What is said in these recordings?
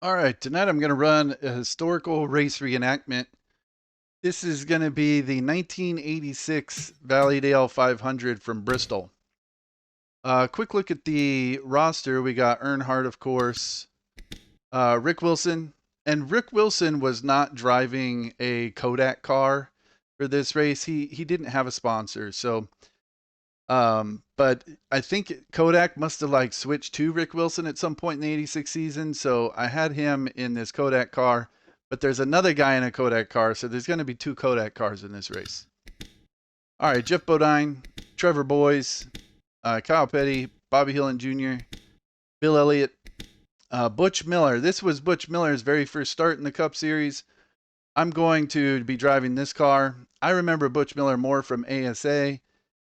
All right, tonight I'm going to run a historical race reenactment. This is going to be the 1986 Valleydale 500 from Bristol. Quick look at the roster. We got Earnhardt, of course, Rick Wilson. And Rick Wilson was not driving a Kodak car for this race. He didn't have a sponsor. But I think Kodak must have like switched to Rick Wilson at some point in the 86 season. So I had him in this Kodak car, but there's another guy in a Kodak car. So there's going to be two Kodak cars in this race. All right, Jeff Bodine, Trevor Boyes, Kyle Petty, Bobby Hillin Jr., Bill Elliott, Butch Miller. This was Butch Miller's very first start in the Cup Series. I'm going to be driving this car. I remember Butch Miller more from ASA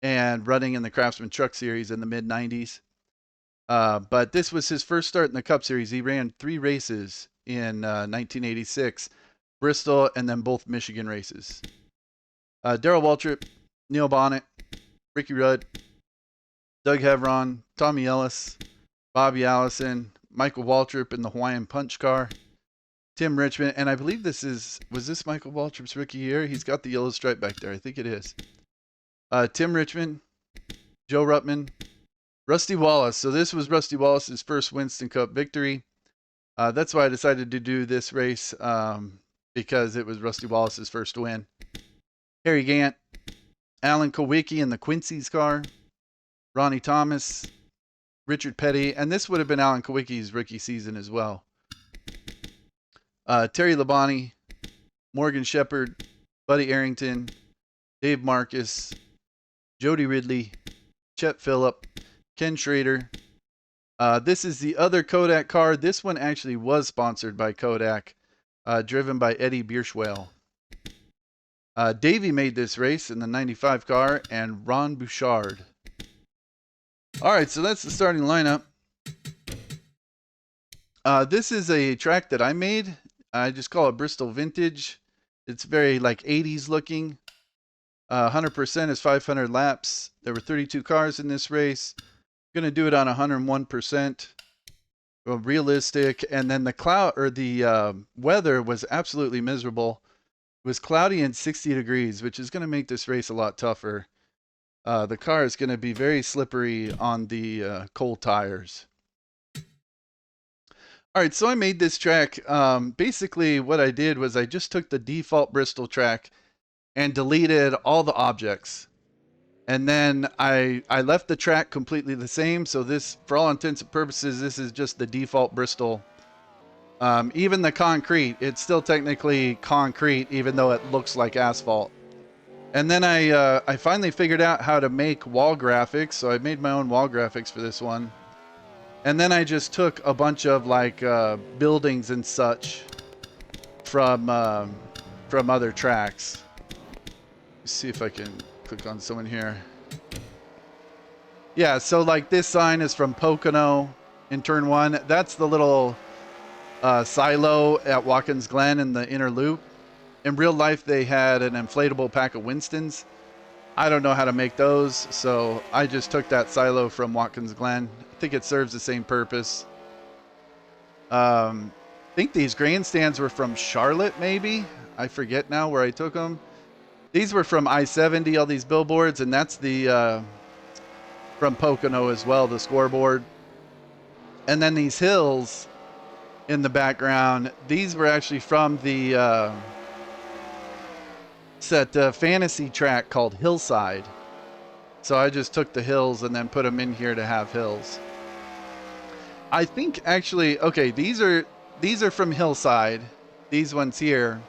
and running in the Craftsman Truck Series in the mid 90s. But this was his first start in the Cup Series. He ran 3 races in 1986, Bristol, and then both Michigan races. Darrell Waltrip, Neil Bonnet, Ricky Rudd, Doug Hevron, Tommy Ellis, Bobby Allison, Michael Waltrip in the Hawaiian Punch car, Tim Richmond, and I believe was this Michael Waltrip's rookie year? He's got the yellow stripe back there. I think it is. Tim Richmond, Joe Ruttman, Rusty Wallace. So this was Rusty Wallace's first Winston Cup victory. That's why I decided to do this race because it was Rusty Wallace's first win. Harry Gant, Alan Kowicki in the Quincy's car, Ronnie Thomas, Richard Petty, and this would have been Alan Kowicki's rookie season as well. Terry Labonte, Morgan Shepherd, Buddy Arrington, Dave Marcus, Jody Ridley, Chet Phillip, Ken Schrader. This is the other Kodak car. This one actually was sponsored by Kodak, driven by Eddie Bierschwale. Davey made this race in the 95 car, and Ron Bouchard. All right, so that's the starting lineup. This is a track that I made. I just call it Bristol Vintage. It's very like 80s looking. 100% is 500 laps. There were 32 cars in this race. I'm going to do it on 101%. Well, realistic. And then the cloud or the weather was absolutely miserable. It was cloudy and 60 degrees, which is going to make this race a lot tougher. The car is going to be very slippery on the cold tires. All right, so I made this track. Basically, what I did was I just took the default Bristol track and deleted all the objects. And then I left the track completely the same. So this, for all intents and purposes, this is just the default Bristol. Even the concrete, it's still technically concrete, even though it looks like asphalt. And then I finally figured out how to make wall graphics. So I made my own wall graphics for this one. And then I just took a bunch of like buildings and such from other tracks. Let's see if I can click on someone here. Yeah, so like this sign is from Pocono in turn 1. That's the little silo at Watkins Glen in the inner loop. In real life, they had an inflatable pack of Winstons. I don't know how to make those, so I just took that silo from Watkins Glen. I think it serves the same purpose. I think these grandstands were from Charlotte, maybe. I forget now where I took them. These were from I-70, all these billboards, and that's the from Pocono as well, the scoreboard. And then these hills in the background, these were actually from the fantasy track called Hillside. So I just took the hills and then put them in here to have hills. I think actually, okay, these are from Hillside, these ones here.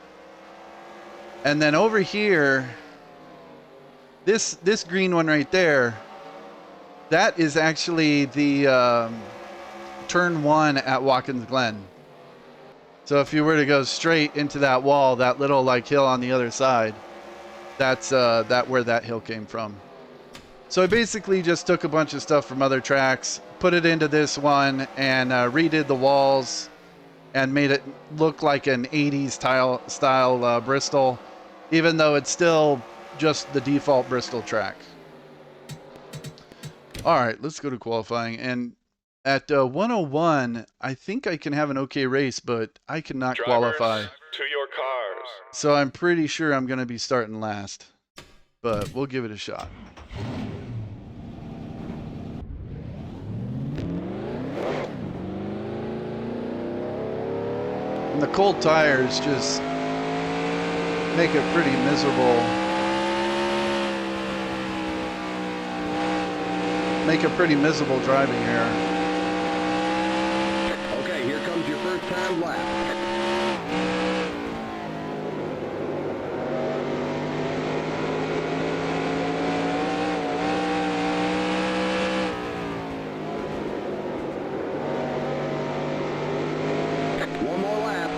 And then over here, this green one right there, that is actually the turn 1 at Watkins Glen. So if you were to go straight into that wall, that little like hill on the other side, that's where that hill came from. So I basically just took a bunch of stuff from other tracks, put it into this one, and redid the walls and made it look like an 80s style Bristol, even though it's still just the default Bristol track. All right, let's go to qualifying. And At 101, I think I can have an okay race, but I cannot qualify. To your cars. So I'm pretty sure I'm going to be starting last. But we'll give it a shot. And the cold tires just make it pretty miserable. Make it pretty miserable driving here. Okay, here comes your first time lap. One more lap.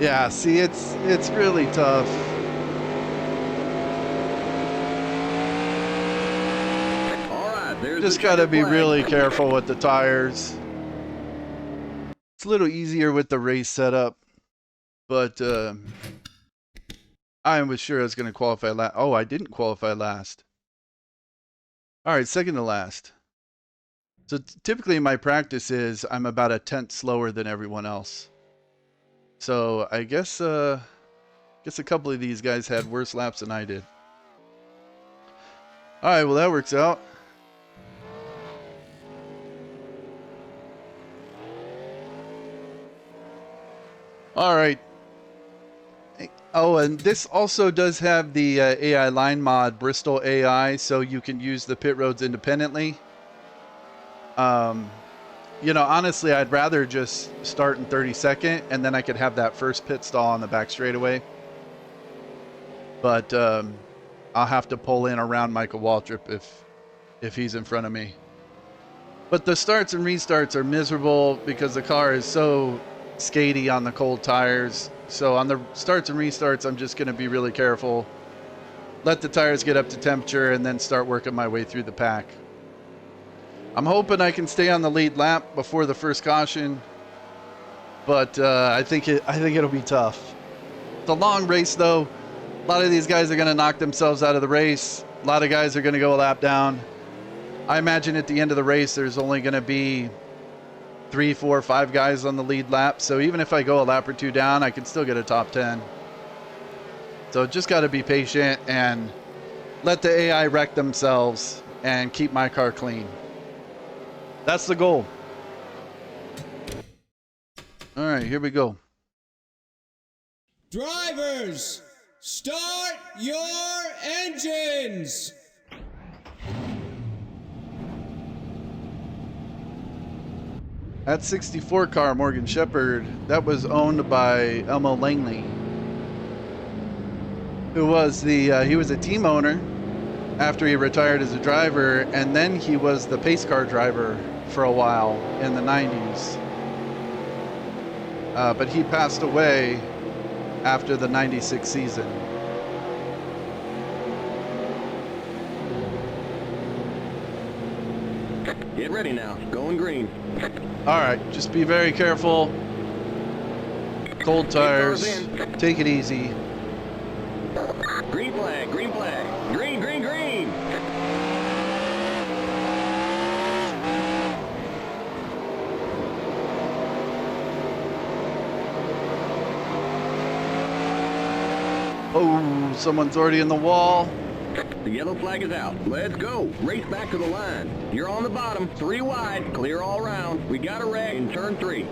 Yeah, see, it's really tough. All right, there's Just got to be really careful with the tires. It's a little easier with the race setup, but I was sure I was going to qualify last. Oh, I didn't qualify last. All right, second to last. So typically my practice is I'm about a tenth slower than everyone else. So I guess a couple of these guys had worse laps than I did. All right, well that works out. All right. Oh, and this also does have the AI line mod, Bristol AI, so you can use the pit roads independently. You know, honestly, I'd rather just start in 32nd, and then I could have that first pit stall on the back straightaway. But I'll have to pull in around Michael Waltrip if he's in front of me. But the starts and restarts are miserable because the car is so skatey on the cold tires. So on the starts and restarts, I'm just going to be really careful. Let the tires get up to temperature and then start working my way through the pack. I'm hoping I can stay on the lead lap before the first caution, but I think it'll be tough. It's a long race though. A lot of these guys are going to knock themselves out of the race. A lot of guys are going to go a lap down. I imagine at the end of the race, there's only going to be 3, 4, 5 guys on the lead lap. So even if I go a lap or two down, I can still get a top 10. So just got to be patient and let the AI wreck themselves and keep my car clean. That's the goal. All right, here we go. Drivers, start your engines! That 64 car, Morgan Shepherd, that was owned by Elmo Langley, who was he was a team owner after he retired as a driver, and then he was the pace car driver for a while in the 90s. But he passed away after the 96 season. Get ready now. Going green. All right, just be very careful. Cold tires. Take it easy. Green flag, green flag. Green, green, green. Oh, someone's already in the wall. The yellow flag is out. Let's go. Race back to the line. You're on the bottom. 3 wide. Clear all around. We got a wreck in turn 3.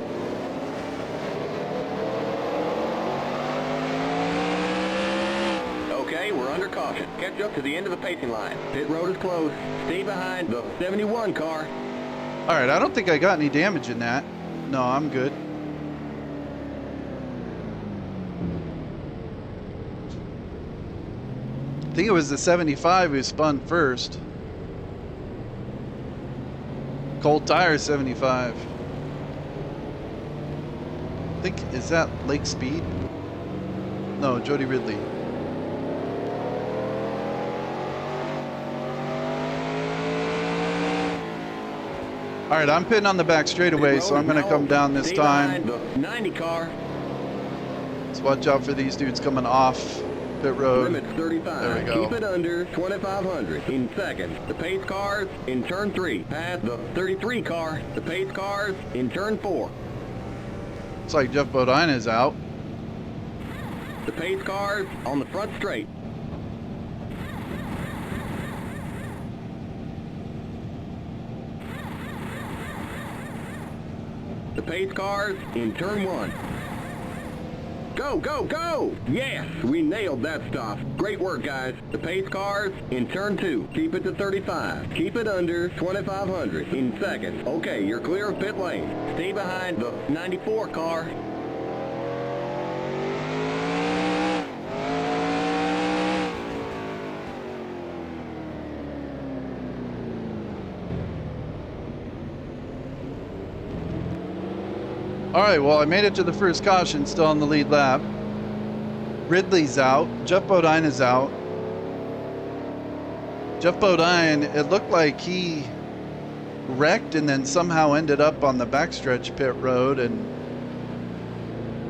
Okay, we're under caution. Catch up to the end of the pacing line. Pit road is closed. Stay behind the 71 car. All right, I don't think I got any damage in that. No, I'm good. I think it was the 75 who spun first. Cold tire 75. I think, is that Lake Speed? No, Jody Ridley. All right, I'm pitting on the back straightaway, so I'm going to come down this time. The 90 car. So watch out for these dudes coming off pit road. Limits 35. There we go. Keep it under 2,500 in seconds. The pace cars in turn 3. Pass the 33 car. The pace cars in turn 4. Looks like Jeff Bodine is out. The pace cars on the front straight. The pace cars in turn 1. Go, go, go! Yes, we nailed that stop. Great work, guys. The pace cars in turn 2. Keep it to 35. Keep it under 2,500 in seconds. Okay, you're clear of pit lane. Stay behind the 94 car. All right, well, I made it to the first caution, still on the lead lap. Ridley's out. Jeff Bodine is out. Jeff Bodine, it looked like he wrecked and then somehow ended up on the backstretch pit road and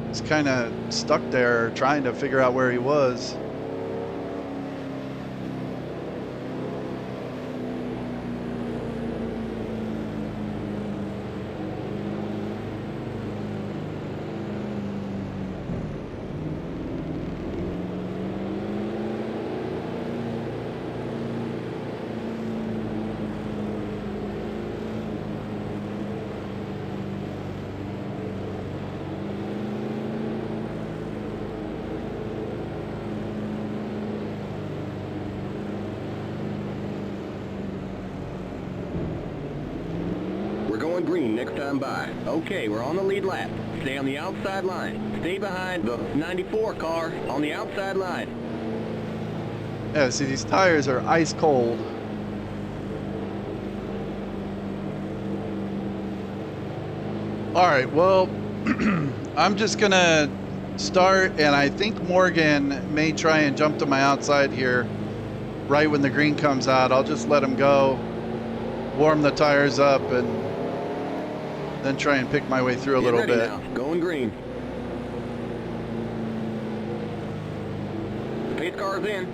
was kind of stuck there trying to figure out where he was. Green next time by. Okay, we're on the lead lap. Stay on the outside line. Stay behind the 94 car on the outside line. Yeah, see, these tires are ice cold. All right, well, I'm just gonna start, and I think Morgan may try and jump to my outside here right when the green comes out. I'll just let him go, warm the tires up, and then try and pick my way through a little bit. Now. Going green. The pace car's in.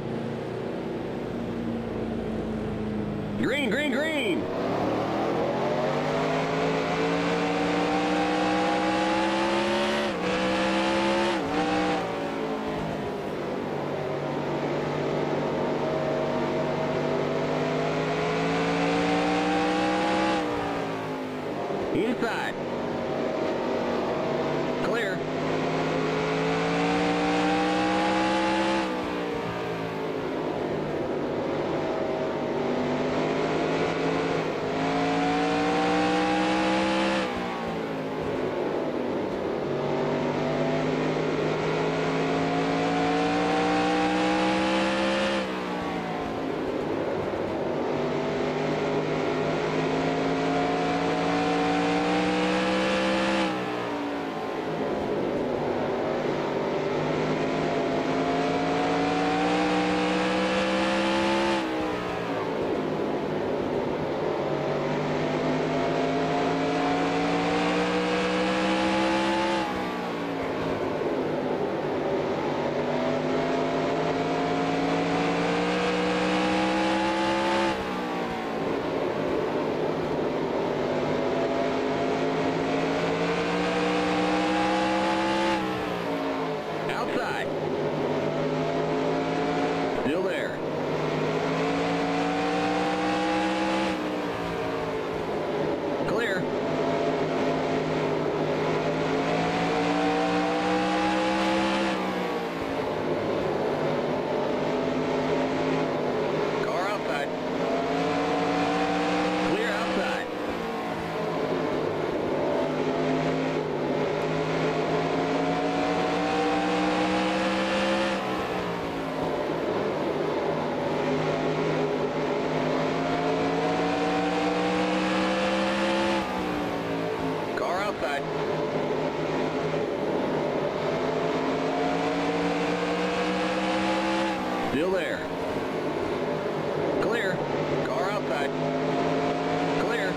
Green, green, green! Inside. Clear. Still there. Clear. Car outside. Clear.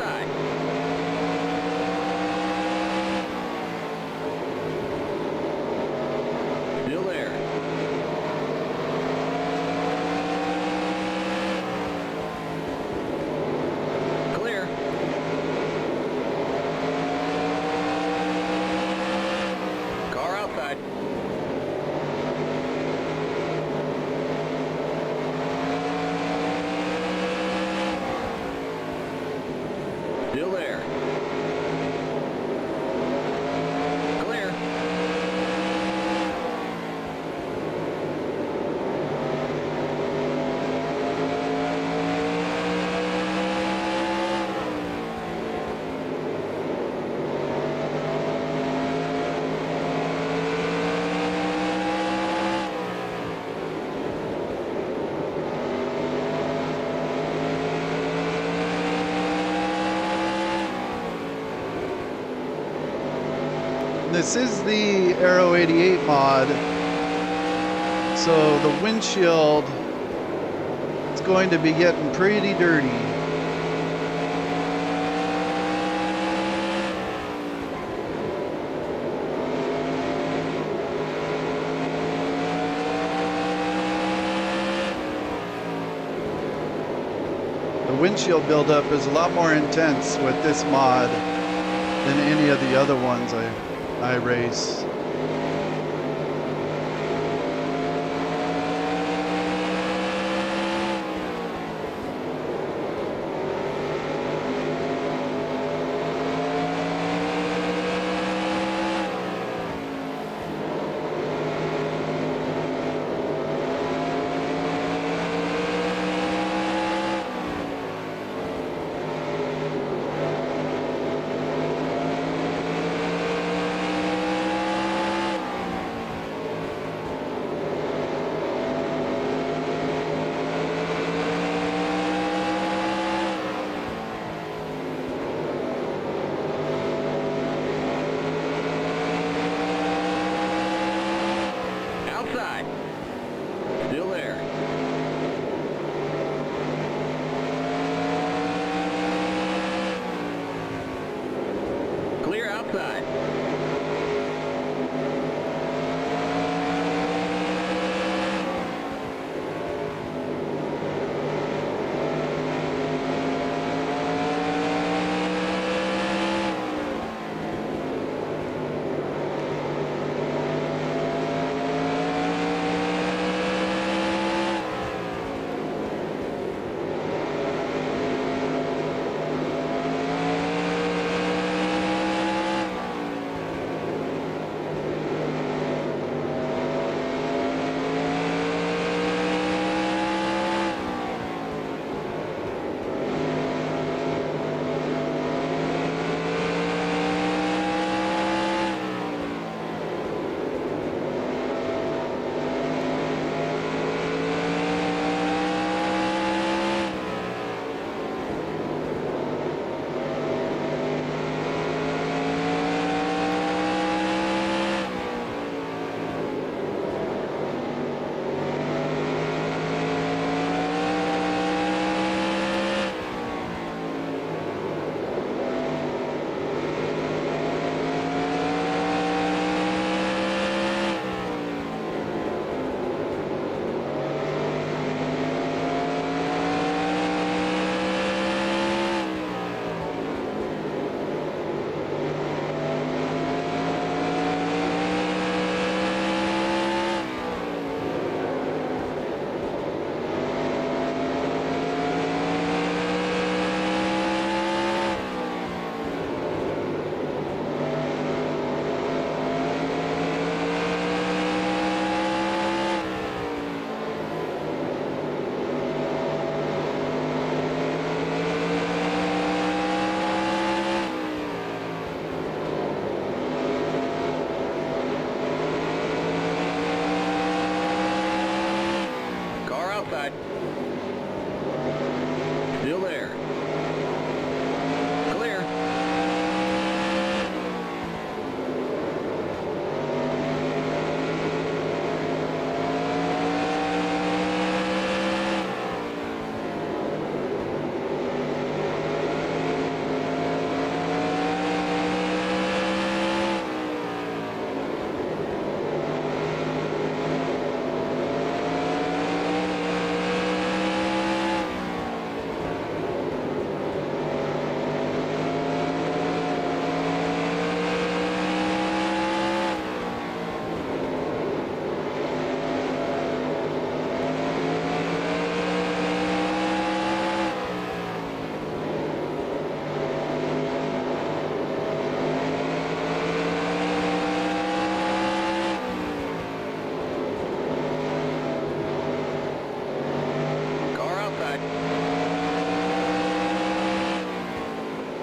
high. Still there. Clear. Car outside. Still there. Clear. This is the Aero 88 mod, so the windshield is going to be getting pretty dirty. The windshield buildup is a lot more intense with this mod than any of the other ones I race.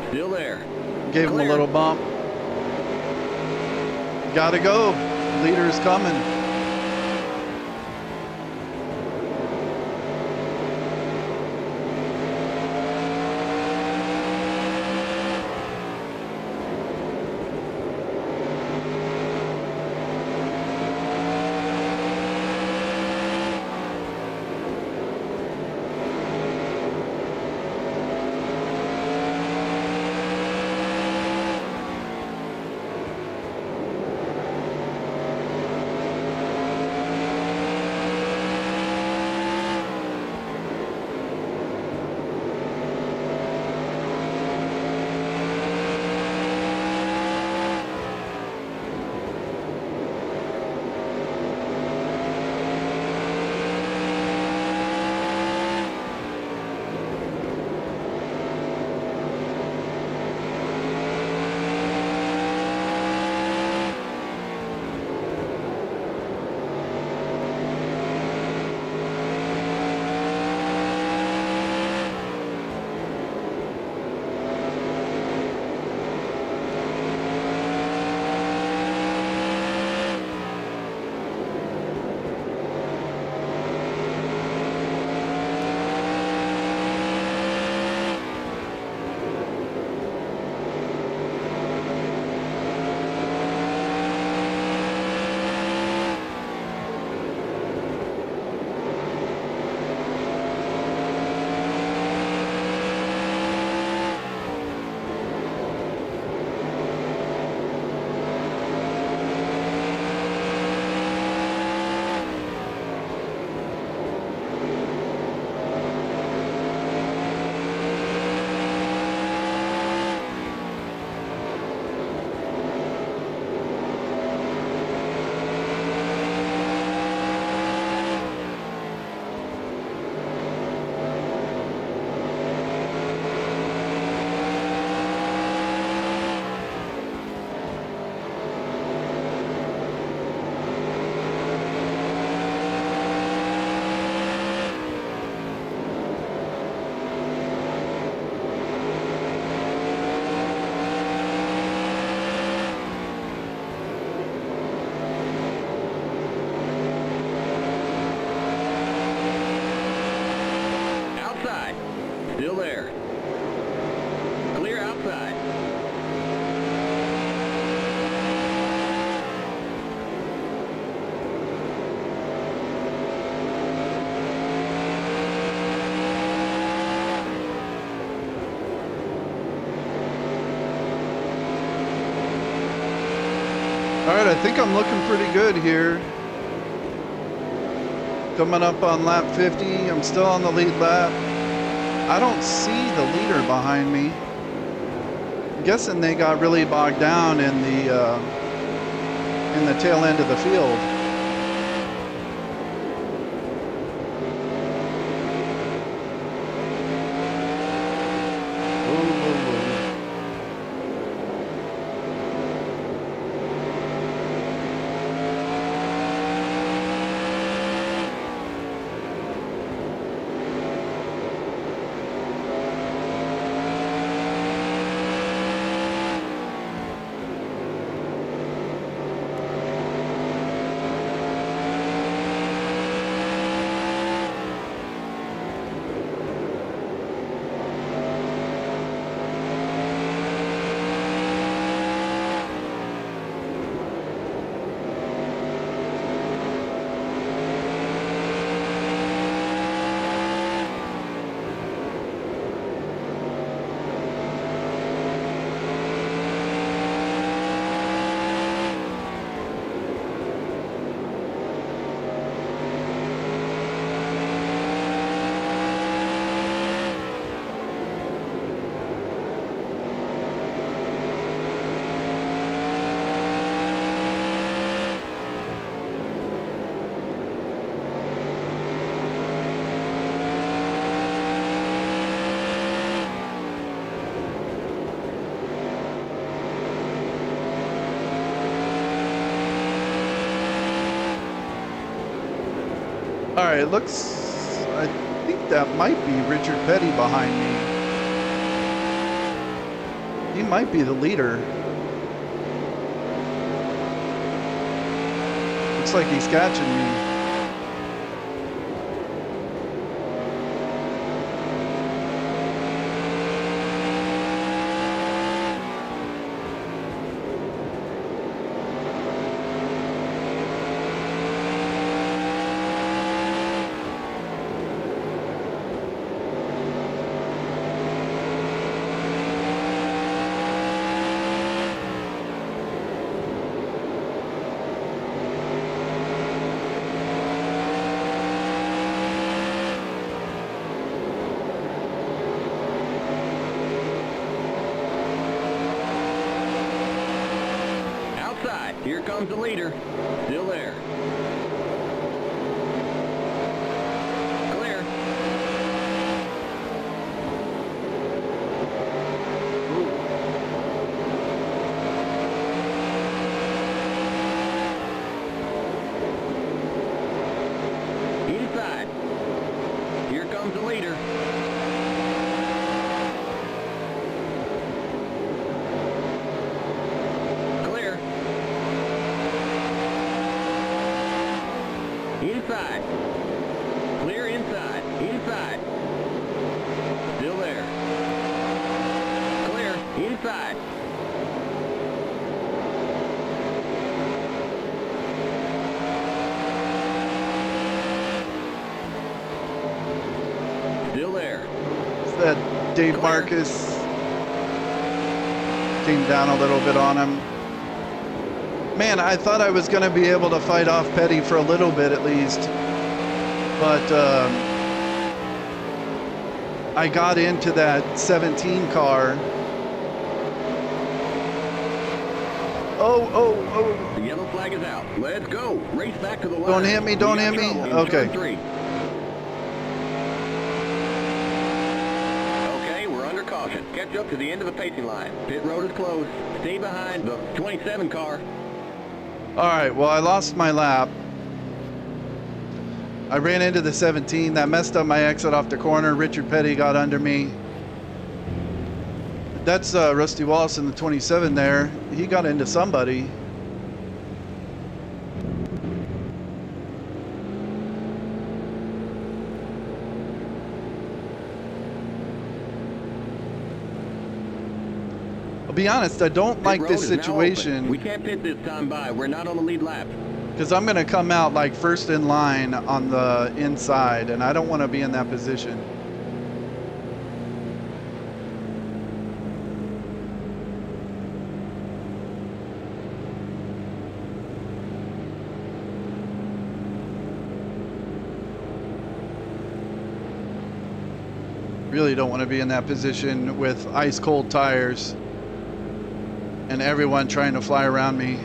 Still there. Gave him a Clear. little bump. Gotta go. Leader's coming. Still there. Clear outside. All right, I think I'm looking pretty good here. Coming up on lap 50, I'm still on the lead lap. I don't see the leader behind me. I'm guessing they got really bogged down in the tail end of the field. All right, I think that might be Richard Petty behind me. He might be the leader. Looks like he's catching me. Here comes the leader. Still there. Clear. Inside. Here comes the leader. Inside. Clear inside. Inside. Still there. Clear. Inside. Still there. It's that Dave Marcus. Came down a little bit on him. Man, I thought I was going to be able to fight off Petty for a little bit at least. But I got into that 17 car. Oh. The yellow flag is out. Let's go. Race back to the line. Don't hit me, don't hit me. Okay. Okay, we're under caution. Catch up to the end of the pacing line. Pit road is closed. Stay behind the 27 car. All right, well, I lost my lap. I ran into the 17. That messed up my exit off the corner. Richard Petty got under me. That's Rusty Wallace in the 27 there. He got into somebody. Be honest, I don't like this situation. We can't pit this time by. We're not on the lead lap. Because I'm going to come out like first in line on the inside, and I don't want to be in that position. Really don't want to be in that position with ice cold tires and everyone trying to fly around me.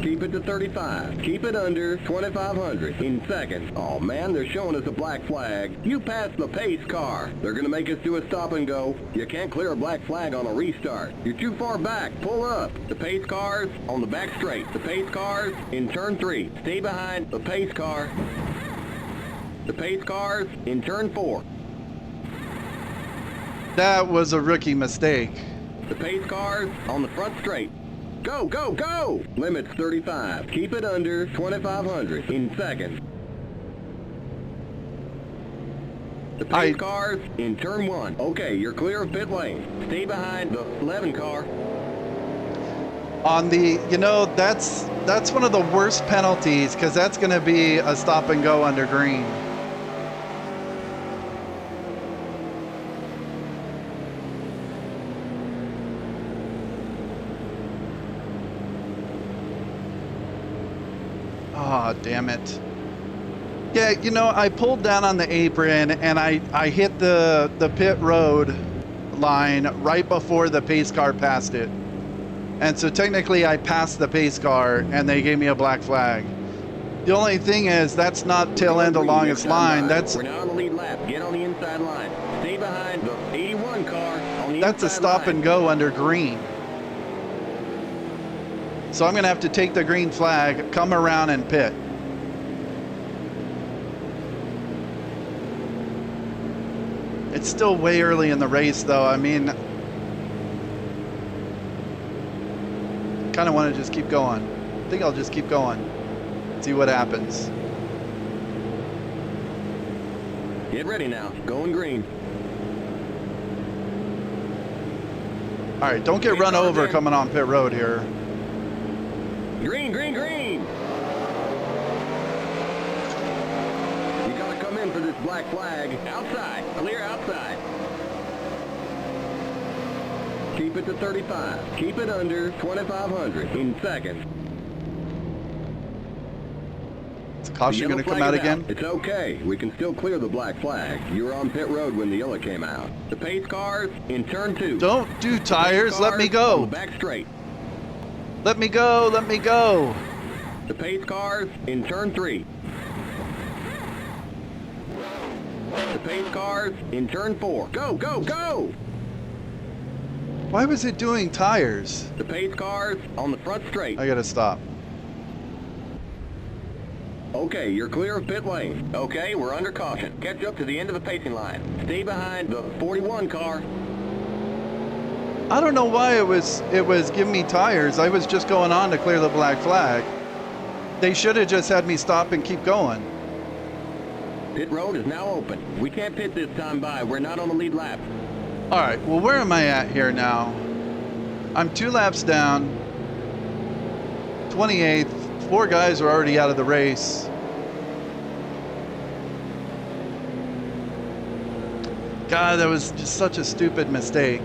Keep it to 35. Keep it under 2,500 in second. Oh man, they're showing us a black flag. You passed the pace car. They're gonna make us do a stop and go. You can't clear a black flag on a restart. You're too far back. Pull up. The pace cars on the back straight. The pace cars in turn 3. Stay behind the pace car. The pace cars in turn 4. That was a rookie mistake. The pace cars on the front straight. Go, go, go! Limits 35. Keep it under 2,500 in second. The pace cars in turn 1. Okay, you're clear of pit lane. Stay behind the 11 car. On the, you know, that's one of the worst penalties because that's going to be a stop and go under green. Oh, damn it. Yeah, you know, I pulled down on the apron and I hit the pit road line right before the pace car passed it. And so technically I passed the pace car and they gave me a black flag. The only thing is, that's not tail end of longest line. That's We're now on the lead lap. Get on the inside line. Stay behind the 81 car on the that's a inside stop line. and go under green. So I'm gonna have to take the green flag, come around and pit. It's still way early in the race though. I mean, kind of want to just keep going. I think I'll just keep going. See what happens. Get ready now. Going green. All right, don't get Green run car over again. coming on pit road here. Green, green, green. You gotta come in for this black flag. Outside. Clear outside. Keep it to 35. Keep it under 2,500 in seconds. Is the The caution yellow going to come flag out is again? It's okay. We can still clear the black flag. You were on pit road when the yellow came out. The pace cars in turn 2. Don't do The tires. pace Let me cars on go. the back straight. Let me go. Let me go. The pace cars in turn 3. The pace cars in turn 4. Go, go, go! Why was it doing tires? The pace cars on the front straight. I got to stop. Okay, you're clear of pit lane. Okay, we're under caution. Catch up to the end of the pacing line. Stay behind the 41 car. I don't know why it was giving me tires. I was just going on to clear the black flag. They should have just had me stop and keep going. Pit road is now open. We can't pit this time by. We're not on the lead lap. All right, well, where am I at here now? I'm 2 laps down, 28th. 4 guys are already out of the race. God, that was just such a stupid mistake.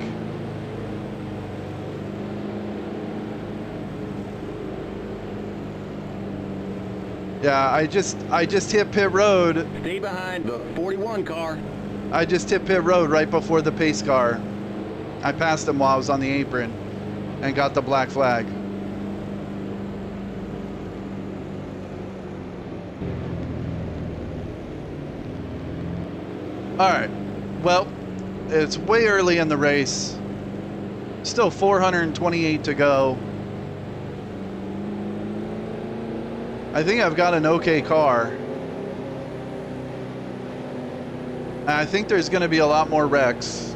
Yeah, I just hit pit road. Stay behind the 41 car. I just hit pit road right before the pace car. I passed him while I was on the apron and got the black flag. All right, well, it's way early in the race. Still 428 to go. I think I've got an okay car. And I think there's going to be a lot more wrecks.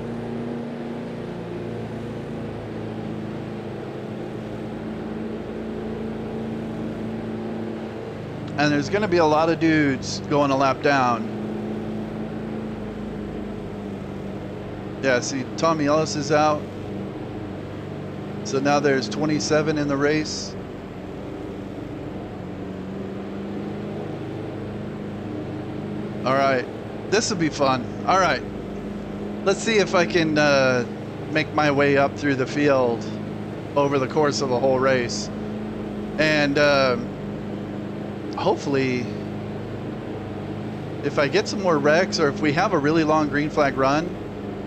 And there's going to be a lot of dudes going a lap down. Yeah, see, Tommy Ellis is out. So now there's 27 in the race. All right, this will be fun. All right, let's see if I can make my way up through the field over the course of the whole race. And hopefully, if I get some more wrecks or if we have a really long green flag run,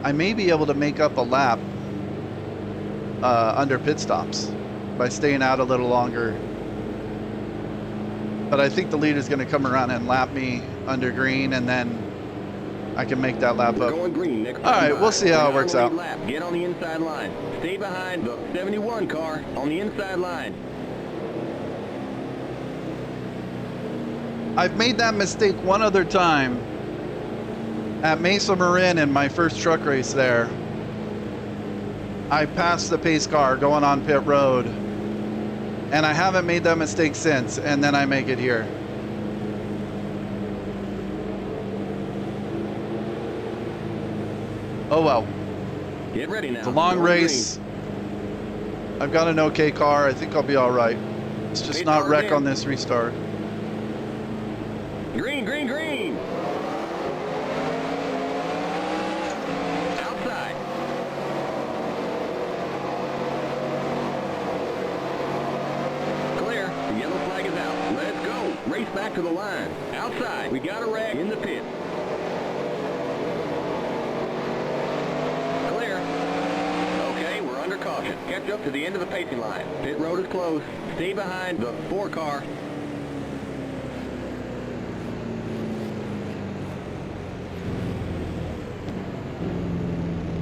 I may be able to make up a lap under pit stops by staying out a little longer. But I think the leader's going to come around and lap me under green, and then I can make that lap We're up. going green next All time right, by. we'll see how it We're works on the out. lead lap. Get on the inside line. Stay behind the 71 car on the inside line. I've made that mistake one other time at Mesa Marin in my first truck race there. I passed the pace car going on pit road, and I haven't made that mistake since, and then I make it here. Oh well. Get ready now. It's a long Going race. I've got an okay car. I think I'll be all right. It's just Pace not car wreck again. on this restart. Green, green, green. Outside. Clear. The yellow flag is out. Let's go. Race back to the line. Outside. We got a wreck in the pit. Clear. Okay, we're under caution. Catch up to the end of the pacing line. Pit road is closed. Stay behind the 4 car.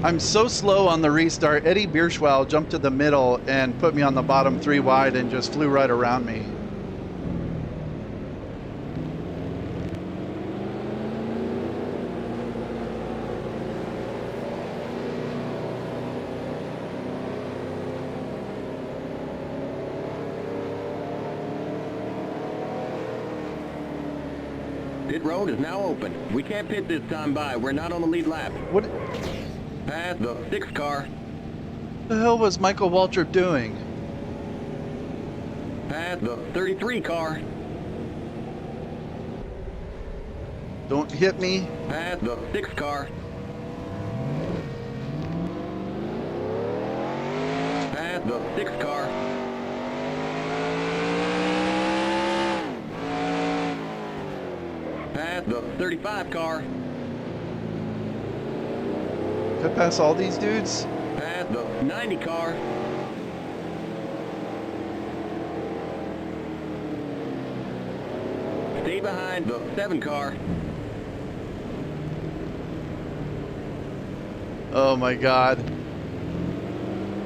I'm so slow on the restart. Eddie Bierschwal jumped to the middle and put me on the bottom 3 wide and just flew right around me. Pit road is now open. We can't pit this time by. We're not on the lead lap. What Past the 6 car. the hell was Michael Waltrip doing? Past the 33 car. Don't hit me. Past the 6 car. Past the 6 car. Past the 35 car. Did I pass all these dudes? Past the 90 car. Stay behind the 7 car. Oh my god.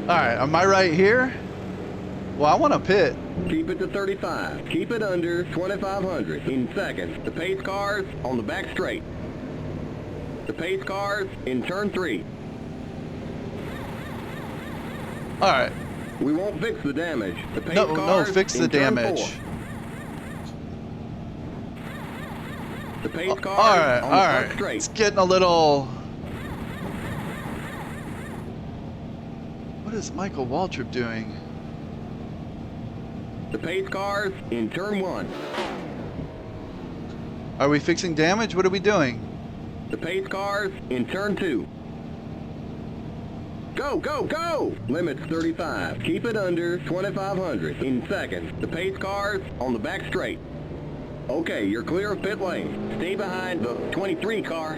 Alright, am I right here? Well, I want to pit. Keep it to 35. Keep it under 2,500 in seconds. The pace cars on the back straight. The pace cars in turn 3. Alright. We won't fix the damage. The pace No, cars fix the in turn damage. 4. The pace cars Alright, on the front alright. straight. It's getting a little... What is Michael Waltrip doing? The pace cars in turn 1. Are we fixing damage? What are we doing? The pace cars in turn 2. Go, go, go! Limits 35. Keep it under 2,500 in seconds. The pace cars on the back straight. Okay, you're clear of pit lane. Stay behind the 23 car.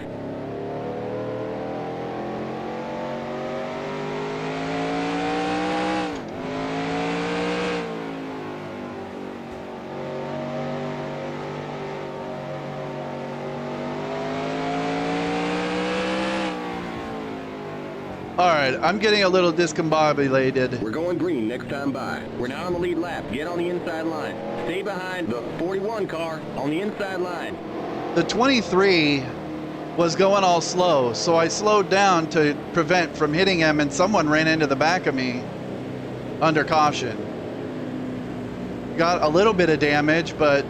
Alright, I'm getting a little discombobulated. We're going green next time by. We're not on the lead lap. Get on the inside line. Stay behind the 41 car on the inside line. The 23 was going all slow, so I slowed down to prevent from hitting him, and someone ran into the back of me under caution. Got a little bit of damage, but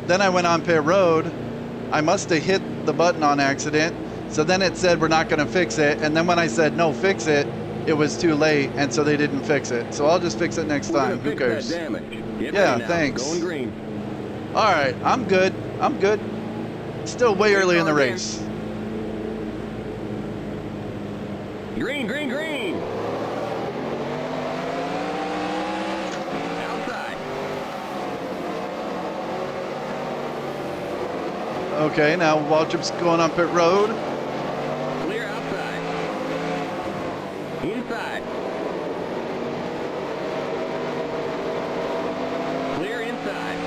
then I went on pit road. I must have hit the button on accident. So then it said we're not going to fix it, and then when I said no, fix it, it was too late, and so they didn't fix it. So I'll just fix it next time. Who cares? That damage. Get Yeah, ready now. thanks. Going green. All right, I'm good. I'm good. Still way early in the race. Green, green, green. Outside. Okay, now Waltrip's going on pit road. Clear outside. Inside. Clear inside.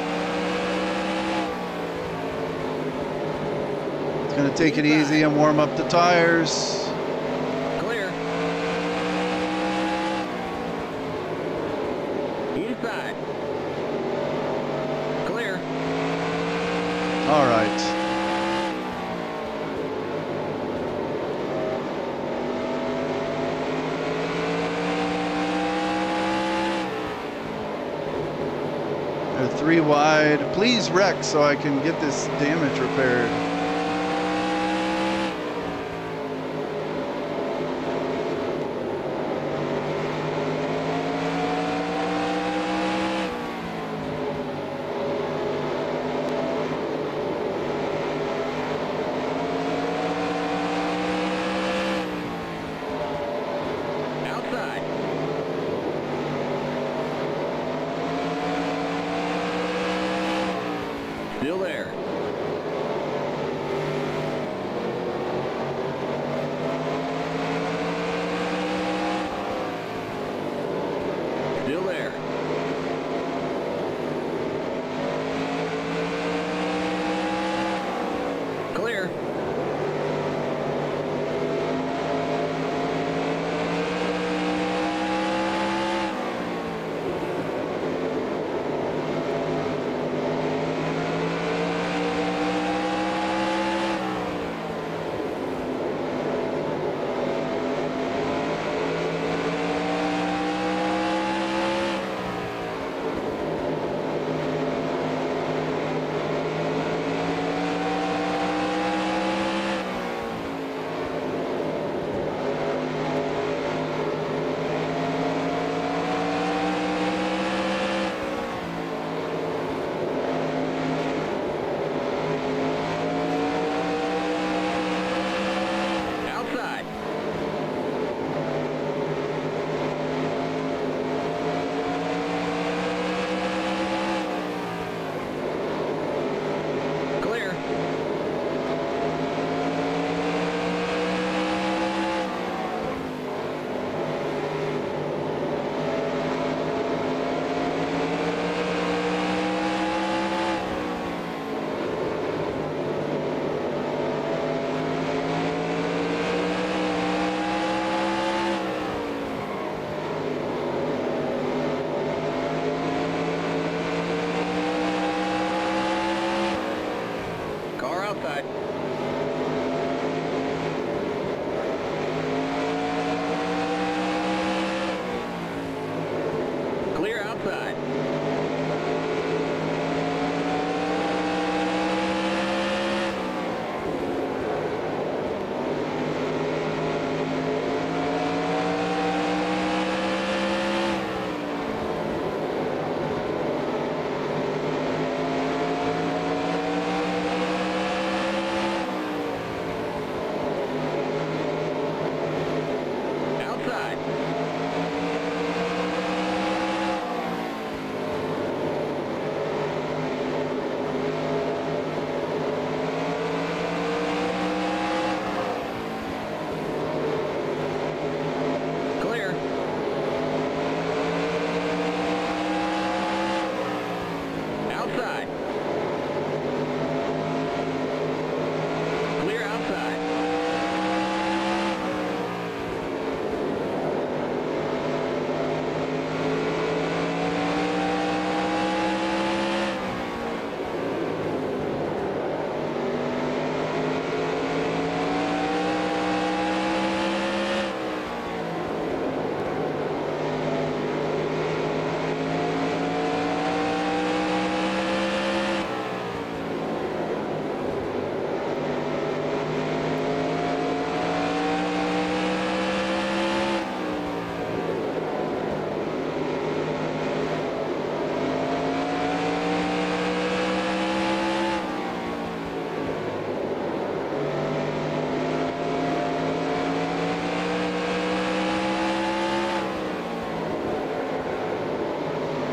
It's going to take it easy and warm up the tires. Clear. Inside. Clear. All right. They're 3 wide. Please wreck so I can get this damage repaired. Outside. Still there. Still there. Clear.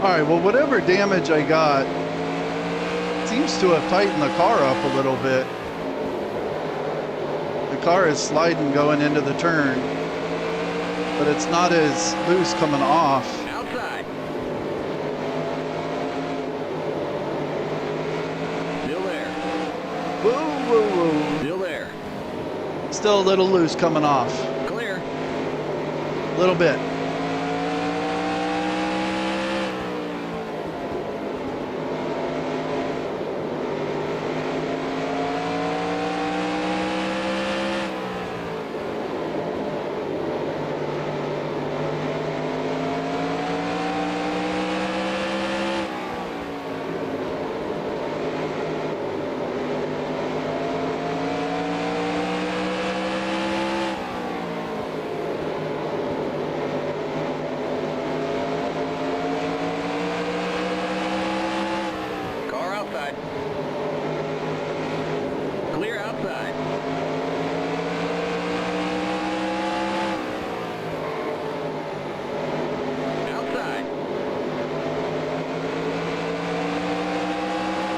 right, well, whatever damage I got seems to have tightened the car up a little bit. The car is sliding going into the turn, but it's not as loose coming off. Outside. Still there. Whoa, whoa, whoa. Still there. Still a little loose coming off. Clear. A little bit. Clear outside. Outside.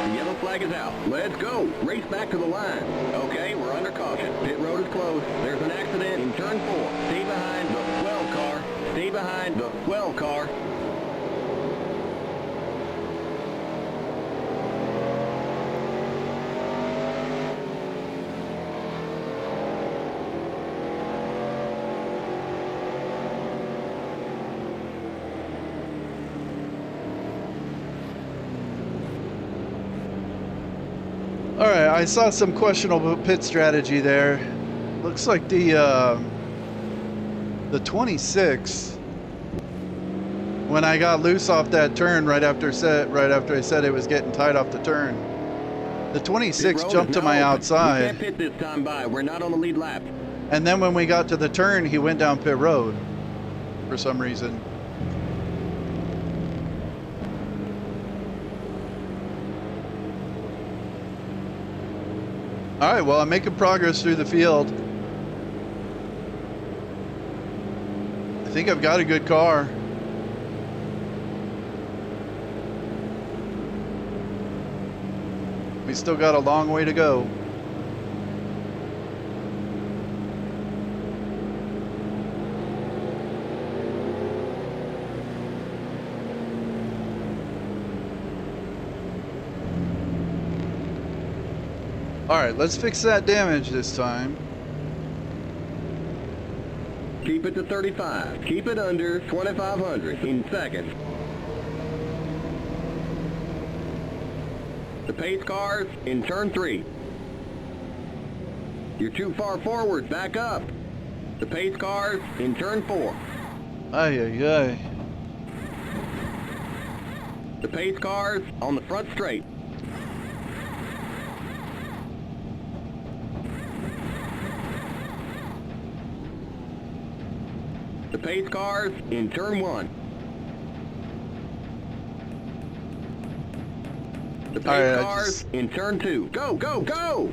The yellow flag is out. Let's go. Race back to the line. Okay, we're under caution. Pit road is closed. There's an accident in turn 4. Stay behind the swell car. Stay behind the swell car. All right, I saw some questionable pit strategy there. Looks like the 26, when I got loose off that turn right after I said it was getting tight off the turn, the 26 jumped to my outside. We can't pit this time by. We're not on the lead lap. And then when we got to the turn, he went down pit road for some reason. All right, well, I'm making progress through the field. I think I've got a good car. We still got a long way to go. All right, let's fix that damage this time. Keep it to 35. Keep it under 2,500 in seconds. The pace cars in turn 3. You're too far forward. Back up. The pace cars in turn 4. Ay, ay, ay. The pace cars on the front straight. The pace cars in turn 1. The pace cars in turn 2. Go, go, go!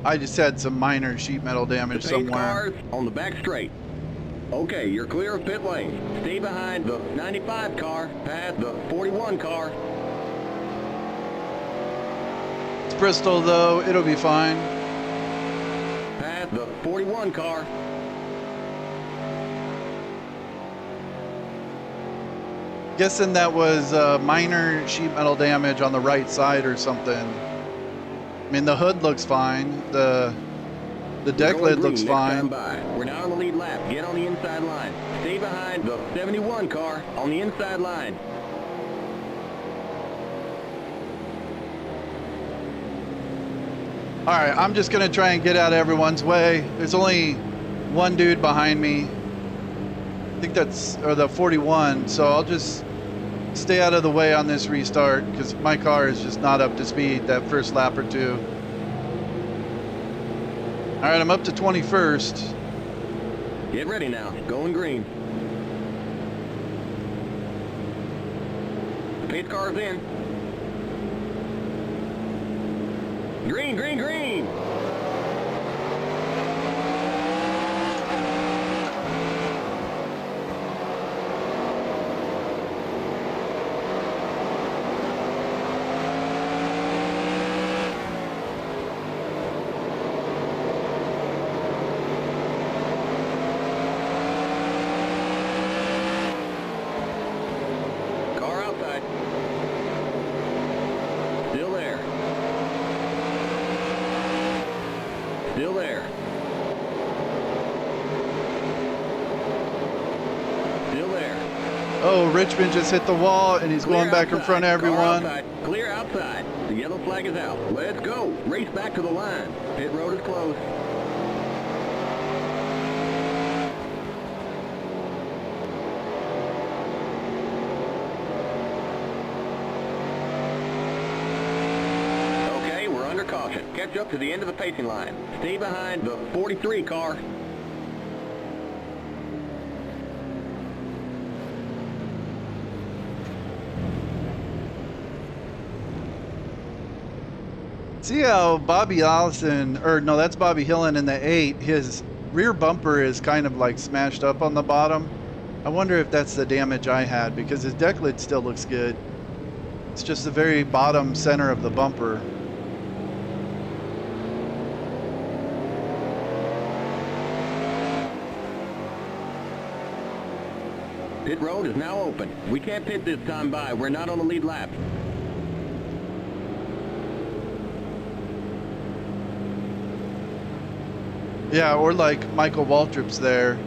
I just had some minor sheet metal damage The pace somewhere. cars on the back straight. Okay, you're clear of pit lane. Stay behind the 95 car, past the 41 car. It's Bristol though, it'll be fine. Past the 41 car. Guessing that was minor sheet metal damage on the right side or something. I mean, the hood looks fine. The deck lid looks fine. We're now on the lead lap. Get on the inside line. Stay behind the 71 car on the inside line. All right, I'm just gonna try and get out of everyone's way. There's only one dude behind me. I think that's, or the 41, so I'll just stay out of the way on this restart because my car is just not up to speed that first lap or two. All right, I'm up to 21st. Get ready now. Going green. The pace car's in. Green, green, green! Still there. Still there. Oh, Richmond just hit the wall, and he's going back in front of everyone. Car outside. Clear outside. The yellow flag is out. Let's go. Race back to the line. Pit road is closed. Okay, we're under caution. Catch up to the end of the pacing line. Stay behind the 43 car. See how Bobby Allison, or no, that's Bobby Hillen in the 8, his rear bumper is kind of like smashed up on the bottom. I wonder if that's the damage I had, because his deck lid still looks good. It's just the very bottom center of the bumper. Pit road is now open. We can't pit this time by. We're not on the lead lap. Yeah, or like Michael Waltrip's there.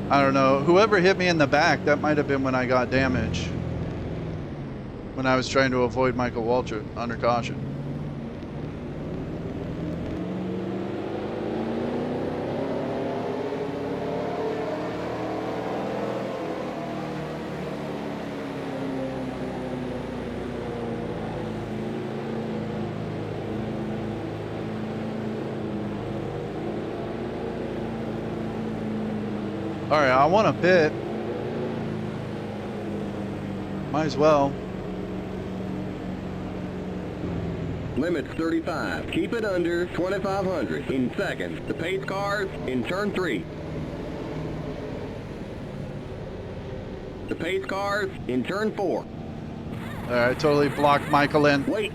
I don't know. Whoever hit me in the back, that might have been when I got damage. When I was trying to avoid Michael Waltrip under caution. All right, I want to pit. Might as well. Limit's 35. Keep it under 2,500 in seconds. The pace cars in turn 3. The pace cars in turn 4. All right, totally blocked Michael in. Wait.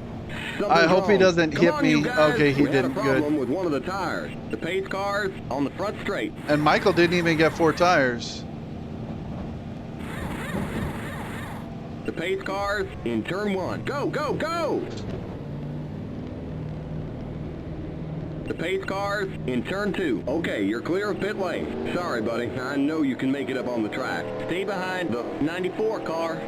I hope he doesn't Come hit on, me. you guys. Okay, he We had a didn't. problem Good. with one of the tires. The pace cars on the front straight. And Michael didn't even get 4 tires. The pace cars in turn 1. Go, go, go! The pace cars in turn 2. Okay, you're clear of pit lane. Sorry, buddy. I know you can make it up on the track. Stay behind the 94 car.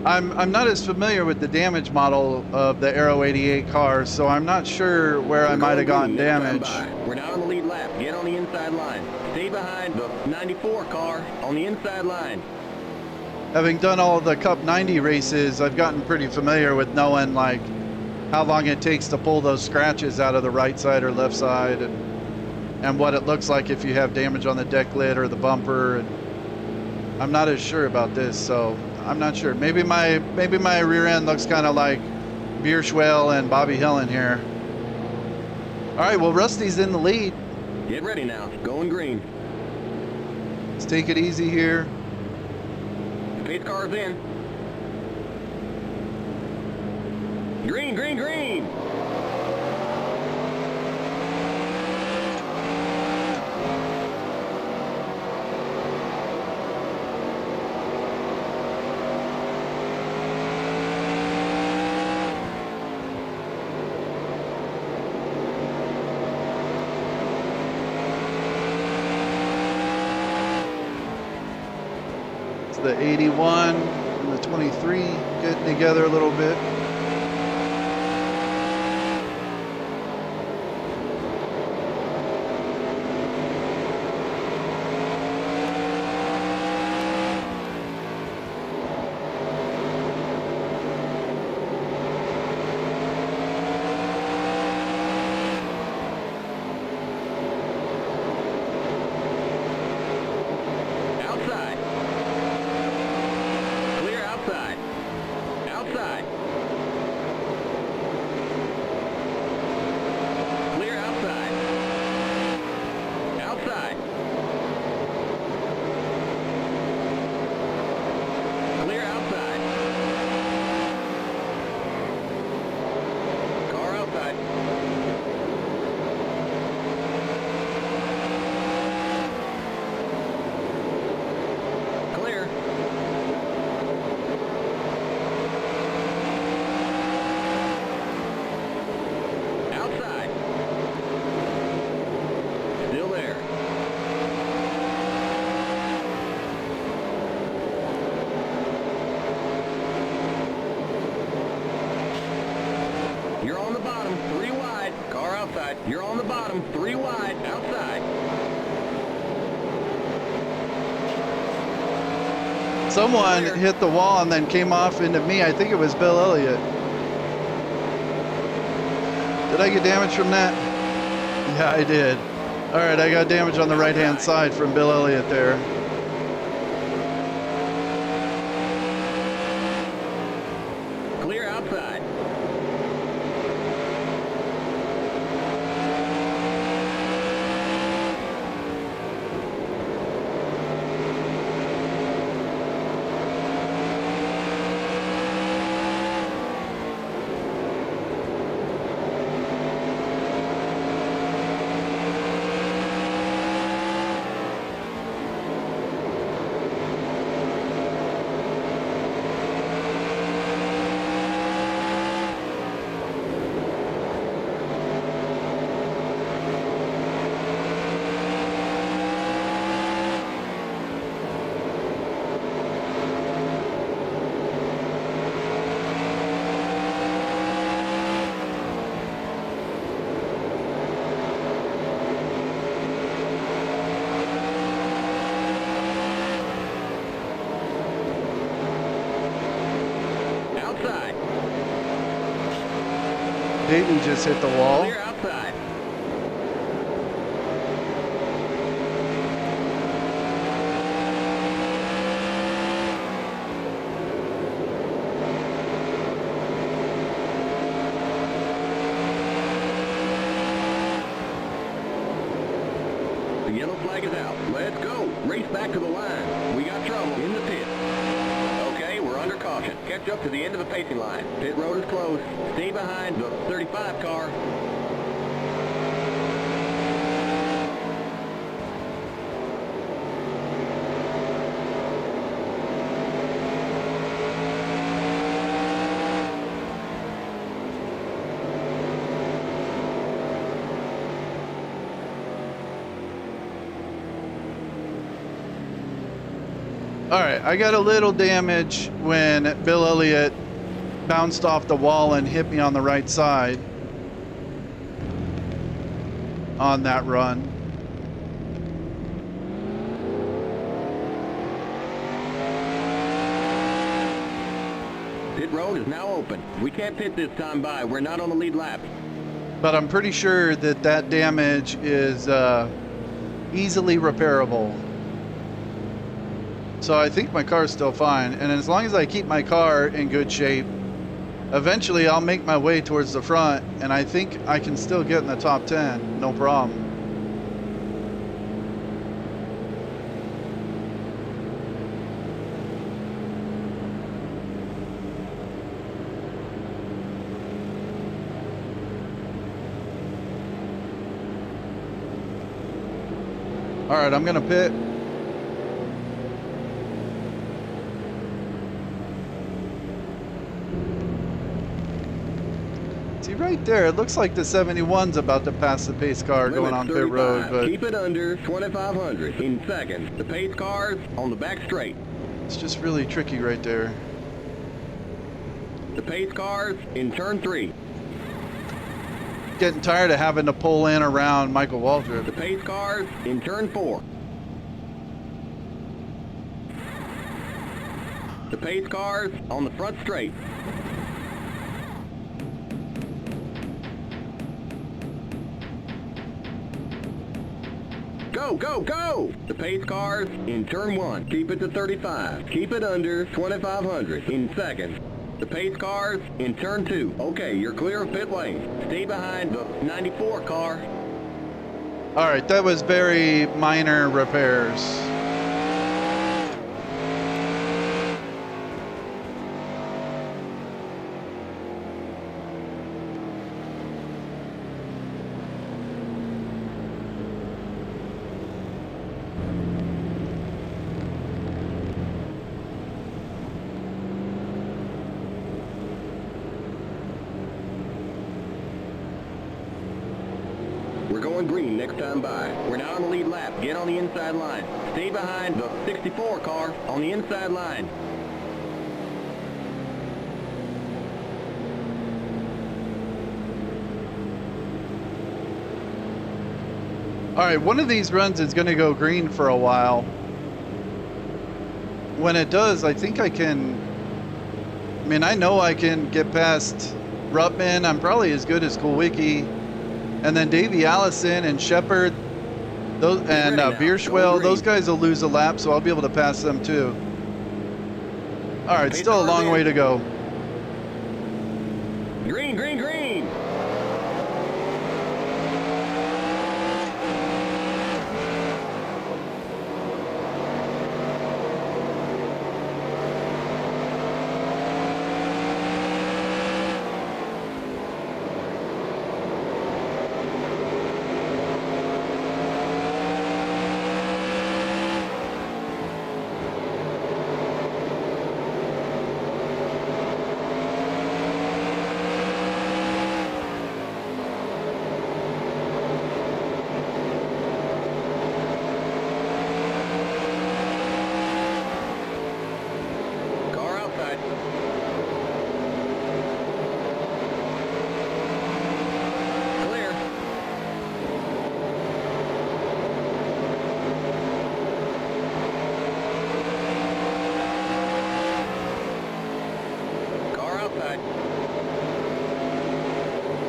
I'm not as familiar with the damage model of the Aero 88 cars, so I'm not sure where I might have gotten damage. We're not on the lead lap. Get on the inside line. Stay behind the 94 car on the inside line. Having done all of the Cup 90 races, I've gotten pretty familiar with knowing like how long it takes to pull those scratches out of the right side or left side, and what it looks like if you have damage on the deck lid or the bumper. And I'm not as sure about this, so I'm not sure. Maybe my rear end looks kind of like Bierschwell and Bobby Hillen here. All right, well, Rusty's in the lead. Get ready now. Going green. Let's take it easy here. The pace car's in. Green, green, green! The 81 and the 23 getting together a little bit. it. You're on the bottom. 3 wide. Outside. Someone hit the wall and then came off into me. I think it was Bill Elliott. Did I get damage from that? Yeah, I did. All right, I got damage on the right-hand side from Bill Elliott there. Clear outside. Dayton just hit the wall. Clear outside. The yellow flag is out. Let's go. Race back to the line. We got trouble in the pit. Okay, we're under caution. Catch up to the end of the pacing line. Pit road is closed. Stay behind the 35 car. All right, I got a little damage when Bill Elliott bounced off the wall and hit me on the right side on that run. Pit road is now open. We can't pit this time by. We're not on the lead lap. But I'm pretty sure that that damage is easily repairable. So I think my car's still fine. And as long as I keep my car in good shape, eventually I'll make my way towards the front, and I think I can still get in the top 10, no problem. All right, I'm gonna pit. See right there, it looks like the 71's about to pass the pace car going on pit road, but keep it under 2,500 in seconds. The pace car's on the back straight. it's just really tricky right there. The pace car's in turn 3. Getting tired of having to pull in around Michael Waldrop. The pace car's in turn 4. The pace car's on the front straight. Go, go, go! The pace car's in turn 1. Keep it to 35. Keep it under 2,500 in seconds. The pace car's in turn 2. Okay, you're clear of pit lane. Stay behind the 94 car. All right, that was very minor repairs. We're going green next time by. We're now on the lead lap. Get on the inside line. Stay behind the 64 car on the inside line. All right, one of these runs is going to go green for a while. When it does, I think I can. I mean, I know I can get past Rutman. I'm probably as good as Kulwicki, and then Davey Allison and Shepard, those and Bierschwell. Those guys will lose a lap, so I'll be able to pass them too. All right, still a long way to go. Green, green, green.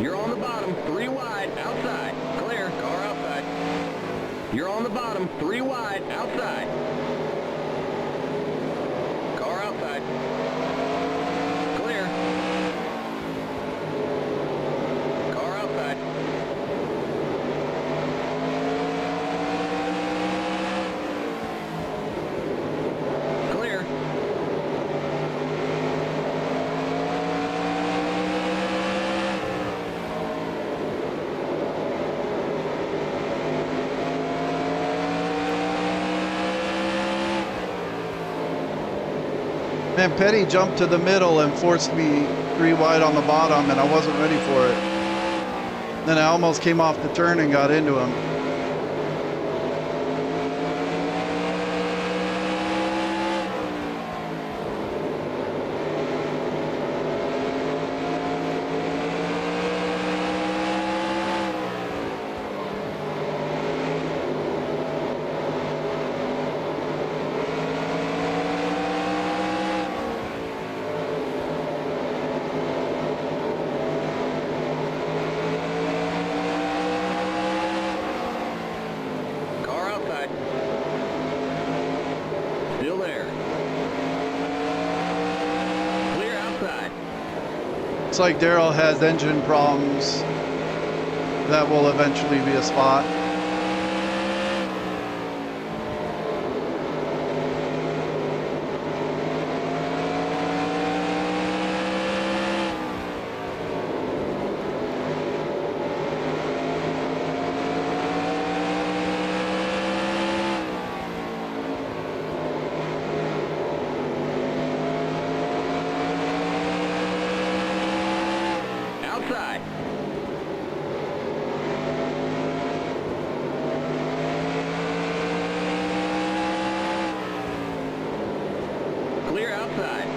You're on the bottom, 3 wide, outside. Clear, car outside. You're on the bottom, 3 wide, outside. Car outside. Clear. Car outside. Clear. Man, Petty jumped to the middle and forced me 3 wide on the bottom, and I wasn't ready for it. Then I almost came off the turn and got into him. Still there. Clear outside. Looks like Daryl has engine problems. That will eventually be a spot. Outside. Clear outside.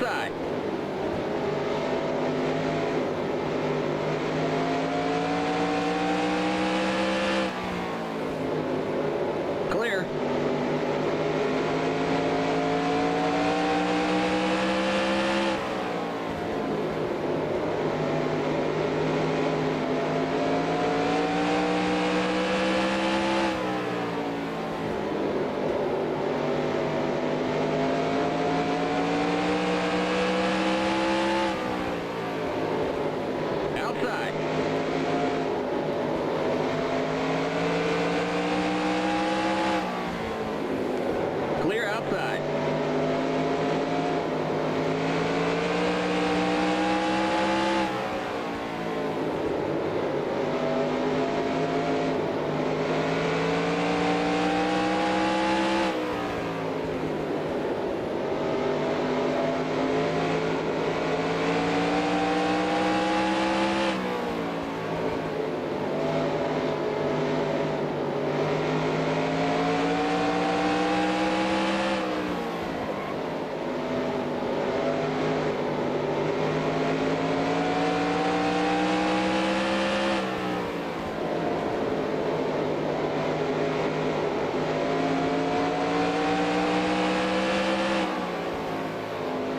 Outside. Clear. Outside. Clear outside.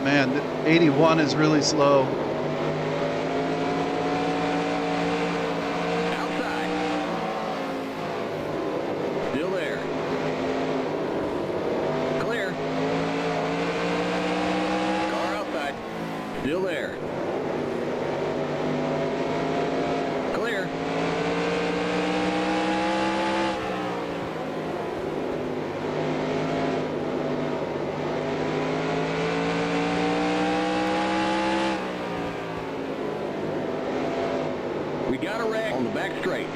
Man, the 81 is really slow. Outside. Still there. Clear. Car outside. Still there. Clear. We got a wreck on the back straight.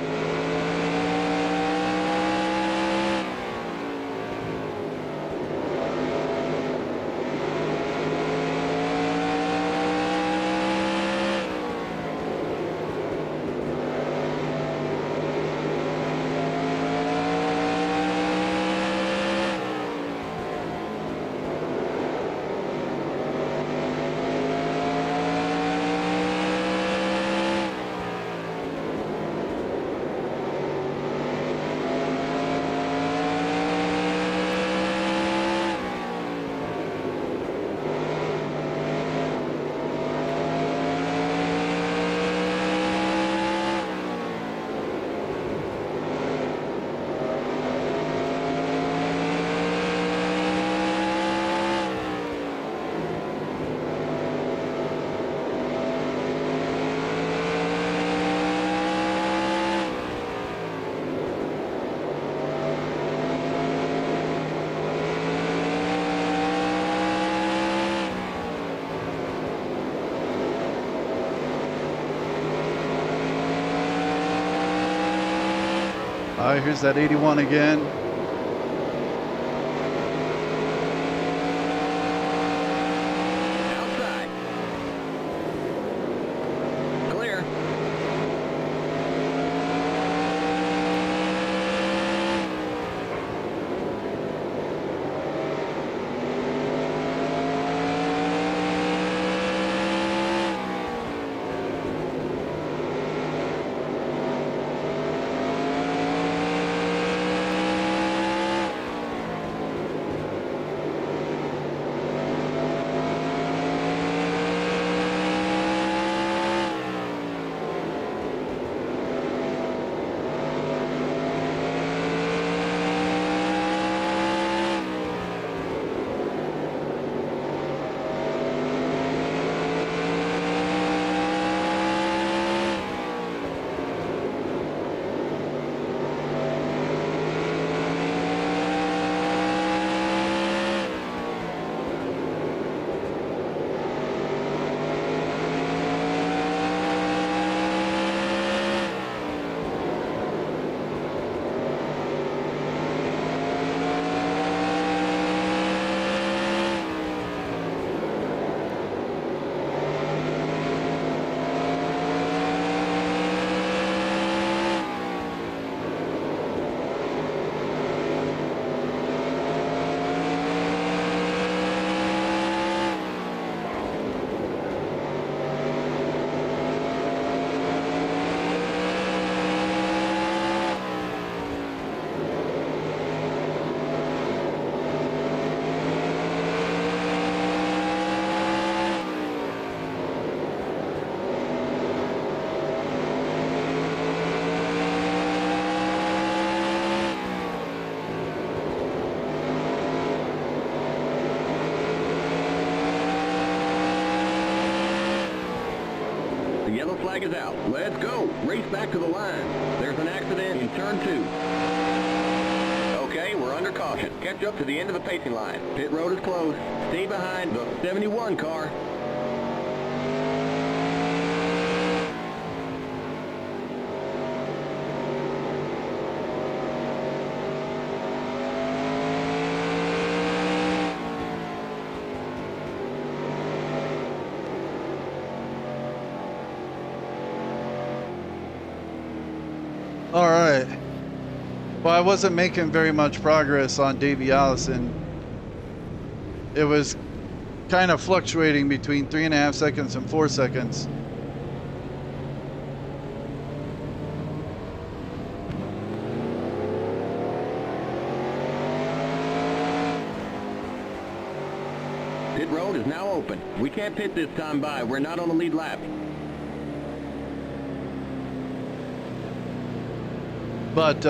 All right, here's that 81 again. Outside. Clear. yellow flag is out. Let's go. Race back to the line. There's an accident in turn 2. Okay, we're under caution. Catch up to the end of the pacing line. Pit road is closed. Stay behind the 71 car. All right. Well, I wasn't making very much progress on Davey Allison. It was kind of fluctuating between 3.5 seconds and 4 seconds. Pit road is now open. We can't pit this time by. We're not on the lead lap. But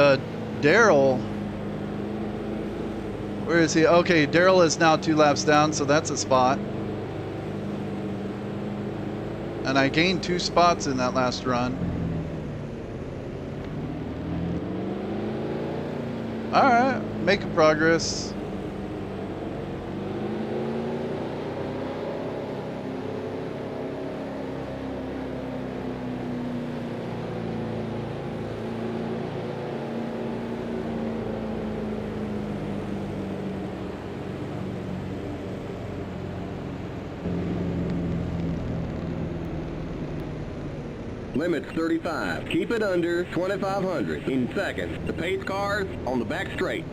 Daryl, where is he? Okay, Daryl is now 2 laps down, so that's a spot. And I gained 2 spots in that last run. All right, making progress. Limits 35. Keep it under 2,500 in seconds. The pace cars on the back straight.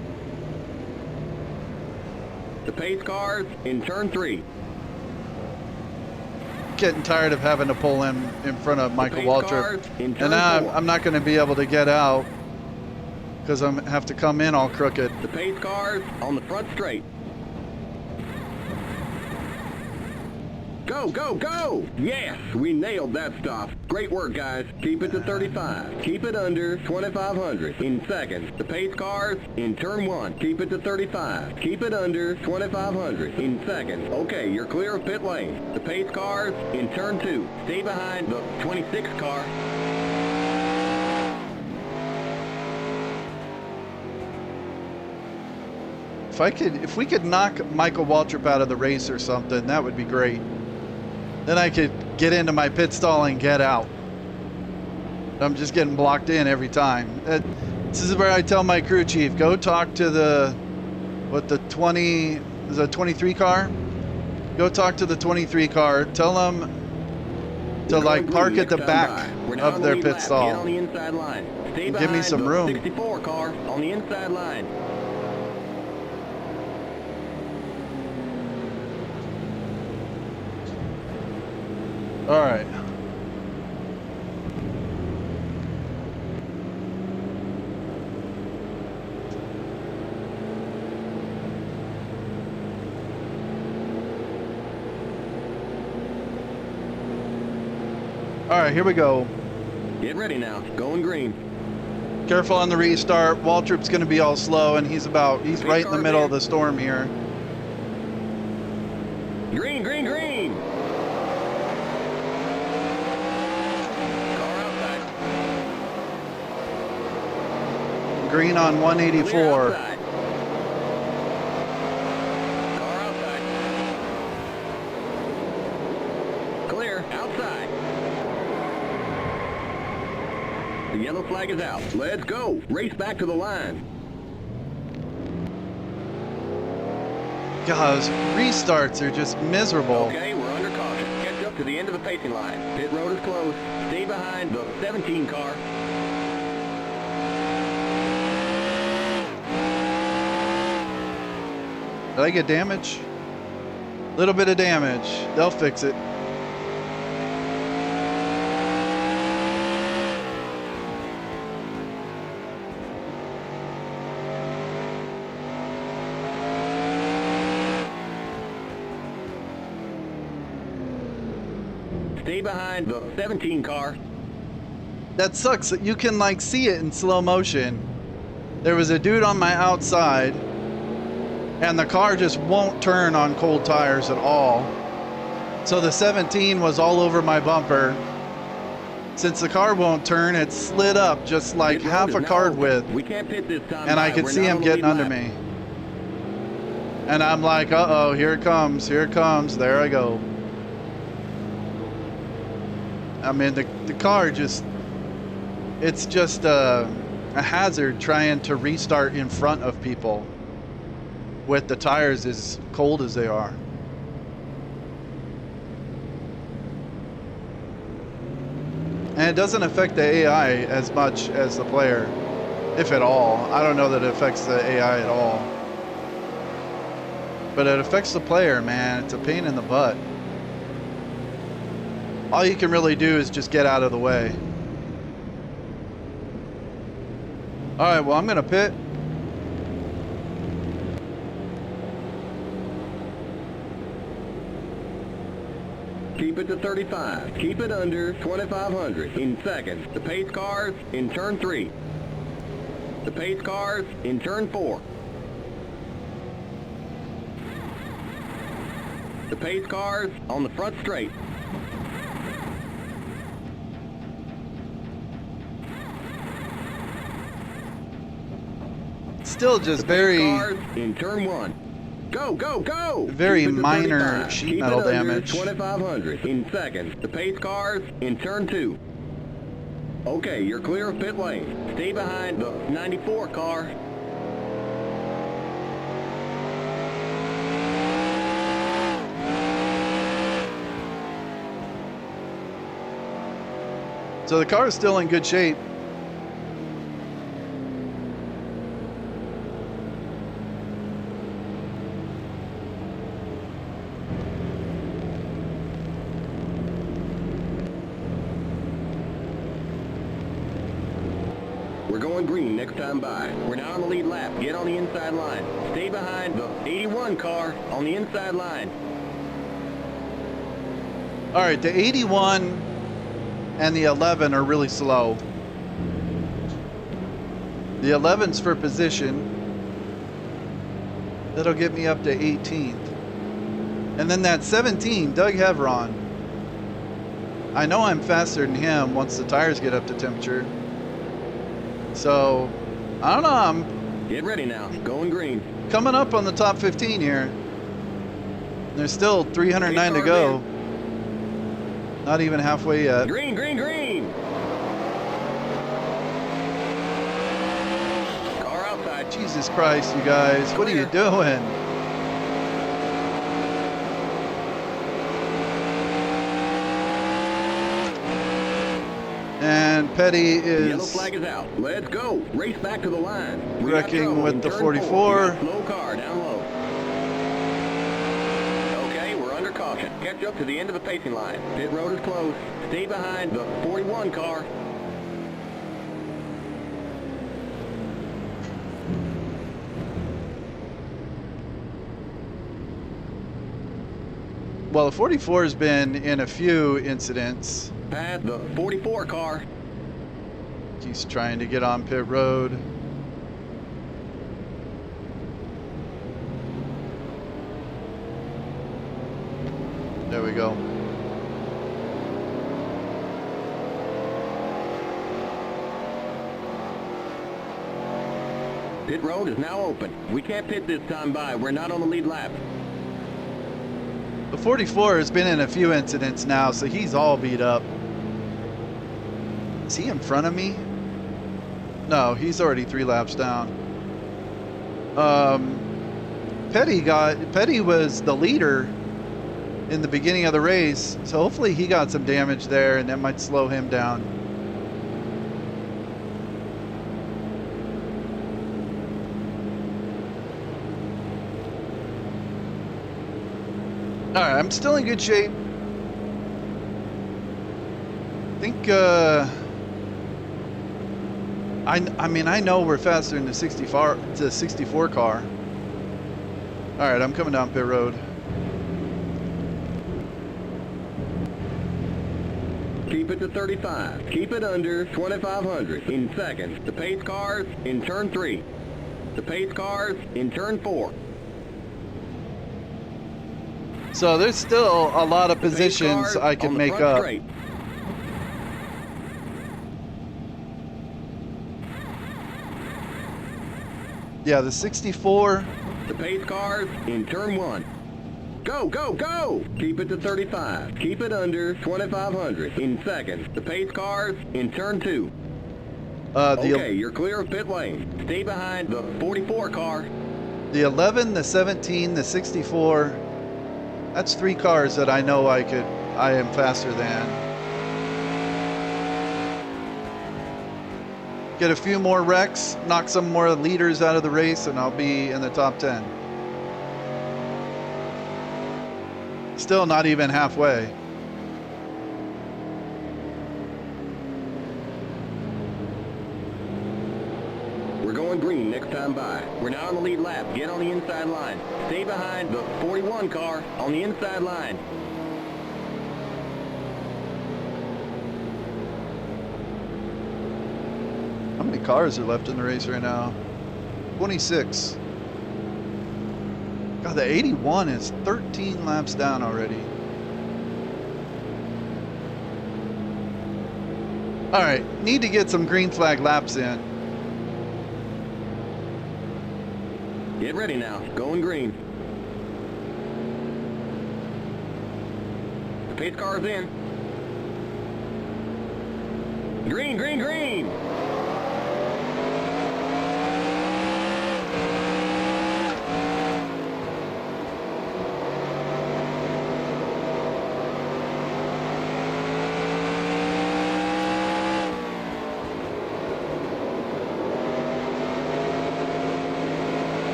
The pace cars in turn 3. Getting tired of having to pull in front of Michael pace Waltrip. cars in And turn now 4. I'm not going to be able to get out because I have to come in all crooked. The pace cars on the front straight. Go, go, go! Yes, we nailed that stop. Great work, guys. Keep it to 35. Keep it under 2,500 in seconds. The pace cars in turn 1. Keep it to 35. Keep it under 2,500 in seconds. Okay, you're clear of pit lane. The pace cars in turn 2. Stay behind the 26 car. If we could knock Michael Waltrip out of the race or something, that would be great. Then I could get into my pit stall and get out. I'm just getting blocked in every time. This is where I tell my crew chief, go talk to the 23 car? Go talk to the 23 car. Tell them to like park at the back of their pit stall. Get on the inside line. Stay Give me some room. 64 car on the inside line. All right. All right, here we go. Get ready now. Going green. Careful on the restart. Waltrip's going to be all slow, and he's right in the middle of the storm here. Green, green, green. Car outside. Green on 184. Clear outside. Car outside. Clear outside. The yellow flag is out. Let's go. Race back to the line. Gosh, restarts are just miserable. Okay, we're under caution. Catch up to the end of the pacing line. Pit road is closed. Stay behind the 17 car. Did I get damage? Little bit of damage. They'll fix it. Stay behind the 17 car. That sucks that you can like see it in slow motion. There was a dude on my outside and the car just won't turn on cold tires at all. So the 17 was all over my bumper since the car won't turn, it slid up just like Pit road half is a now card open. width. We can't pit this time. And I by. could We're see not him on the getting lead under lap. me. And I'm like, uh-oh, here it comes, here it comes, there I go. I mean, the car just, it's just a hazard trying to restart in front of people with the tires as cold as they are. And it doesn't affect the AI as much as the player, if at all. I don't know that it affects the AI at all. But it affects the player, man. It's a pain in the butt. All you can really do is just get out of the way. All right, well, I'm going to pit. Keep it to 35. Keep it under 2,500 in seconds. The pace cars in turn 3. The pace cars in turn 4. The pace cars on the front straight. Still just The very, pace cars in turn 1. Go, go, go! very Keep it to minor 35. sheet Keep metal it under damage. 2,500 in seconds. The pace cars in turn 2. Okay, you're clear of pit lane. Stay behind the 94 car. So the car is still in good shape. We're going green next time by. We're now on the lead lap. Get on the inside line. Stay behind the 81 car on the inside line. All right, the 81 and the 11 are really slow. The 11's for position. That'll get me up to 18th. And then that 17, Doug Hevron. I know I'm faster than him once the tires get up to temperature. So, I don't know, I'm Get ready now. Going green. coming up on the top 15 here. There's still 309 to go. Not even halfway yet. Green, green, green. Car outside. Jesus Christ, you guys, what are you doing? And Petty Yellow is flag is out. Let's go. Race back to the line. We got wrecking trouble with in the turn 44. 4. We got slow car down low. Okay, we're under caution. Catch up to the end of the pacing line. Pit road is closed. Stay behind the 41 car. Well, the 44 has been in a few incidents. Past the 44 car. He's trying to get on pit road. There we go. Pit road is now open. We can't pit this time by. We're not on the lead lap. The 44 has been in a few incidents now, so he's all beat up. Is he in front of me? No, he's already 3 laps down. Petty was the leader in the beginning of the race, so hopefully he got some damage there, and that might slow him down. All right, I'm still in good shape. I think, I mean, I know we're faster than the 64 car. All right, I'm coming down pit road. Keep it to 35. Keep it under 2,500 in seconds. The pace cars in turn 3. The pace cars in turn 4. So there's still a lot of The pace positions cars I on can the make front up. straight. Yeah, the 64. The pace cars in turn 1. Go, go, go! Keep it to 35. Keep it under 2,500 in seconds. The pace cars in turn 2. Okay, you're clear of pit lane. Stay behind the 44 car. The 11, the 17, the 64. That's 3 cars that I know I am faster than. Get a few more wrecks, knock some more leaders out of the race, and I'll be in the top 10. Still not even halfway. We're going green next time by. We're now on the lead lap. Get on the inside line. Stay behind the 41 car on the inside line. How many cars are left in the race right now? 26. God, the 81 is 13 laps down already. All right, need to get some green flag laps in. Get ready now. Going green. The pace car's in. Green, green, green!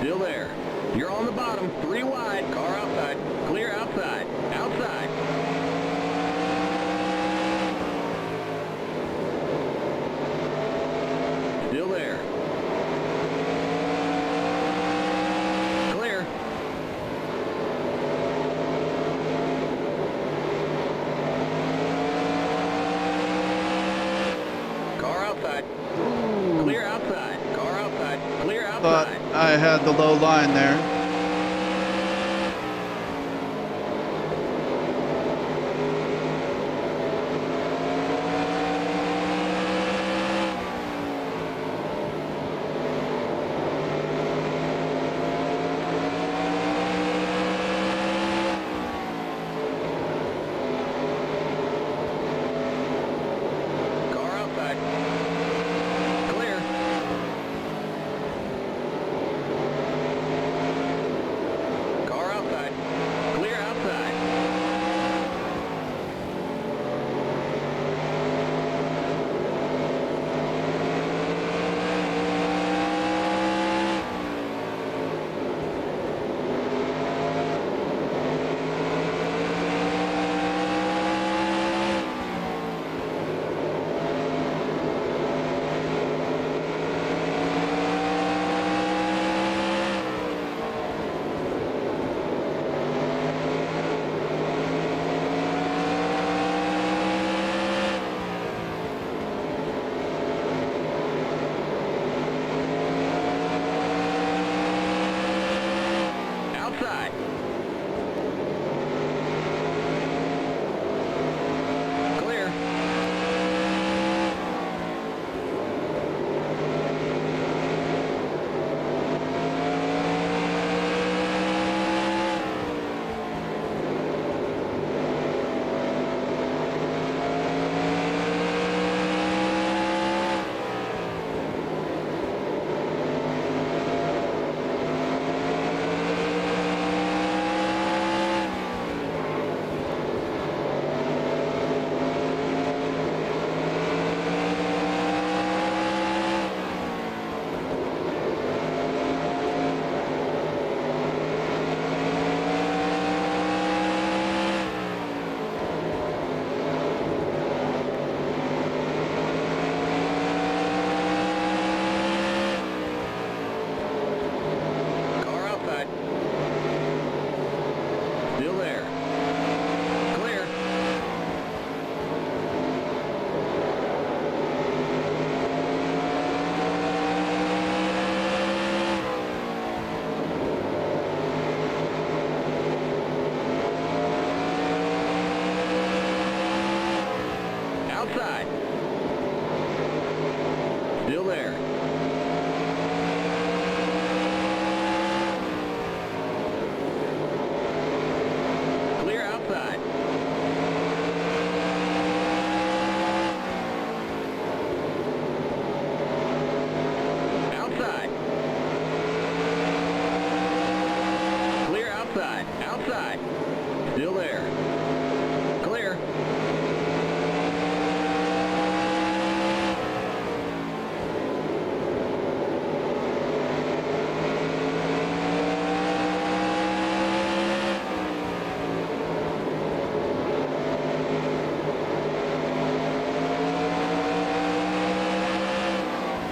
Still there. You're on the bottom. 3 wide. Car outside. Clear outside. Outside. Still there. Clear. Car outside. Clear outside. Car outside. Clear outside. Thought I had the low line there. Car outside. Clear. Outside. Still there. Clear.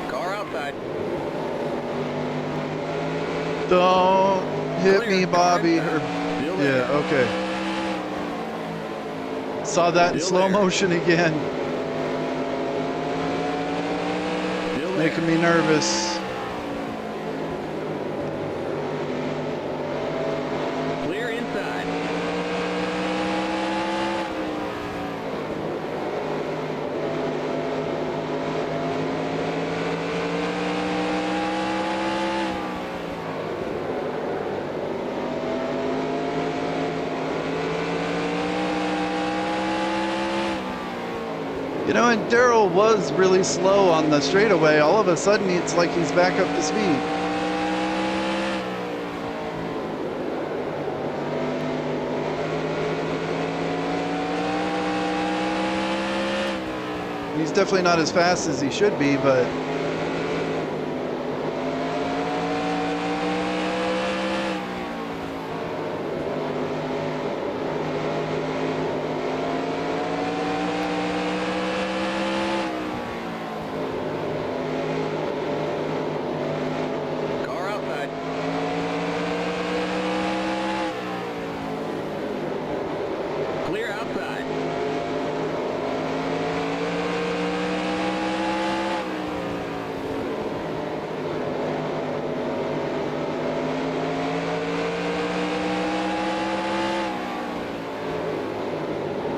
Car outside. Don't hit Clear. me, Bobby. Car inside. Still there. Yeah, okay. Saw that in Still slow there. motion again, Still there. making me nervous. Clear inside. You know, and Daryl was really slow on the straightaway. All of a sudden, it's like he's back up to speed. He's definitely not as fast as he should be, but Car outside. Clear outside.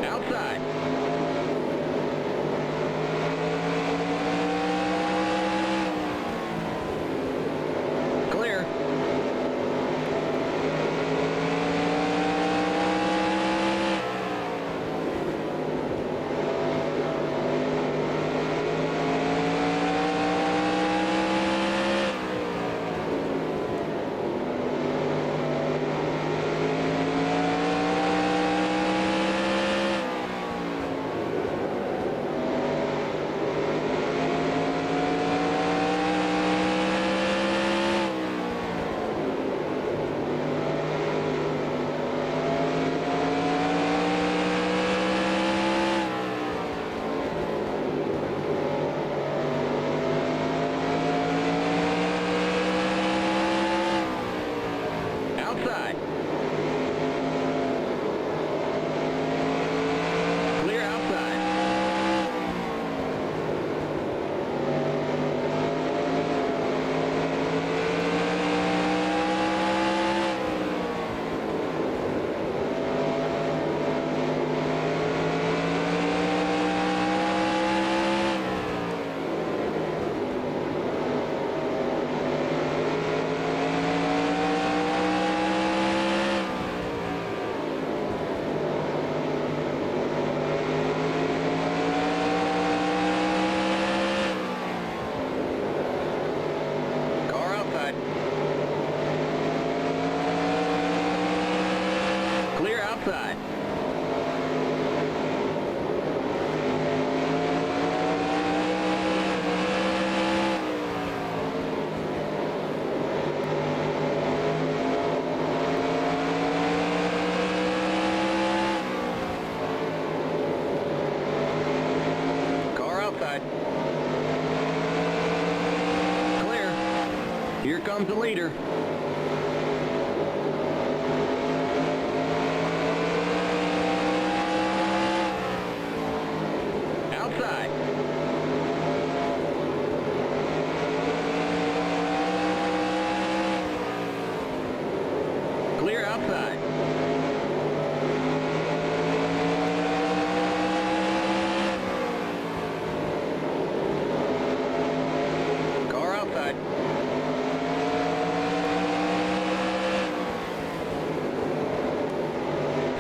Outside. Clear. Outside. Clear outside. Car outside. Clear outside. Car outside. Clear. Here comes the leader. Outside. Clear outside. Car outside.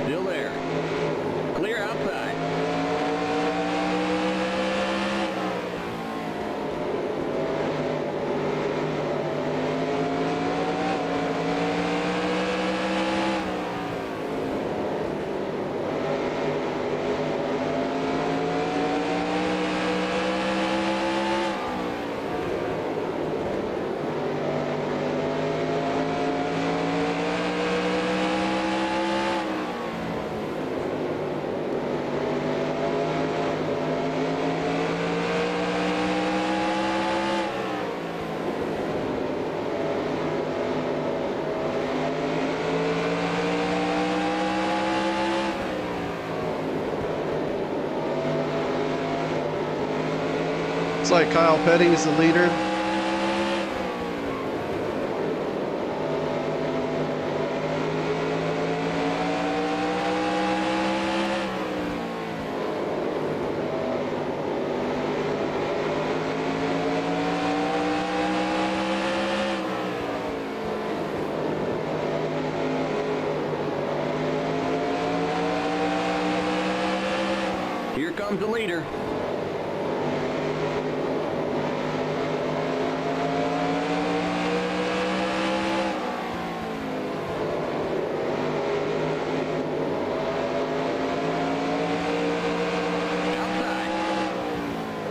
Still there. Clear outside. Looks like Kyle Petty is the leader. Here comes the leader.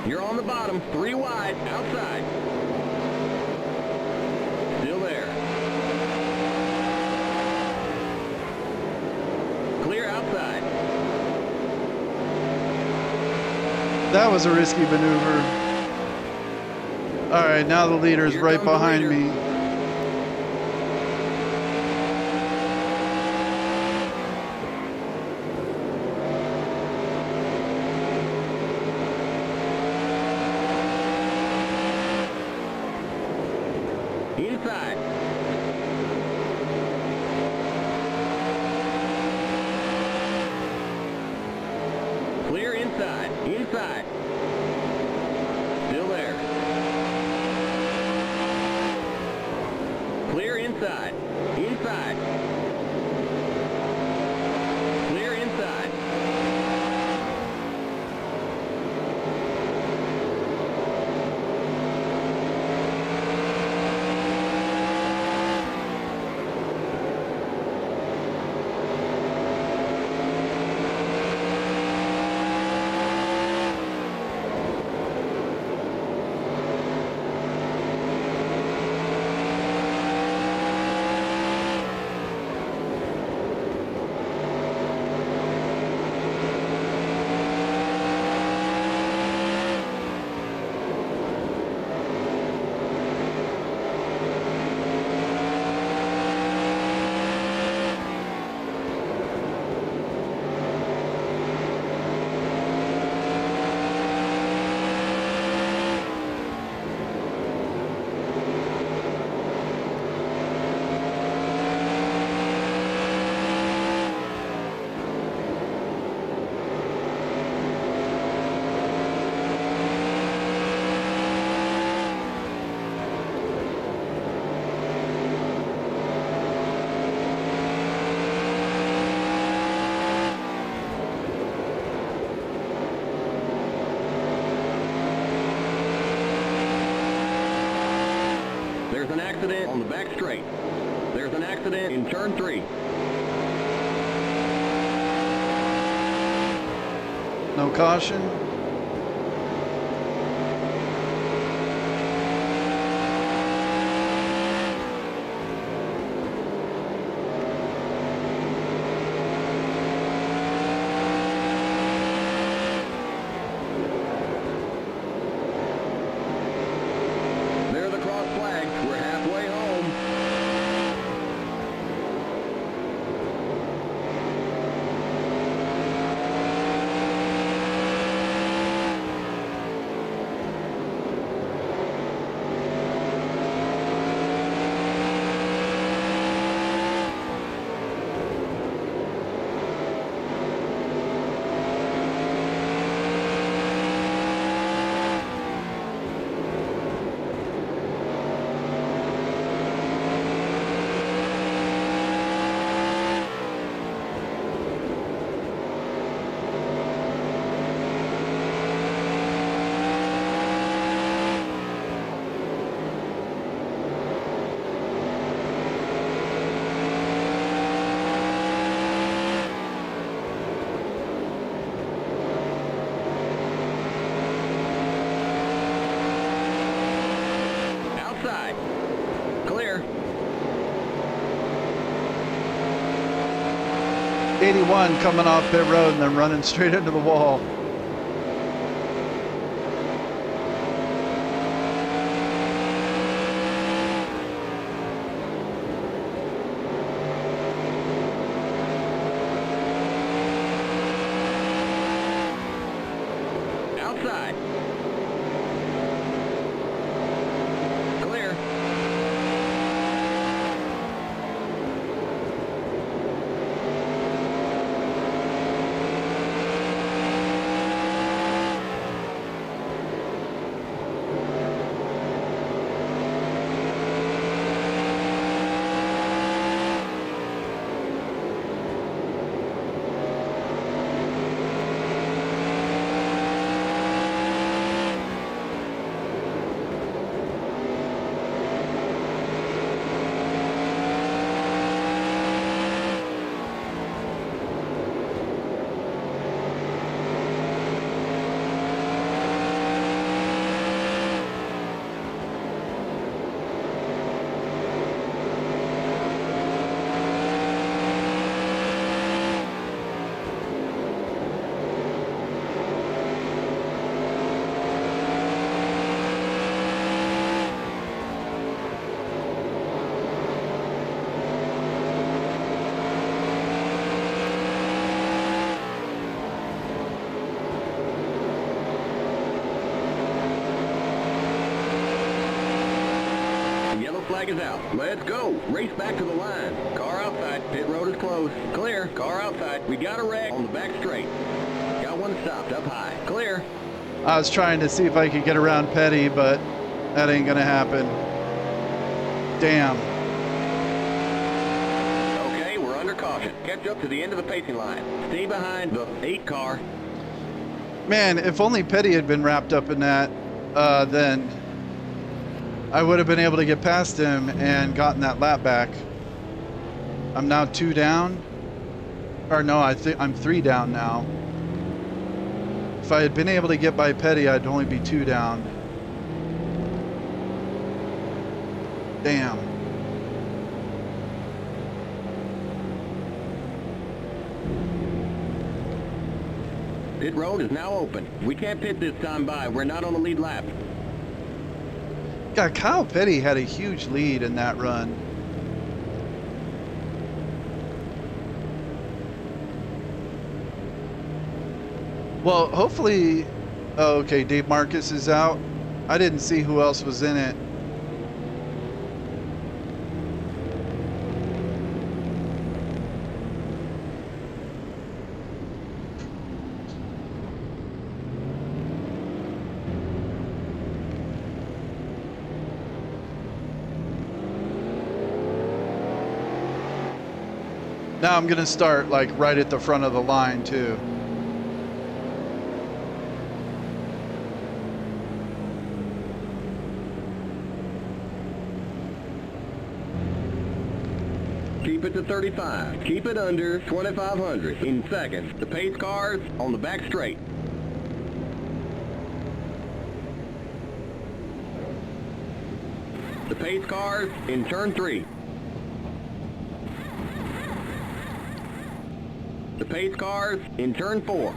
You're on the bottom, 3 wide, outside. Still there. Clear outside. That was a risky maneuver. All right, now the leader's Here right comes the behind leader. me. Inside. Clear inside. Inside. Still there. Clear inside. Inside. Clear inside. There's an accident on the back straight. There's an accident in turn 3. No caution. There are the cross flags. We're halfway home. Outside. Clear. 81 coming off pit road and then running straight into the wall. Outside. flag is out. Let's go. Race back to the line. Car outside. Pit road is closed. Clear. Car outside. We got a wreck on the back straight. Got one stopped up high. Clear. I was trying to see if I could get around Petty, but that ain't gonna happen. Damn. Okay, we're under caution. Catch up to the end of the pacing line. Stay behind the 8 car. Man, if only Petty had been wrapped up in that, then I would have been able to get past him and gotten that lap back. I'm now 2 down. Or no, I think I'm 3 down now. If I had been able to get by Petty, I'd only be 2 down. Damn. Pit road is now open. We can't pit this time by. We're not on the lead lap. God, Kyle Petty had a huge lead in that run. Well, hopefully... Oh, okay, Dave Marcus is out. I didn't see who else was in it. Now I'm gonna start like right at the front of the line too. Keep it to 35. Keep it under 2,500 in seconds. The pace cars on the back straight. The pace cars in turn 3. The pace cars in turn 4.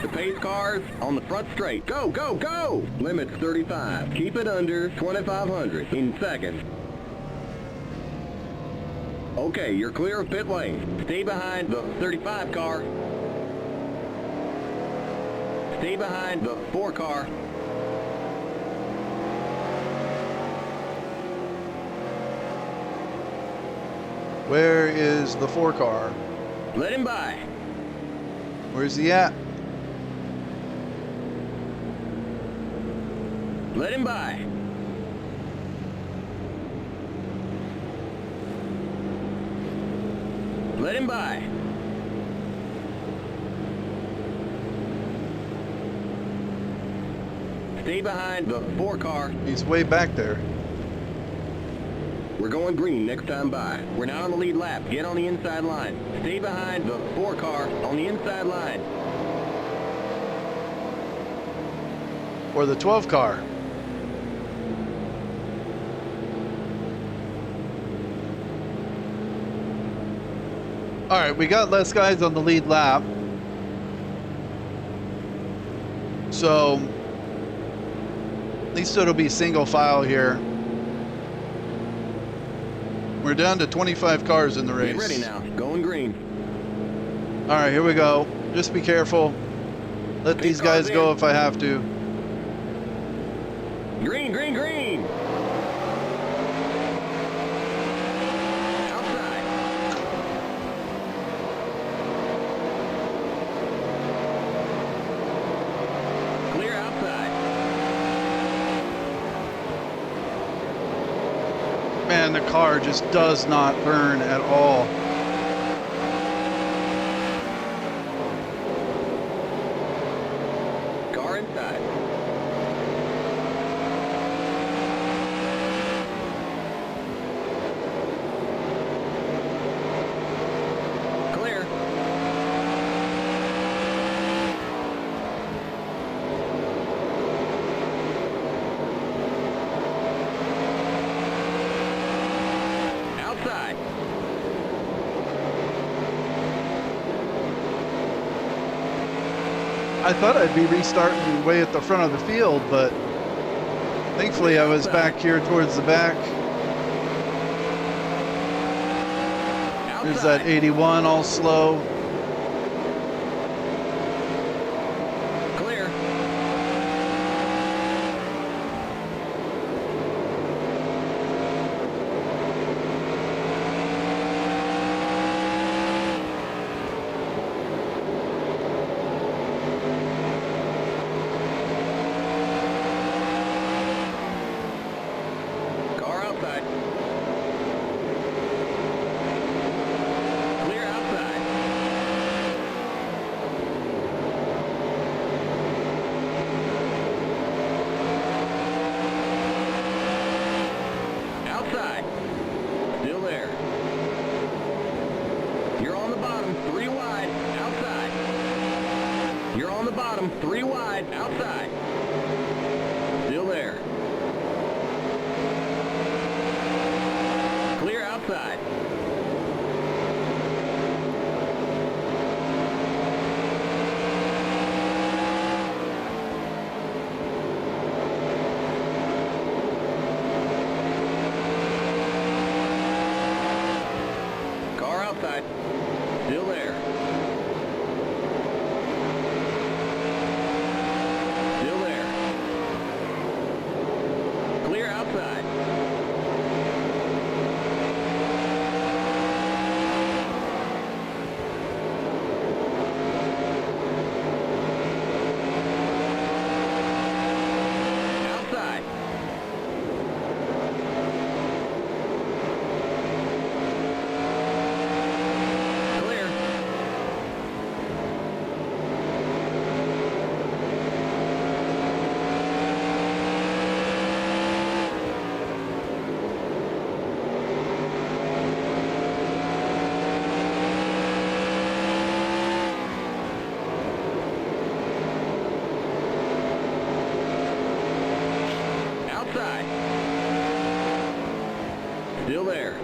The pace cars on the front straight. Go, go, go! Limits 35. Keep it under 2,500 in seconds. Okay, you're clear of pit lane. Stay behind the 35 car. Stay behind the 4 car. Where is the 4 car? Let him by. Where's he at? Let him by. Let him by. Stay behind the 4 car. He's way back there. We're going green next time by. We're not on the lead lap. Get on the inside line. Stay behind the 4 car on the inside line. Or the 12 car. All right, we got less guys on the lead lap. So at least it'll be single file here. We're down to 25 cars in the race. Get ready now. Going green. All right, here we go. Just be careful. Let these guys go if I have to. Green, green, green. Outside. Clear outside. Man, the car just does not burn at all. Car inside. Clear. Outside. I thought I'd be restarting way at the front of the field, but thankfully I was back here towards the back. There's that 81 all slow. Clear. outside. Car outside. Still there. Still there. Clear outside. Outside. Clear. Outside. Still there.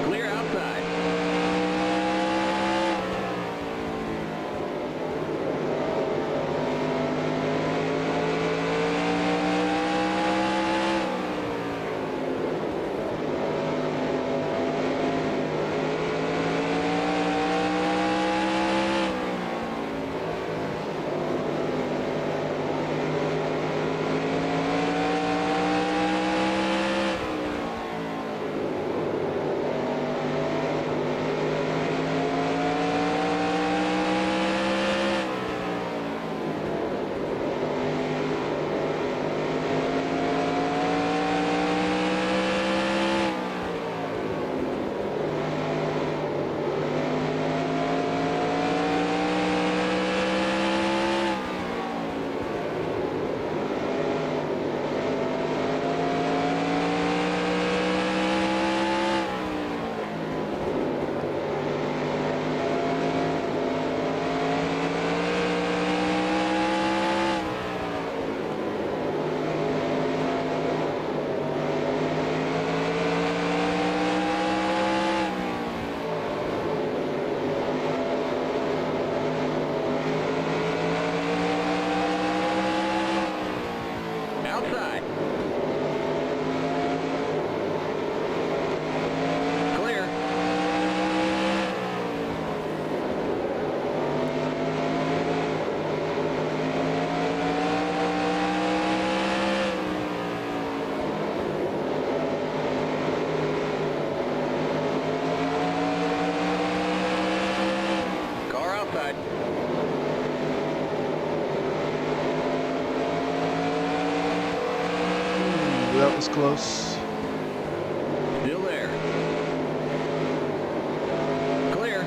Clear outside. Outside. Clear. Car outside. That was close. Still there. Clear.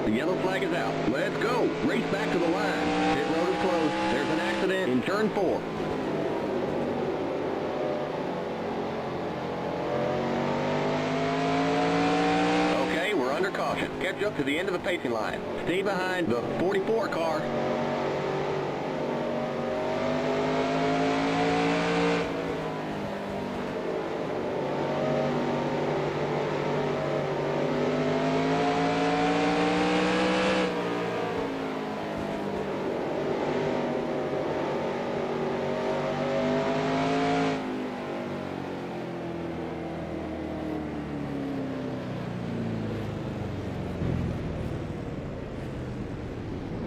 The yellow flag is out. Let's go. Race back to the line. Pit road is closed. There's an accident in turn 4. caution. Catch up to the end of the pacing line. Stay behind the 44 car.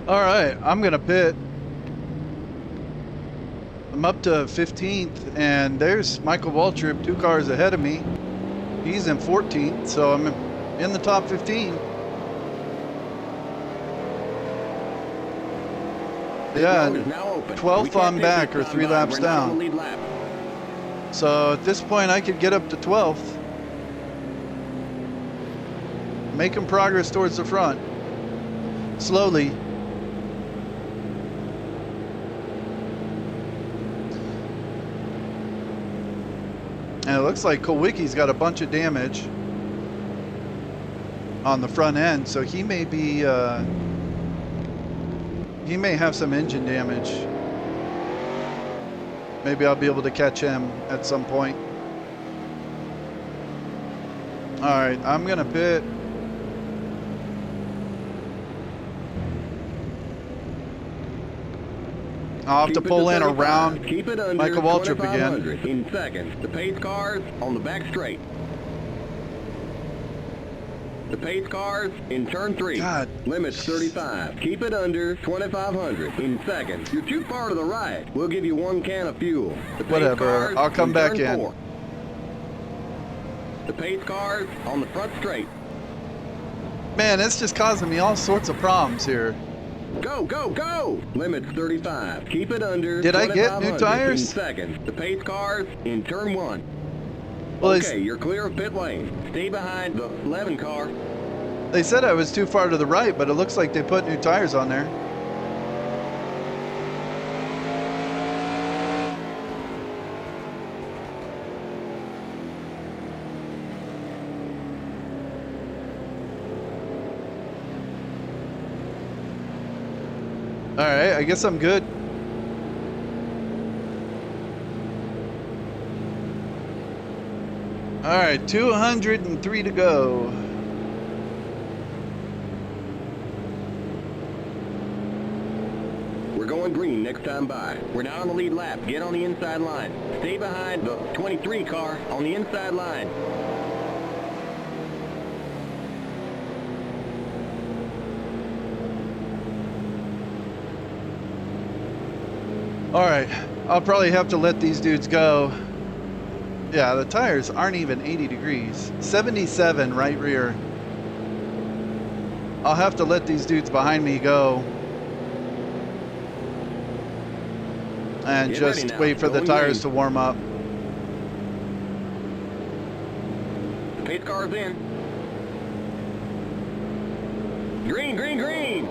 All right, I'm gonna pit. I'm up to 15th, and there's Michael Waltrip, 2 cars ahead of me. He's in 14th, so I'm in the top 15. Yeah, 12th on back, or 3 laps down. So at this point, I could get up to 12th. Making progress towards the front. Slowly. And it looks like Kulwicki's got a bunch of damage on the front end, so he may be, he may have some engine damage. Maybe I'll be able to catch him at some point. All right, I'm gonna pit. I'll have to pull in around Michael Waltrip again. In seconds, the pace cars on the back straight. The pace cars in turn 3. God. Limits 35. Keep it under 2,500 in seconds. You're too far to the right. We'll give you 1 can of fuel. The pace Whatever. cars I'll come back turn in. 4. The pace cars on the front straight. Man, it's just causing me all sorts of problems here. Go, go, go! Limits 35. Keep it under. Did I get new 2,500 tires? In seconds. The pace cars in turn 1. Well, Okay, you're clear of pit lane. Stay behind the 11 car. they said I was too far to the right, but it looks like they put new tires on there. All right, I guess I'm good. All right, 203 to go. We're going green next time by. We're now on the lead lap. Get on the inside line. Stay behind the 23 car on the inside line. All right, I'll probably have to let these dudes go. Yeah, the tires aren't even 80 degrees. 77 right rear. I'll have to let these dudes behind me go. And Get just ready now. wait for the Going tires green. to warm up. The pace car's in. Green, green, green!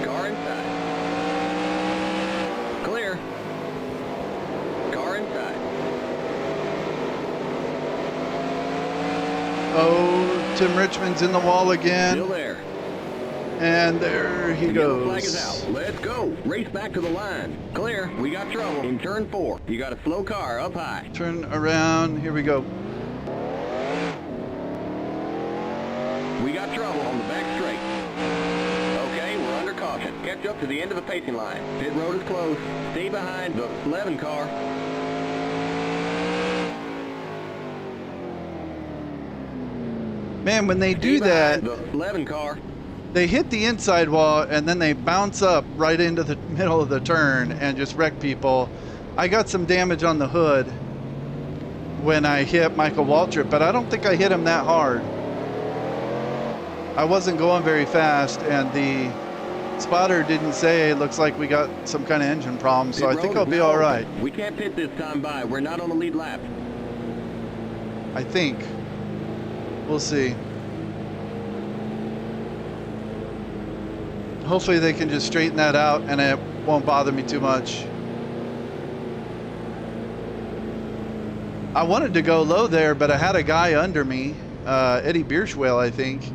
Car inside. Clear. Car inside. Oh, Tim Richmond's in the wall Still again. there. And there he The yellow flag is goes. out. Let's go. Race back to the line. Clear. We got trouble. In turn 4. You got a slow car up high. Turn around. Here we go. We got trouble on the back straight. Okay, we're under caution. Catch up to the end of the pacing line. Pit road is closed. Stay behind the 11 car. Man, when they Stay do that, behind the 11 car. they hit the inside wall and then they bounce up right into the middle of the turn and just wreck people. I got some damage on the hood when I hit Michael Waltrip, but I don't think I hit him that hard. I wasn't going very fast, and the spotter didn't say it looks like we got some kind of engine problem, so I Pit think road I'll is be now all open. right. We can't pit this time by. We're not on the lead lap. I think. We'll see. Hopefully they can just straighten that out and it won't bother me too much. I wanted to go low there, but I had a guy under me, Eddie Bierschwell, I think.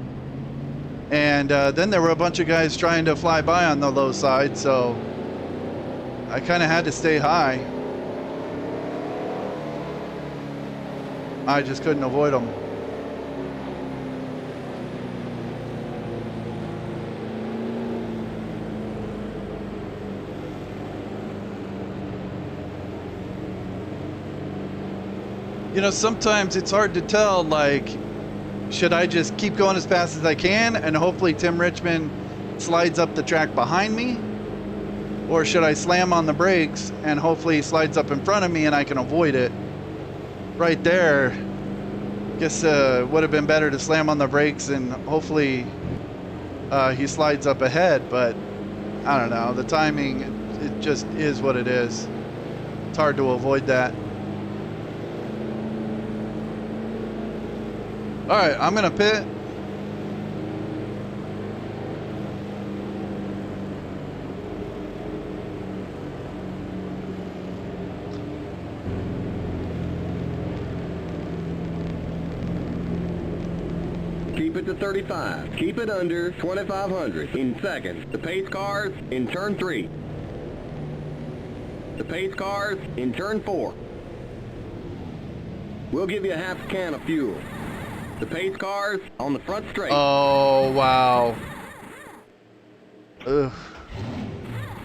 And then there were a bunch of guys trying to fly by on the low side, so I kind of had to stay high. I just couldn't avoid them. You know, sometimes it's hard to tell, like, should I just keep going as fast as I can and hopefully Tim Richmond slides up the track behind me? Or should I slam on the brakes and hopefully he slides up in front of me and I can avoid it? Right there, I guess would have been better to slam on the brakes and hopefully he slides up ahead, but I don't know. The timing, it just is what it is. It's hard to avoid that. All right, I'm gonna pit. Keep it to 35. Keep it under 2,500 in seconds. The pace cars in turn 3. The pace cars in turn 4. We'll give you a half can of fuel. The pace cars on the front straight. Oh, wow. Ugh.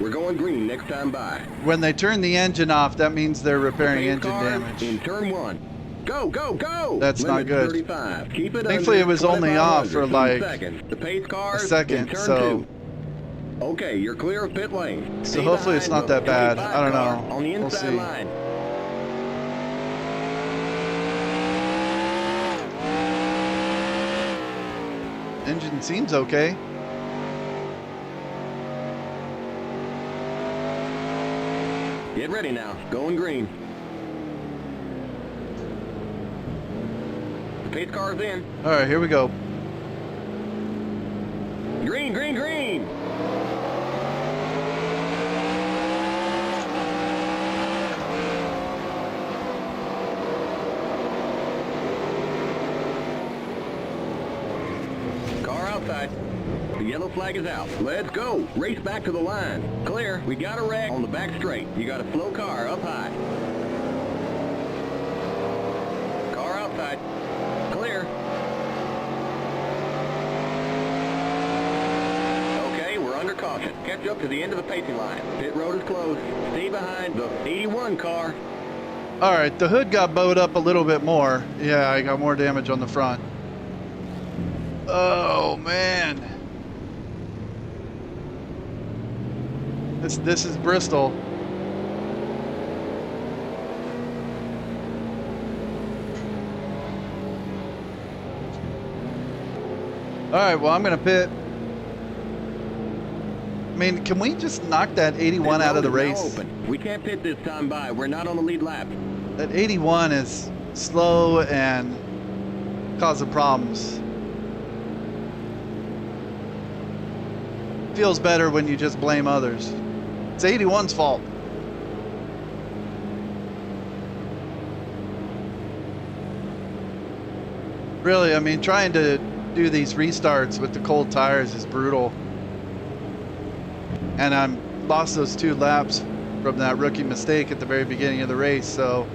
We're going green next time by. When they turn the engine off, that means they're repairing Pace engine cars damage. in turn 1. Go, go, go! That's not Limit good. 35. Keep it Thankfully, under it was only off for 2,500 like seconds. The pace cars a second, in turn so 2. Okay, you're clear of pit lane. So Stay hopefully it's behind not that the bad. 25 I don't car know. On the We'll inside see. line. Engine seems okay. Get ready now. Going green. The pace car's in. All right, here we go. Green, green, green! Car outside. The yellow flag is out. Let's go. Race back to the line. Clear. We got a wreck on the back straight. You got a slow car up high. Car outside. Clear. Okay, we're under caution. Catch up to the end of the pacing line. Pit road is closed. Stay behind the 81 car. All right, the hood got bowed up a little bit more. Yeah, I got more damage on the front. Oh man. This is Bristol. All right, well, I'm gonna pit. I mean, can we just knock that 81 out of the race? Open. We can't pit this time by. We're not on the lead lap. That 81 is slow and causing problems. Feels better when you just blame others. It's 81's fault. Really, I mean, trying to do these restarts with the cold tires is brutal. And I lost those 2 laps from that rookie mistake at the very beginning of the race, so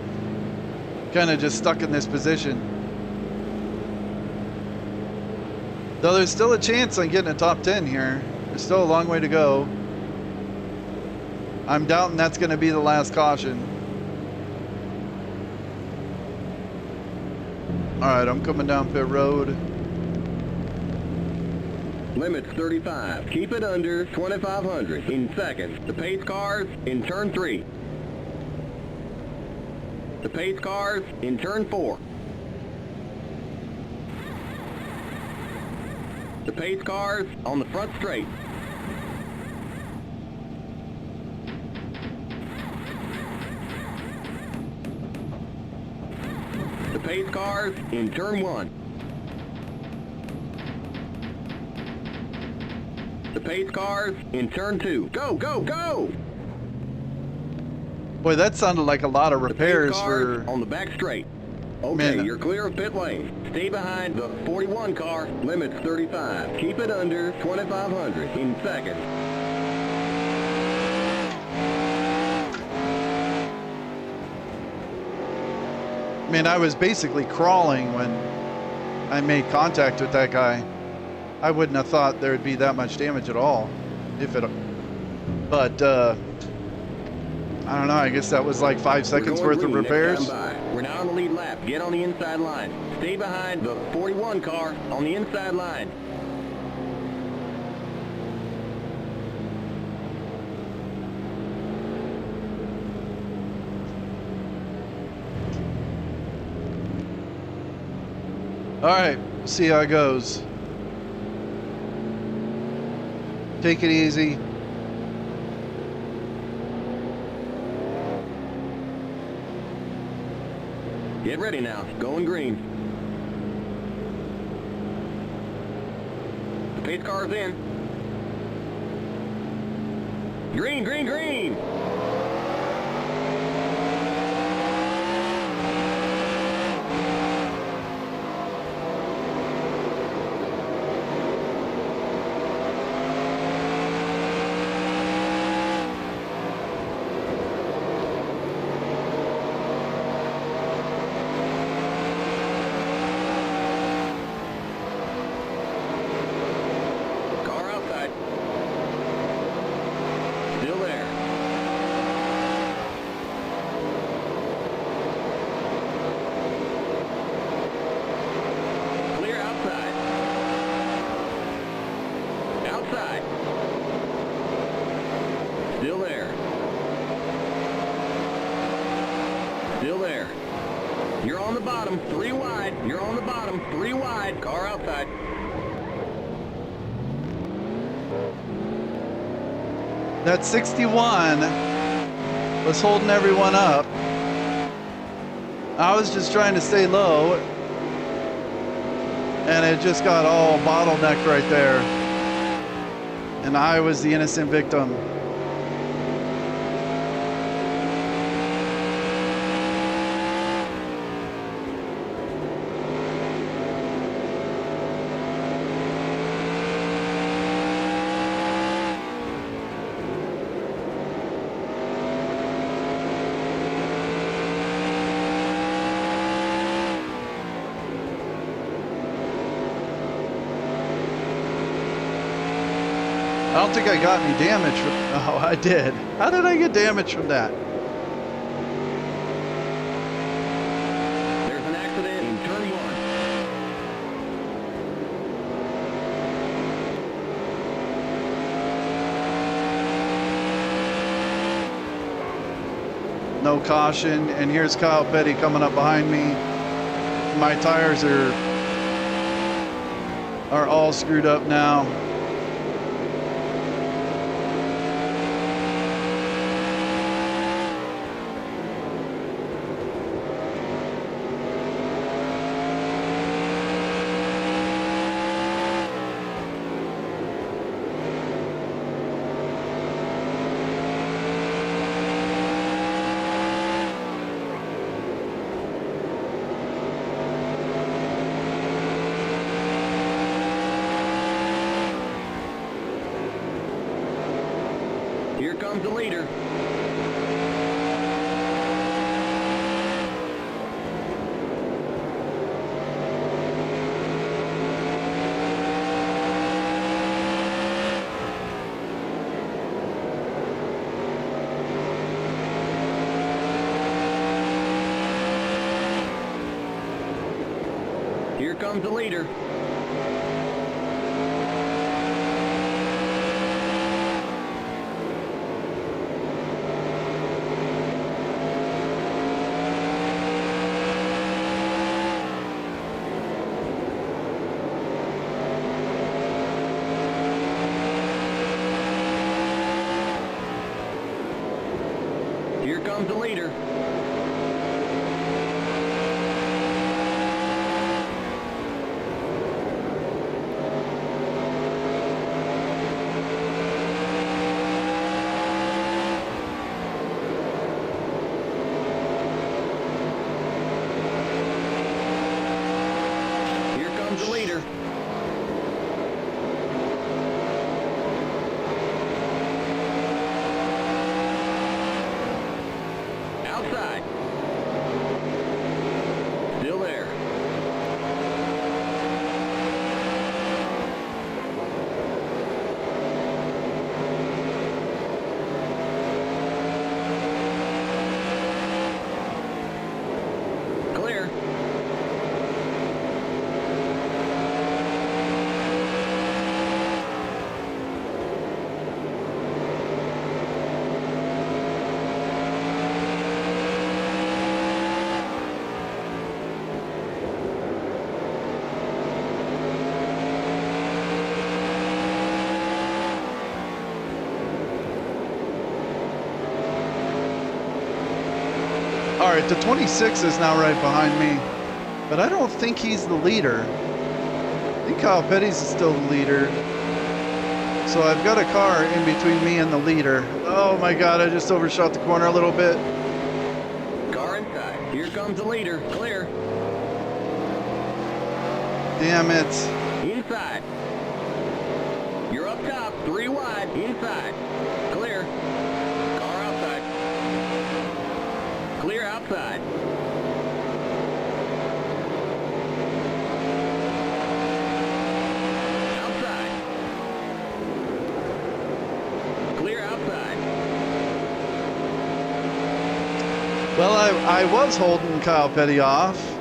kind of just stuck in this position. Though there's still a chance on getting a top 10 here. There's still a long way to go. I'm doubting that's going to be the last caution. All right, I'm coming down pit road. Limits 35. Keep it under 2,500 in seconds. The pace cars in turn 3. The pace cars in turn 4. The pace cars on the front straight. The pace cars in turn 1. The pace cars in turn 2. Go, go, go! Boy, that sounded like a lot of The pace repairs cars for... on the back straight. Okay, Man. you're clear of pit lane. Stay behind the 41 car. Limits 35. Keep it under 2,500 in seconds. I mean, I was basically crawling when I made contact with that guy. I wouldn't have thought there would be that much damage at all, if it. But I don't know. I guess that was like 5 seconds worth of repairs. We're now on the lead lap. Get on the inside line. Stay behind the 41 car on the inside line. All right, we'll see how it goes. Take it easy. Get ready now. Going green. The pace car's in. Green, green, green! Car outside. Still there. Clear outside. Outside. Still there. Still there. You're on the bottom, 3 wide. You're on the bottom, 3 wide. Car outside. That 61 was holding everyone up. I was just trying to stay low, and it just got all bottlenecked right there. And I was the innocent victim. I don't think I got any damage from... Oh, I did. How did I get damage from that? There's an accident in turn 1. No caution, and here's Kyle Petty coming up behind me. My tires are all screwed up now. Here comes the leader. Here comes the leader. Here comes the leader. All right, the 26 is now right behind me, but I don't think he's the leader. I think Kyle Petty's is still the leader. So I've got a car in between me and the leader. Oh my God, I just overshot the corner a little bit. Car inside. Here comes the leader. Clear. Damn it. Inside. You're up top. 3 wide. Inside. Clear. Car outside. Clear outside. Outside. Clear outside. Well, I was holding Kyle Petty off.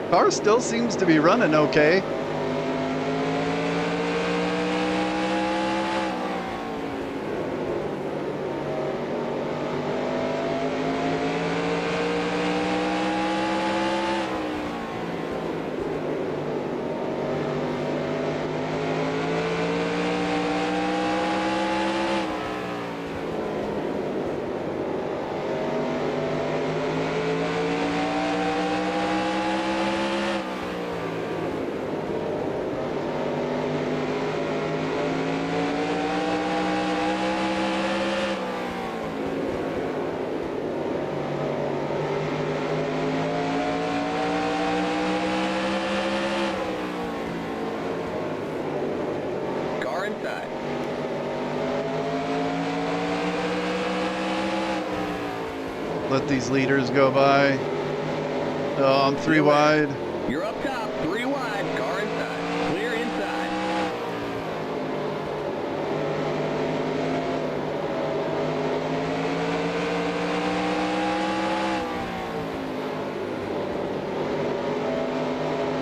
Car still seems to be running okay. Let these leaders go by. Oh, I'm 3 wide. You're up top, 3 wide, car inside. Clear inside.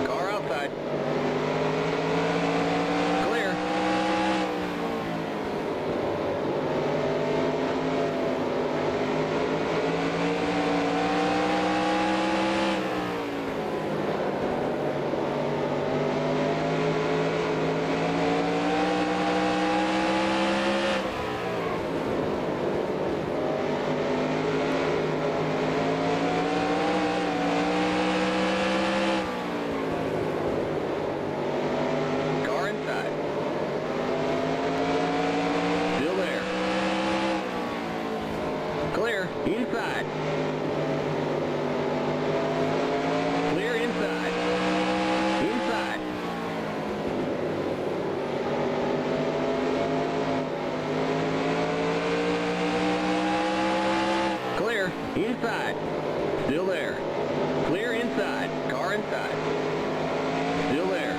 Car outside. Clear. Inside. Still there. Clear inside. Car inside. Still there.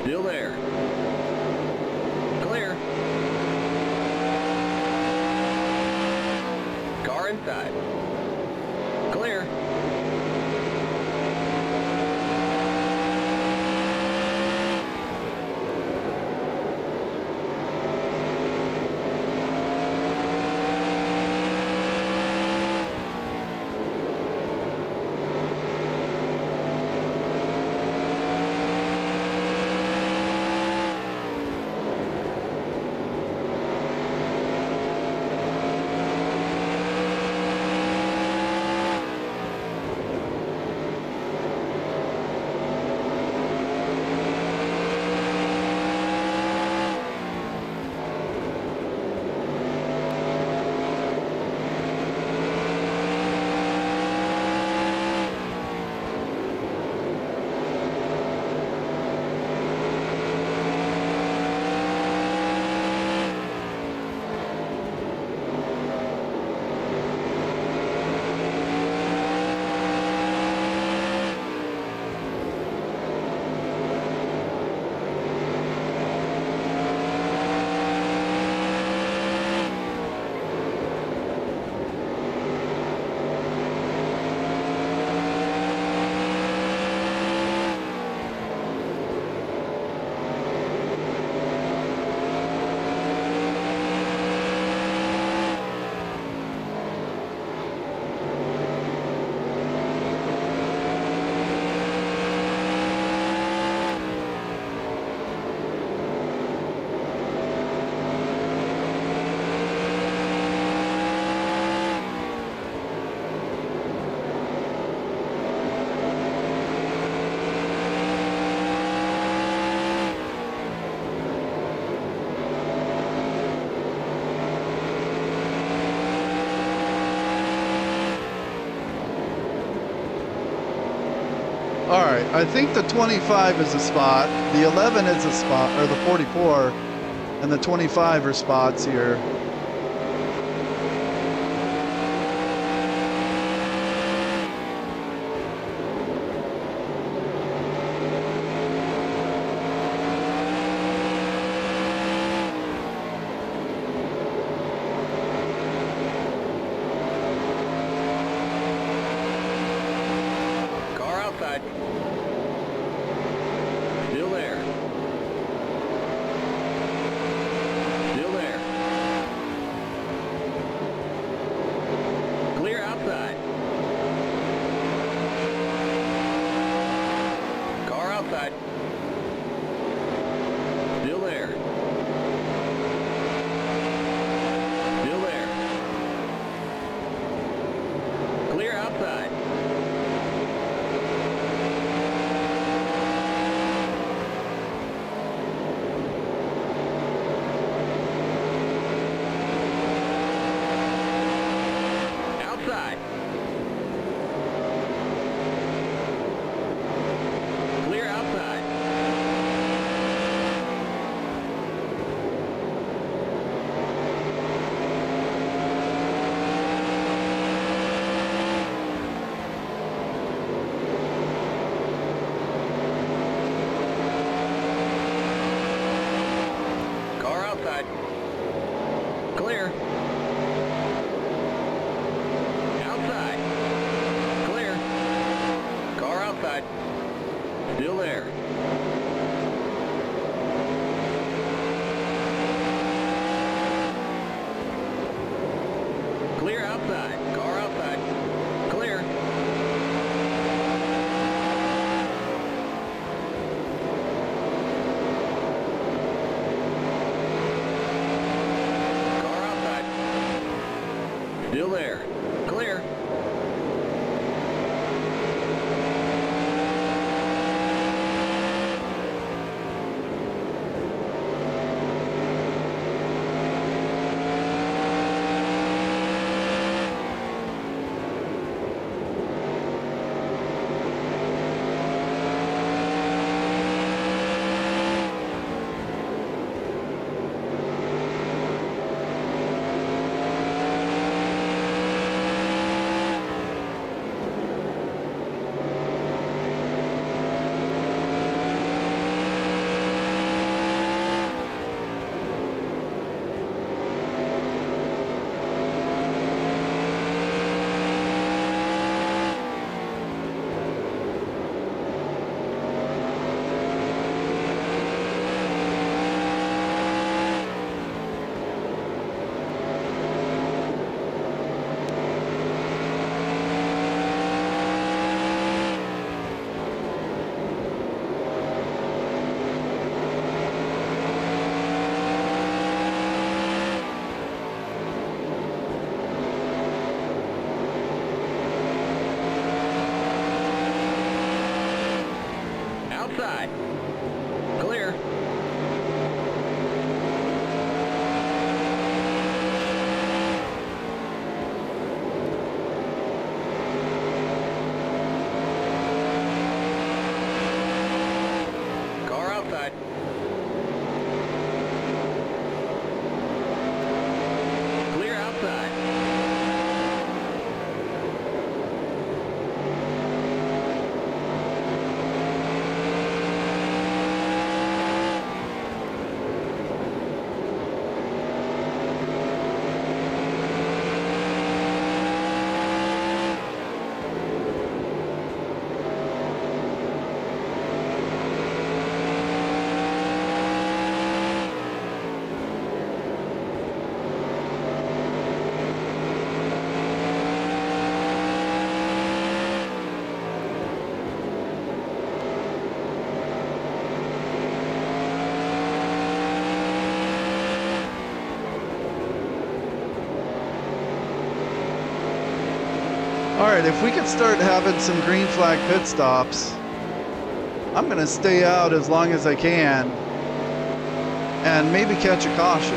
Still there. Clear. Car inside. Clear. All right, I think the 25 is a spot, the 11 is a spot, or the 44, and the 25 are spots here. Car outside. Still there. Still there. Clear outside. Car outside. Still there. Still there. Clear outside. Outside. Clear outside. Car outside. Clear. Outside. Clear. Car outside. Still there. Clear outside. Car outside. Clear. Car outside. Still there. Clear. All right, if we could start having some green flag pit stops, I'm going to stay out as long as I can and maybe catch a caution.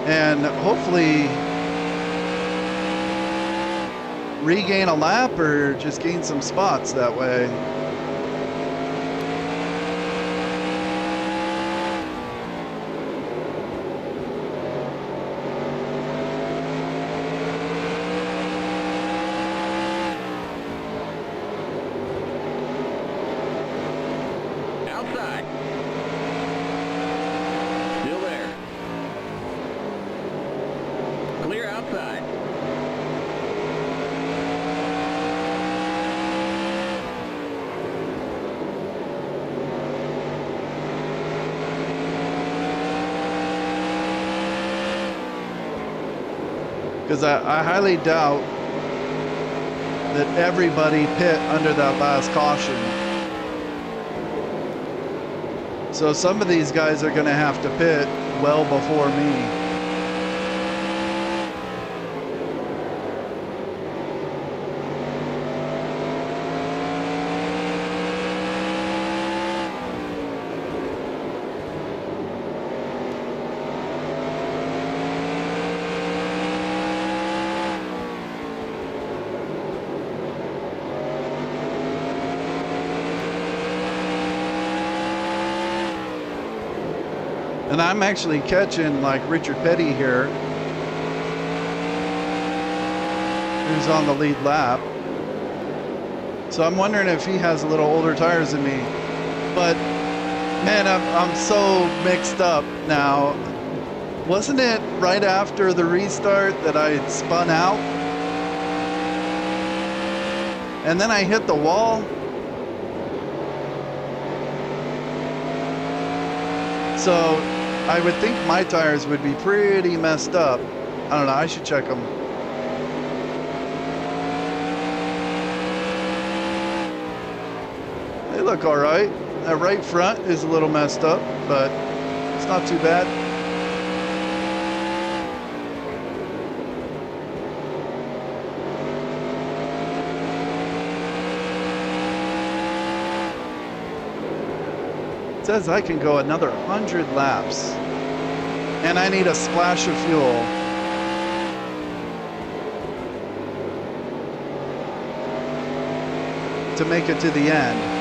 And hopefully regain a lap or just gain some spots that way. Outside. Still there. Clear outside. Because I highly doubt that everybody pit under that last caution. So some of these guys are going to have to pit well before me. And I'm actually catching like Richard Petty here, who's on the lead lap. So I'm wondering if he has a little older tires than me. But man, I'm so mixed up now. Wasn't it right after the restart that I had spun out? And then I hit the wall. So I would think my tires would be pretty messed up. I don't know, I should check them. They look all right. That right front is a little messed up, but it's not too bad. It says I can go another 100 laps, and I need a splash of fuel. To make it to the end.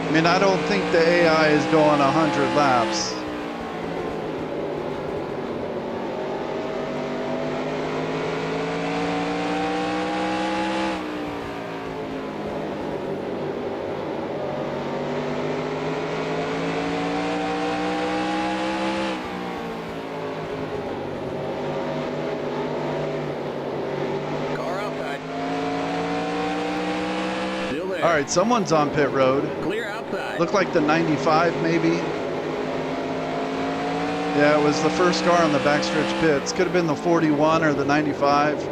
I mean, I don't think the AI is going 100 laps. All right, someone's on pit road. Clear outside. Looked like the 95 maybe. Yeah, it was the first car on the backstretch pits. Could have been the 41 or the 95.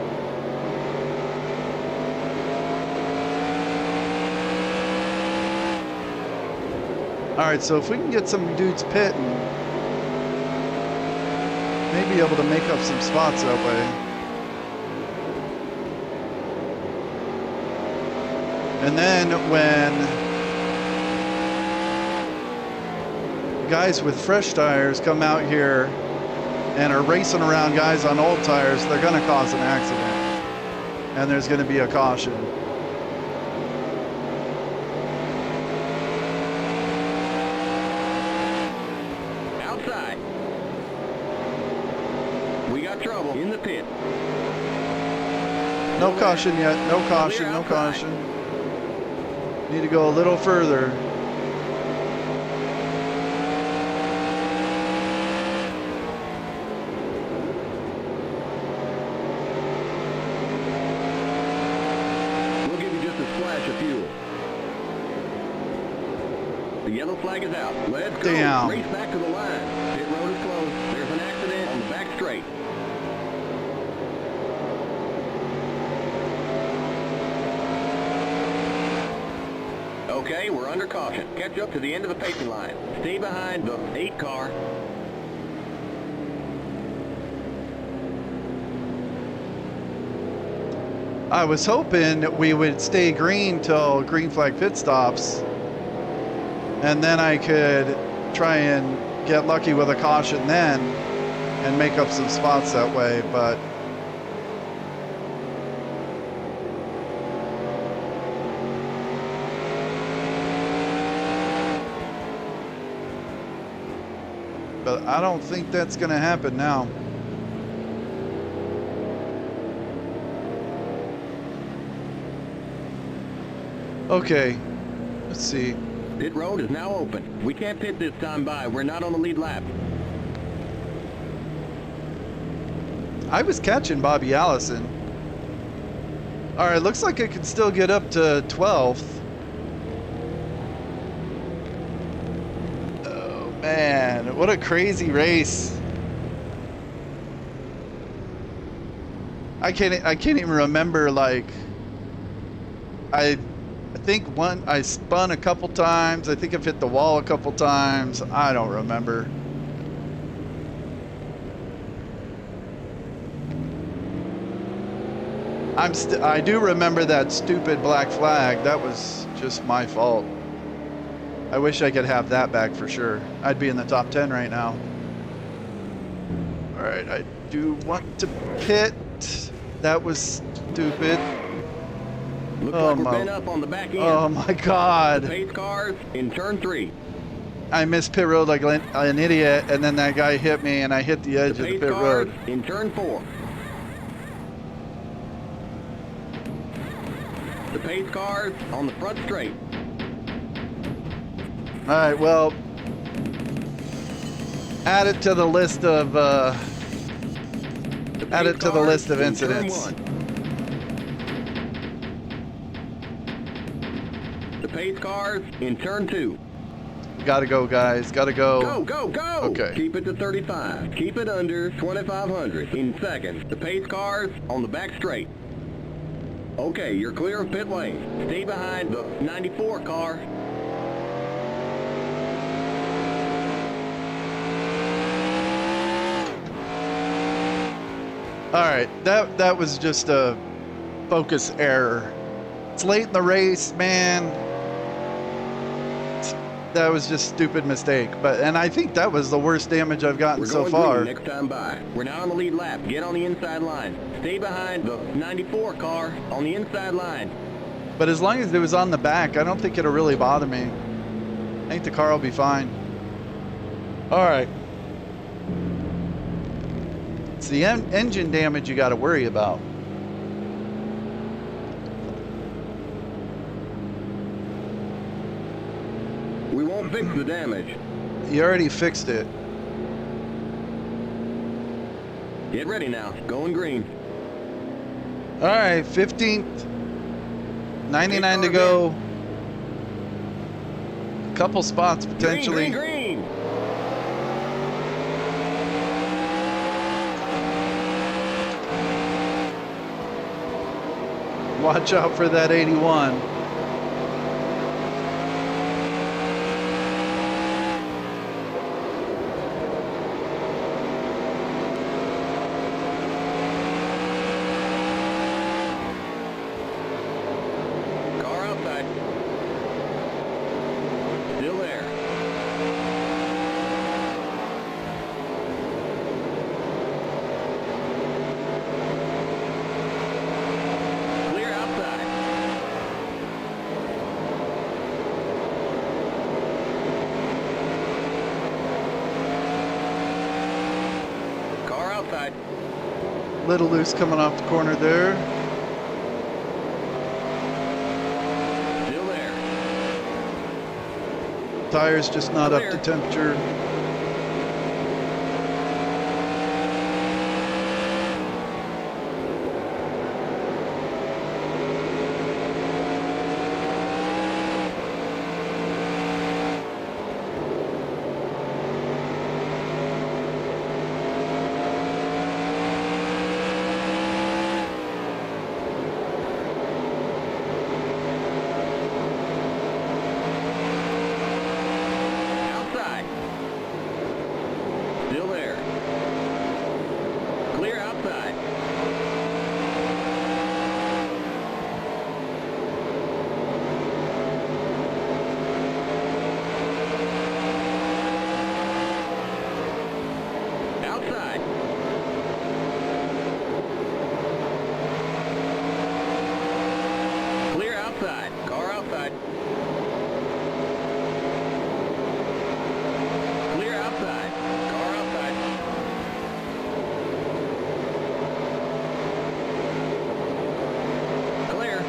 All right, so if we can get some dudes pitting, maybe able to make up some spots that way. And then when guys with fresh tires come out here and are racing around guys on old tires, they're going to cause an accident. and there's going to be a caution. Outside. We got trouble in the pit. No caution yet. No caution. No caution. Need to go a little further. We'll give you just a splash of fuel. The yellow flag is out. Let's go. Damn. Race back to the line. Pit road is closed. There's an accident on the back straight. Okay, we're under caution. Catch up to the end of the pacing line. Stay behind the 8 car. I was hoping we would stay green till green flag pit stops, and then I could try and get lucky with a caution then and make up some spots that way, but I don't think that's going to happen now. Okay, let's see. Pit road is now open. We can't pit this time by. We're not on the lead lap. I was catching Bobby Allison. All right, looks like I could still get up to 12th. Oh man, what a crazy race. I can't even remember, like, I think I spun a couple times. I think I've hit the wall a couple times. I don't remember. I do remember that stupid black flag. That was just my fault. I wish I could have that back for sure. I'd be in the top 10 right now. All right, I do want to pit. That was stupid. Looks like we're bent up on the back end. Oh my God. Pace cars in turn 3. I missed pit road like an idiot, and then that guy hit me, and I hit the edge of the pit road. In turn 4. The pace cars on the front straight. All right, well, add it to the list of incidents. The pace cars in turn 2. Gotta go, guys. Gotta go. Go, go, go! Okay. Keep it to 35. Keep it under 2,500 in seconds. The pace cars on the back straight. Okay, you're clear of pit lane. Stay behind the 94 car. All right, that was just a focus error. It's late in the race, man. That was just a stupid mistake. And I think that was the worst damage I've gotten so far. Next time by. We're now on the lead lap. Get on the inside line. Stay behind the 94 car on the inside line. But as long as it was on the back, I don't think it'll really bother me. I think the car will be fine. All right. It's the engine damage you got to worry about. We won't fix the damage. You already fixed it. Get ready now. Going green. All right, 15th. 99 to go. A couple spots potentially. Green, green, green. Watch out for that 81. Car outside. Still there. Little loose coming off the corner there. Still there. Tires just not up to temperature. Still there. Clear outside. Outside. Clear outside. Car outside. Clear outside. Car outside. Clear.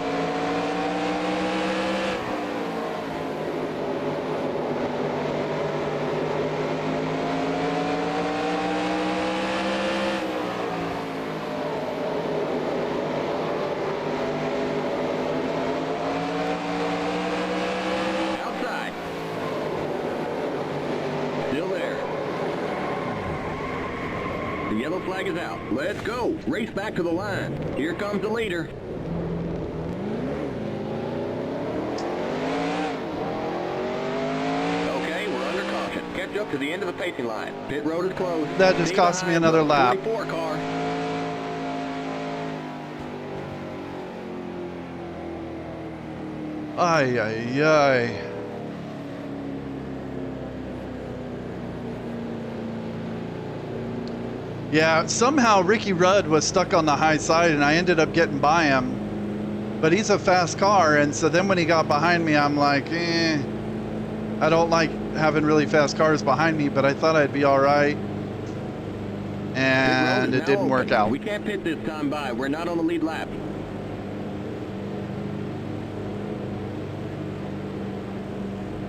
Outside. Still there. The yellow flag is out. Let's go. Race back to the line. Here comes the leader. Okay, we're under caution. Catch up to the end of the pacing line. Pit road is closed. That just Stay cost me behind another the lap. 24 car. Ay, ay, ay. Yeah, somehow Ricky Rudd was stuck on the high side and I ended up getting by him. But he's a fast car, and so then when he got behind me, I'm like, I don't like having really fast cars behind me, but I thought I'd be all right. And it didn't work out. We can't pit this time by. We're not on the lead lap.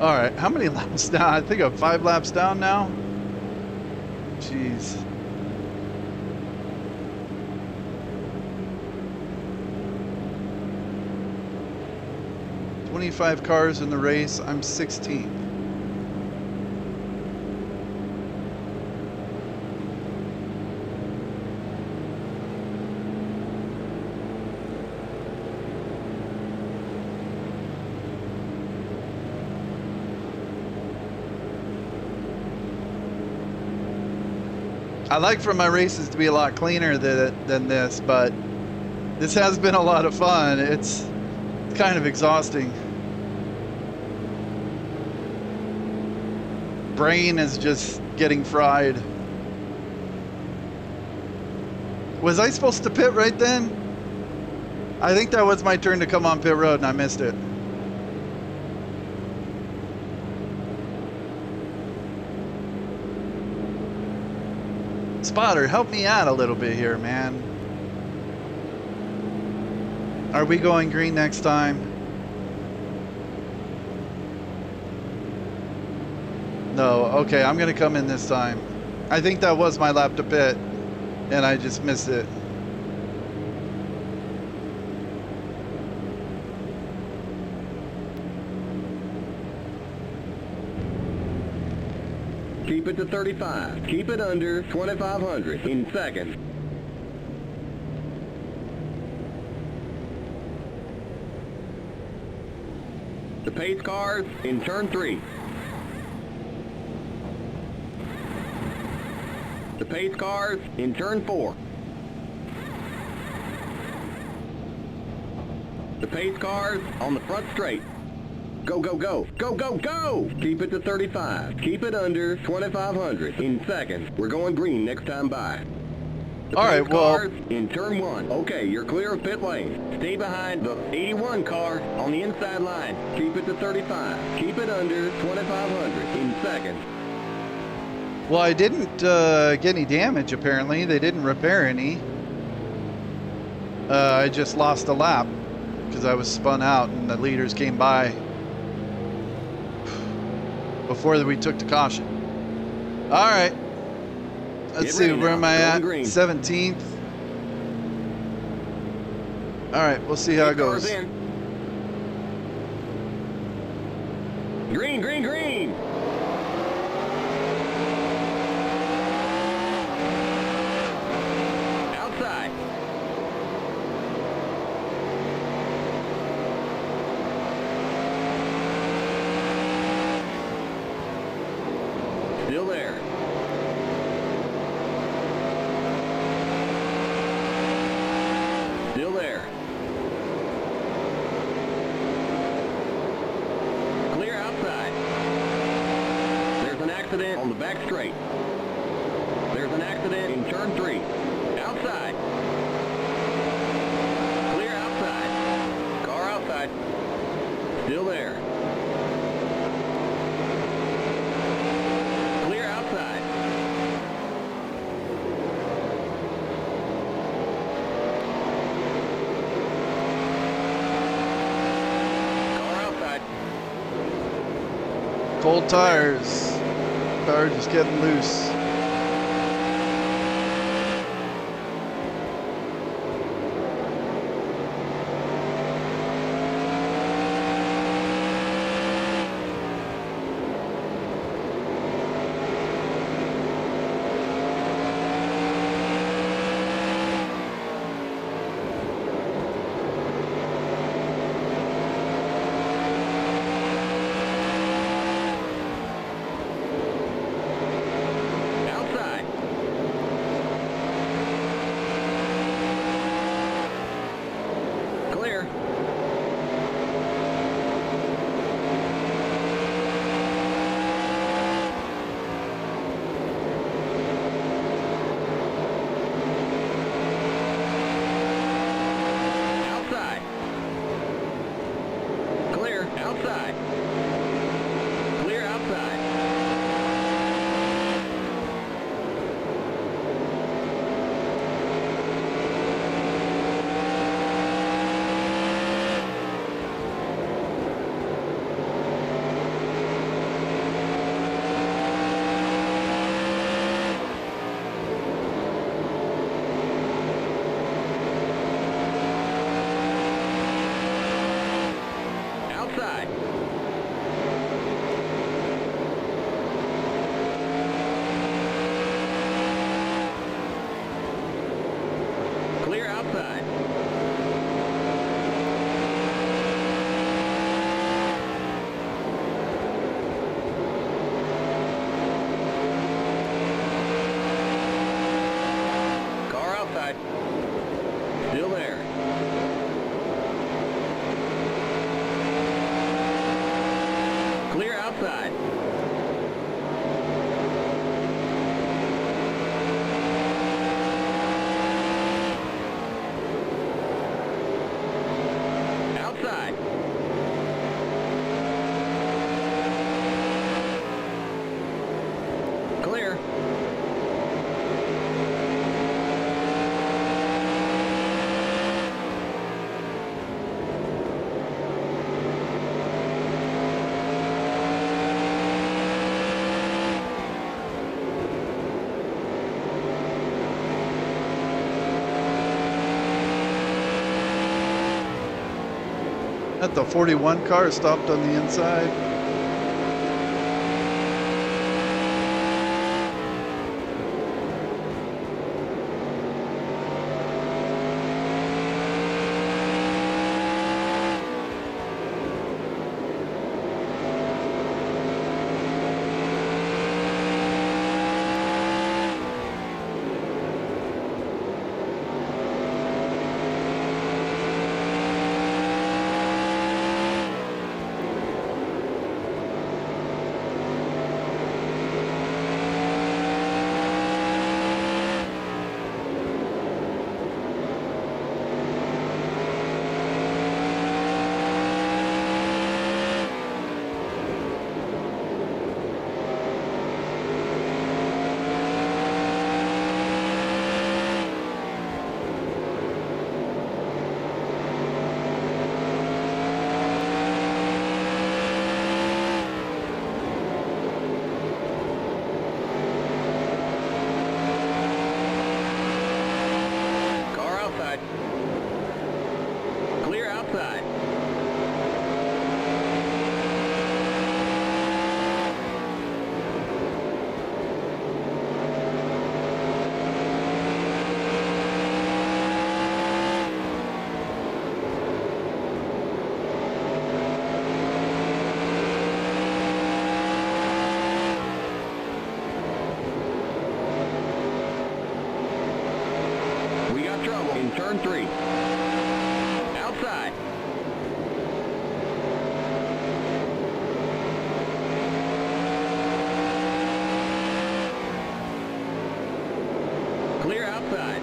All right, how many laps down? I think I'm 5 laps down now. Jeez. "25 cars in the race. I'm 16th. I like for my races to be a lot cleaner than this, but this has been a lot of fun. It's kind of exhausting. Brain is just getting fried. Was I supposed to pit right then? I think that was my turn to come on pit road and I missed it. Spotter, help me out a little bit here, man. Are we going green next time? No, okay, I'm gonna come in this time. I think that was my lap to pit, and I just missed it. Keep it to 35. Keep it under 2,500 in seconds. The pace cars in turn 3. The pace cars in turn 4. The pace cars on the front straight. Go, go, go. Go, go, go! Keep it to 35. Keep it under 2,500 in seconds. We're going green next time by. All right, well, cars in turn 1. Okay, you're clear of pit lane. Stay behind the 81 car on the inside line. Keep it to 35. Keep it under 2,500 in seconds. well, I didn't get any damage apparently. They didn't repair any. I just lost a lap because I was spun out and the leaders came by before we took the caution. All right. Let's Get see, ready where now. am I Going at? green. 17th. All right, we'll see how it Cars goes. in. Green, green, green. Outside. Still there. Still there. Clear outside. There's an accident on the back straight. There's an accident in turn 3. Outside. Clear outside. Car outside. Still there. Clear outside. Car outside. Cold tires. Car just getting loose. Outside. Clear. Outside. Clear. Outside. Clear outside. Outside. Clear outside. Car outside. Still there. Clear outside. Outside. Clear. At the 41 car stopped on the inside. turn 3. Outside. Clear outside.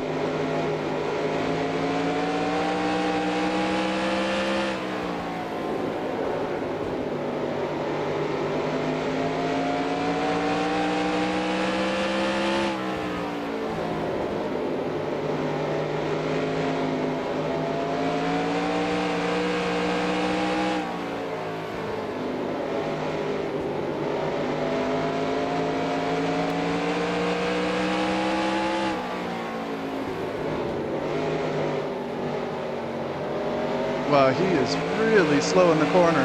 Wow, he is really slow in the corner.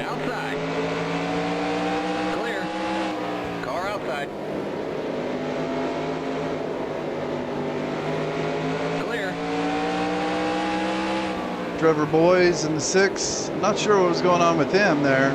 Outside. Clear. Car outside. Clear. Trevor Boys in the 6. Not sure what was going on with him there.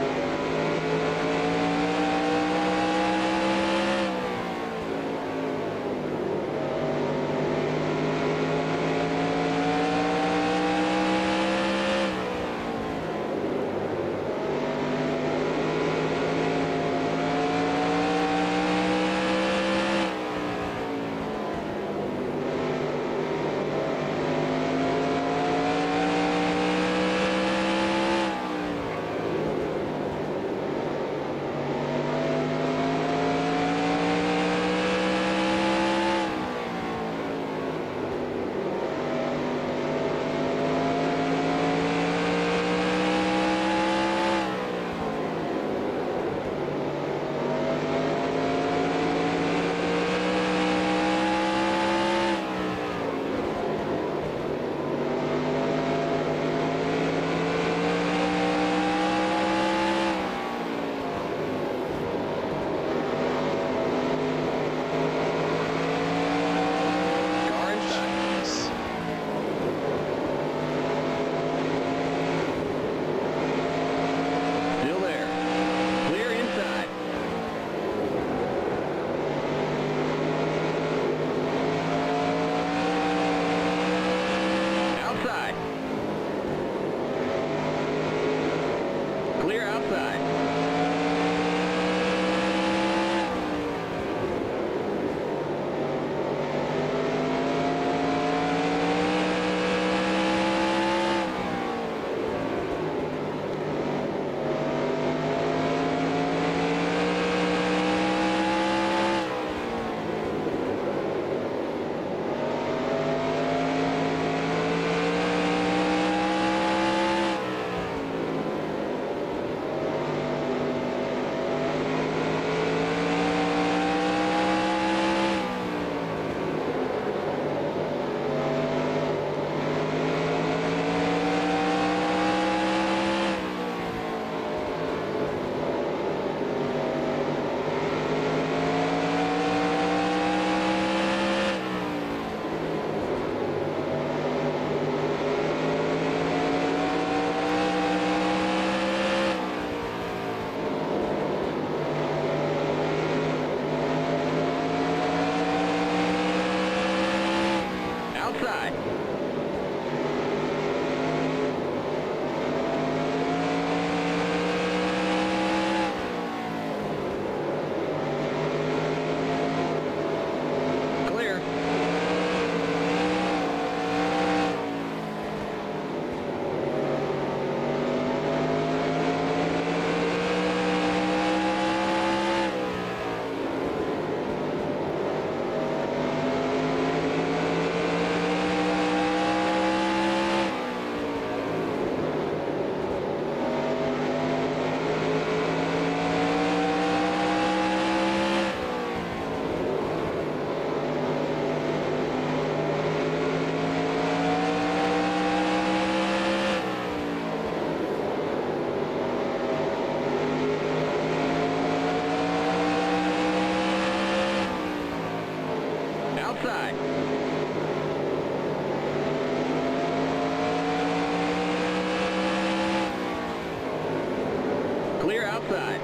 Clear outside.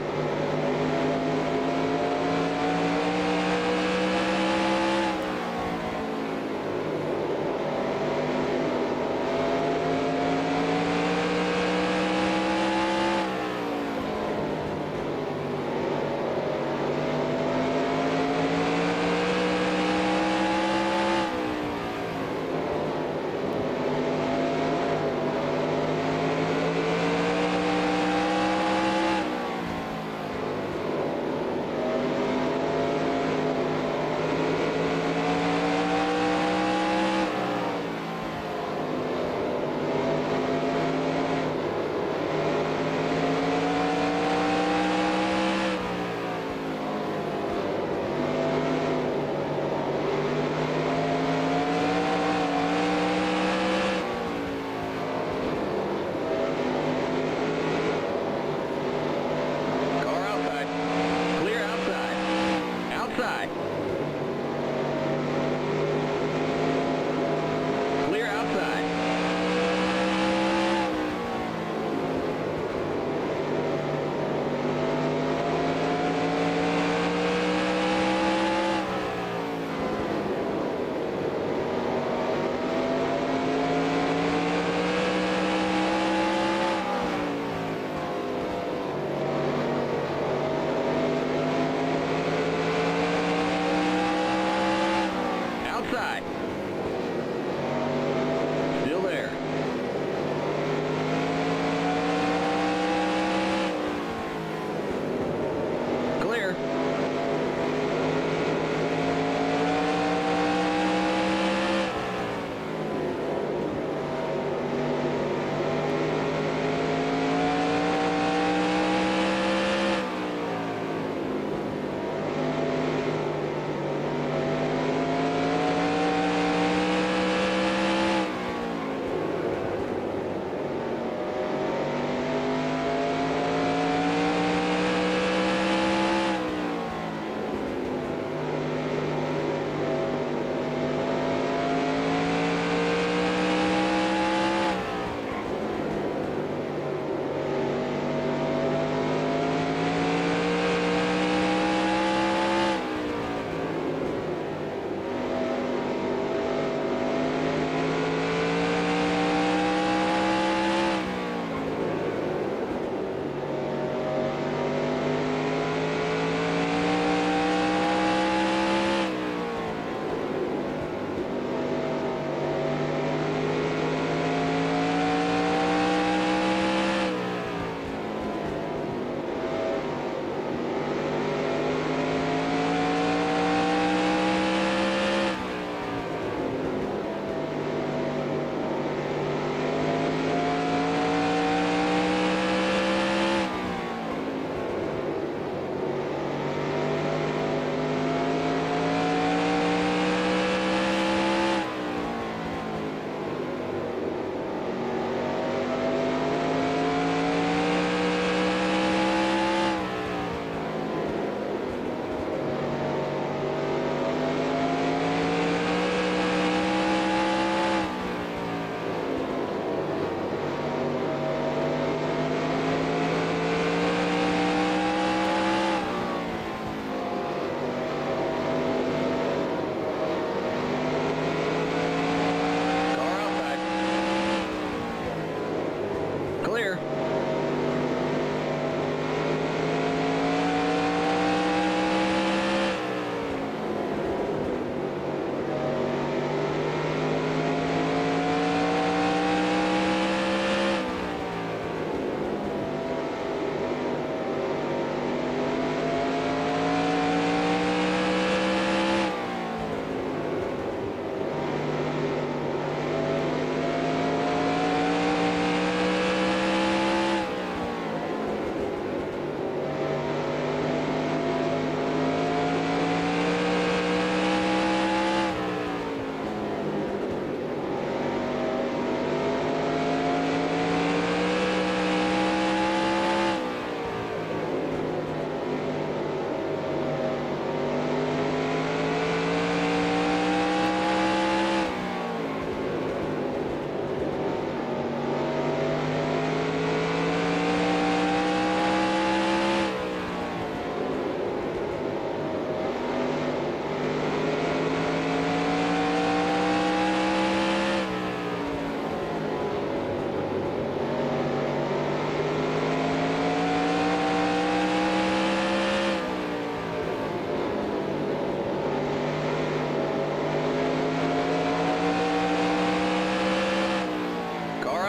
Clear.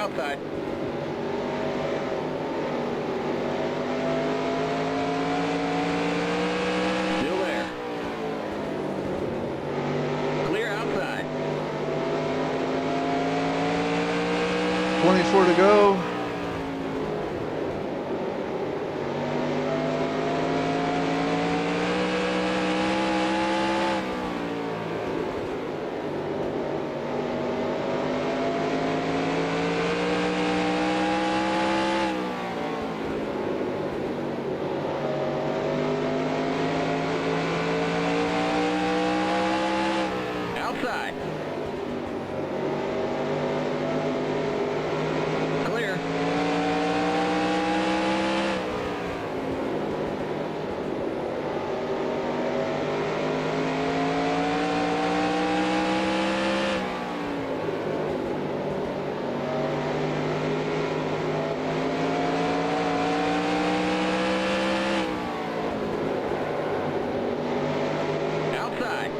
Outside. Still there. Clear outside. 24 to go. Outside. Clear. Outside.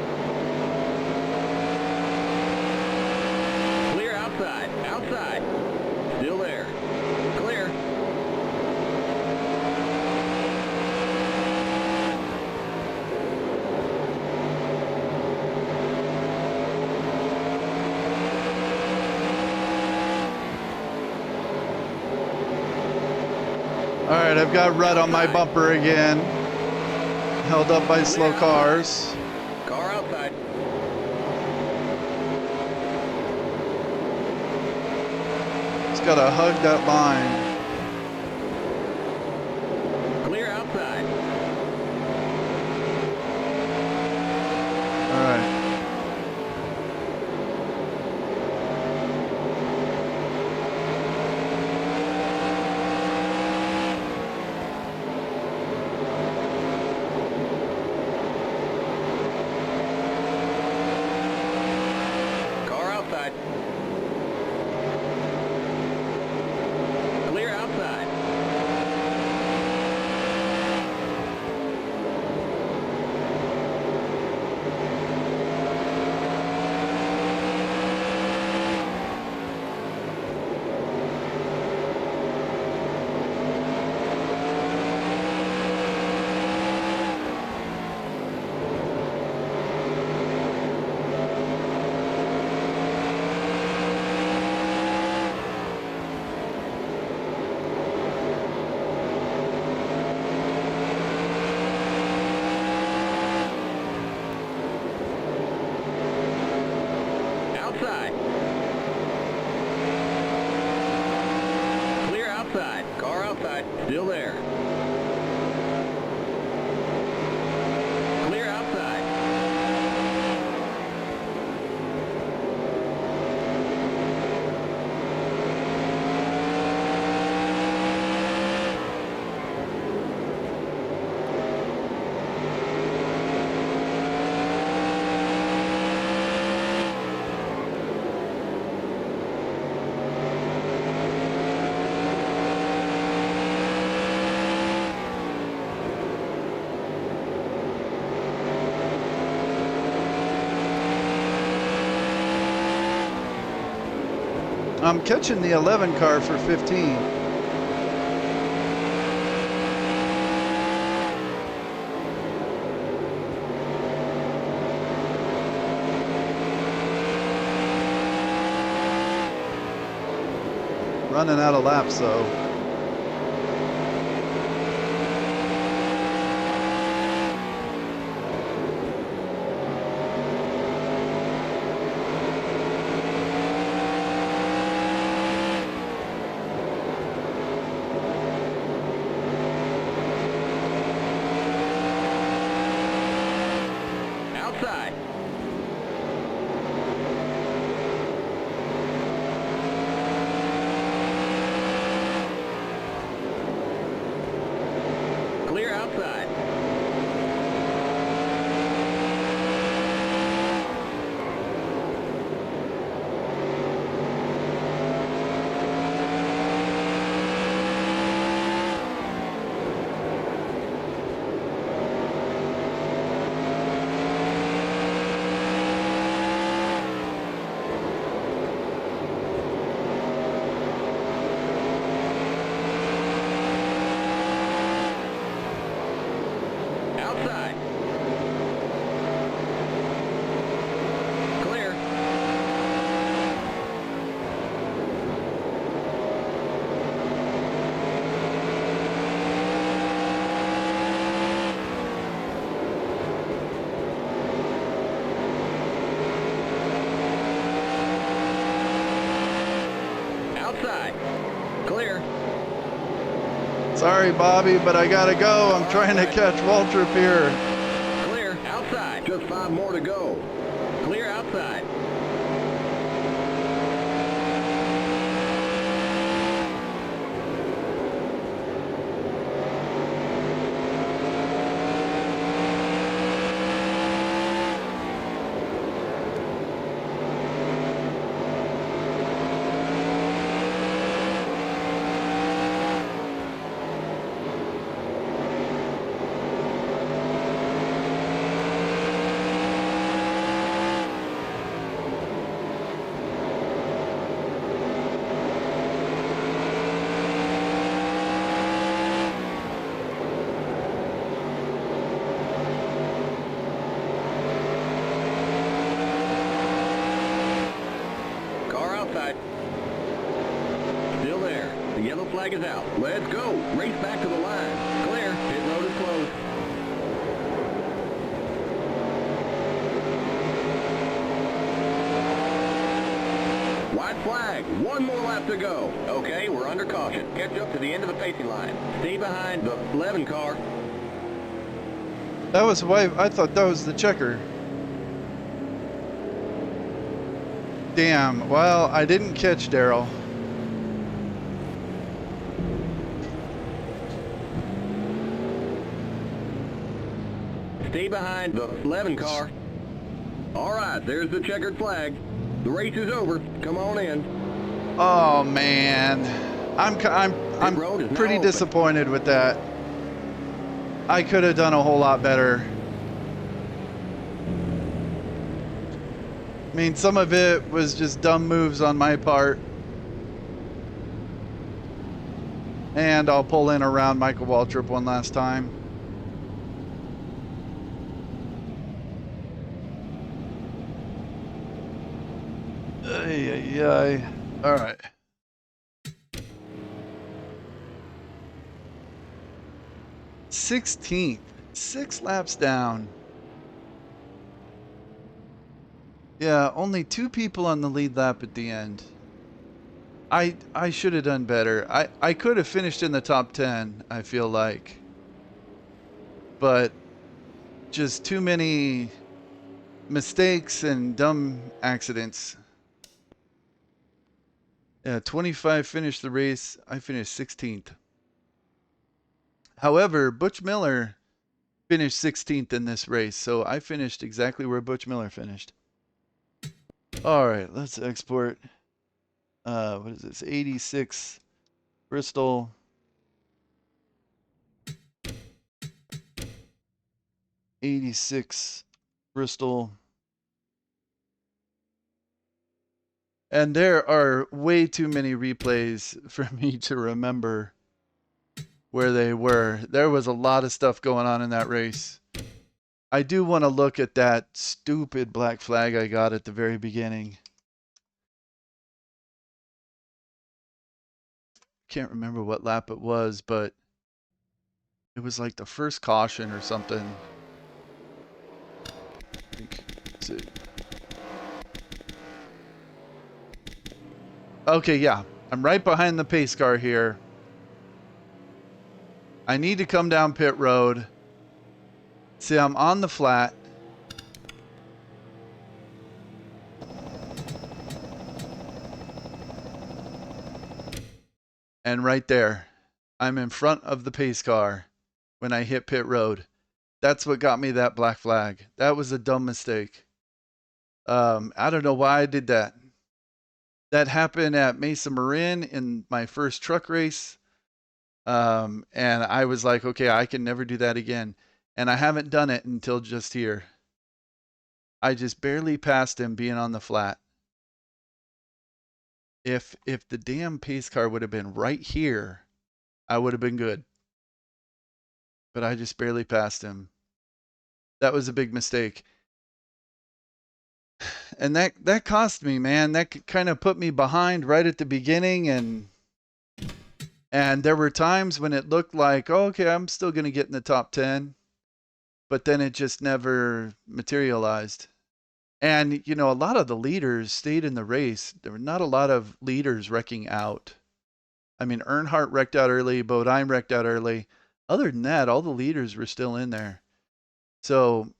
Clear outside. Outside. Still there. Clear. All right, I've got rut on my bumper again. Held up by slow cars. Car outside. Just gotta hug that line. Clear outside. All right. Car outside. Clear outside. Outside. Clear outside. Car outside. Still there. Clear outside. I'm catching the 11 car for 15. Running out of laps though. Outside. Clear outside. Outside. Clear. Outside. Clear. Sorry, Bobby, but I gotta go. I'm trying to catch Waltrip here. Clear. Outside. Just 5 more to go. Clear outside. Car outside. Still there. The yellow flag is out. Let's go. Race back to the line. Clear. Pit road is closed. White flag. 1 more lap to go. Okay, we're under caution. Catch up to the end of the pacing line. Stay behind the 11 car. That was why I thought that was the checker. Damn. Well, I didn't catch Daryl. Stay behind the 11 car. All right, there's the checkered flag. The race is over. Come on in. Oh man, I'm road is now pretty open. disappointed with that. I could have done a whole lot better. I mean, some of it was just dumb moves on my part. And I'll pull in around Michael Waltrip one last time. Ay, ay, ay. All right. '16th, 6 laps down. Yeah, only 2 people on the lead lap at the end. I should have done better. I could have finished in the top 10, I feel like. But just too many mistakes and dumb accidents. Yeah, 25 finished the race. I finished 16th. However, Butch Miller finished 16th in this race, so I finished exactly where Butch Miller finished. All right, let's export. What is this? 86 Bristol. 86 Bristol. And there are way too many replays for me to remember where they were. There was a lot of stuff going on in that race. I do want to look at that stupid black flag I got at the very beginning. Can't remember what lap it was, but it was like the first caution or something. Let's see. Okay, yeah. I'm right behind the pace car here. I need to come down pit road. See, I'm on the flat. And right there, I'm in front of the pace car when I hit pit road. That's what got me that black flag. That was a dumb mistake. I don't know why I did that. That happened at Mesa Marin in my first truck race. And I was like, okay, I can never do that again. And I haven't done it until just here. I just barely passed him being on the flat. If the damn pace car would have been right here, I would have been good. But I just barely passed him. That was a big mistake. And that cost me, man. That kind of put me behind right at the beginning, and there were times when it looked like, oh, okay, I'm still going to get in the top 10, but then it just never materialized. And, you know, a lot of the leaders stayed in the race. There were not a lot of leaders wrecking out. I mean, Earnhardt wrecked out early, Bodine wrecked out early. Other than that, all the leaders were still in there. So,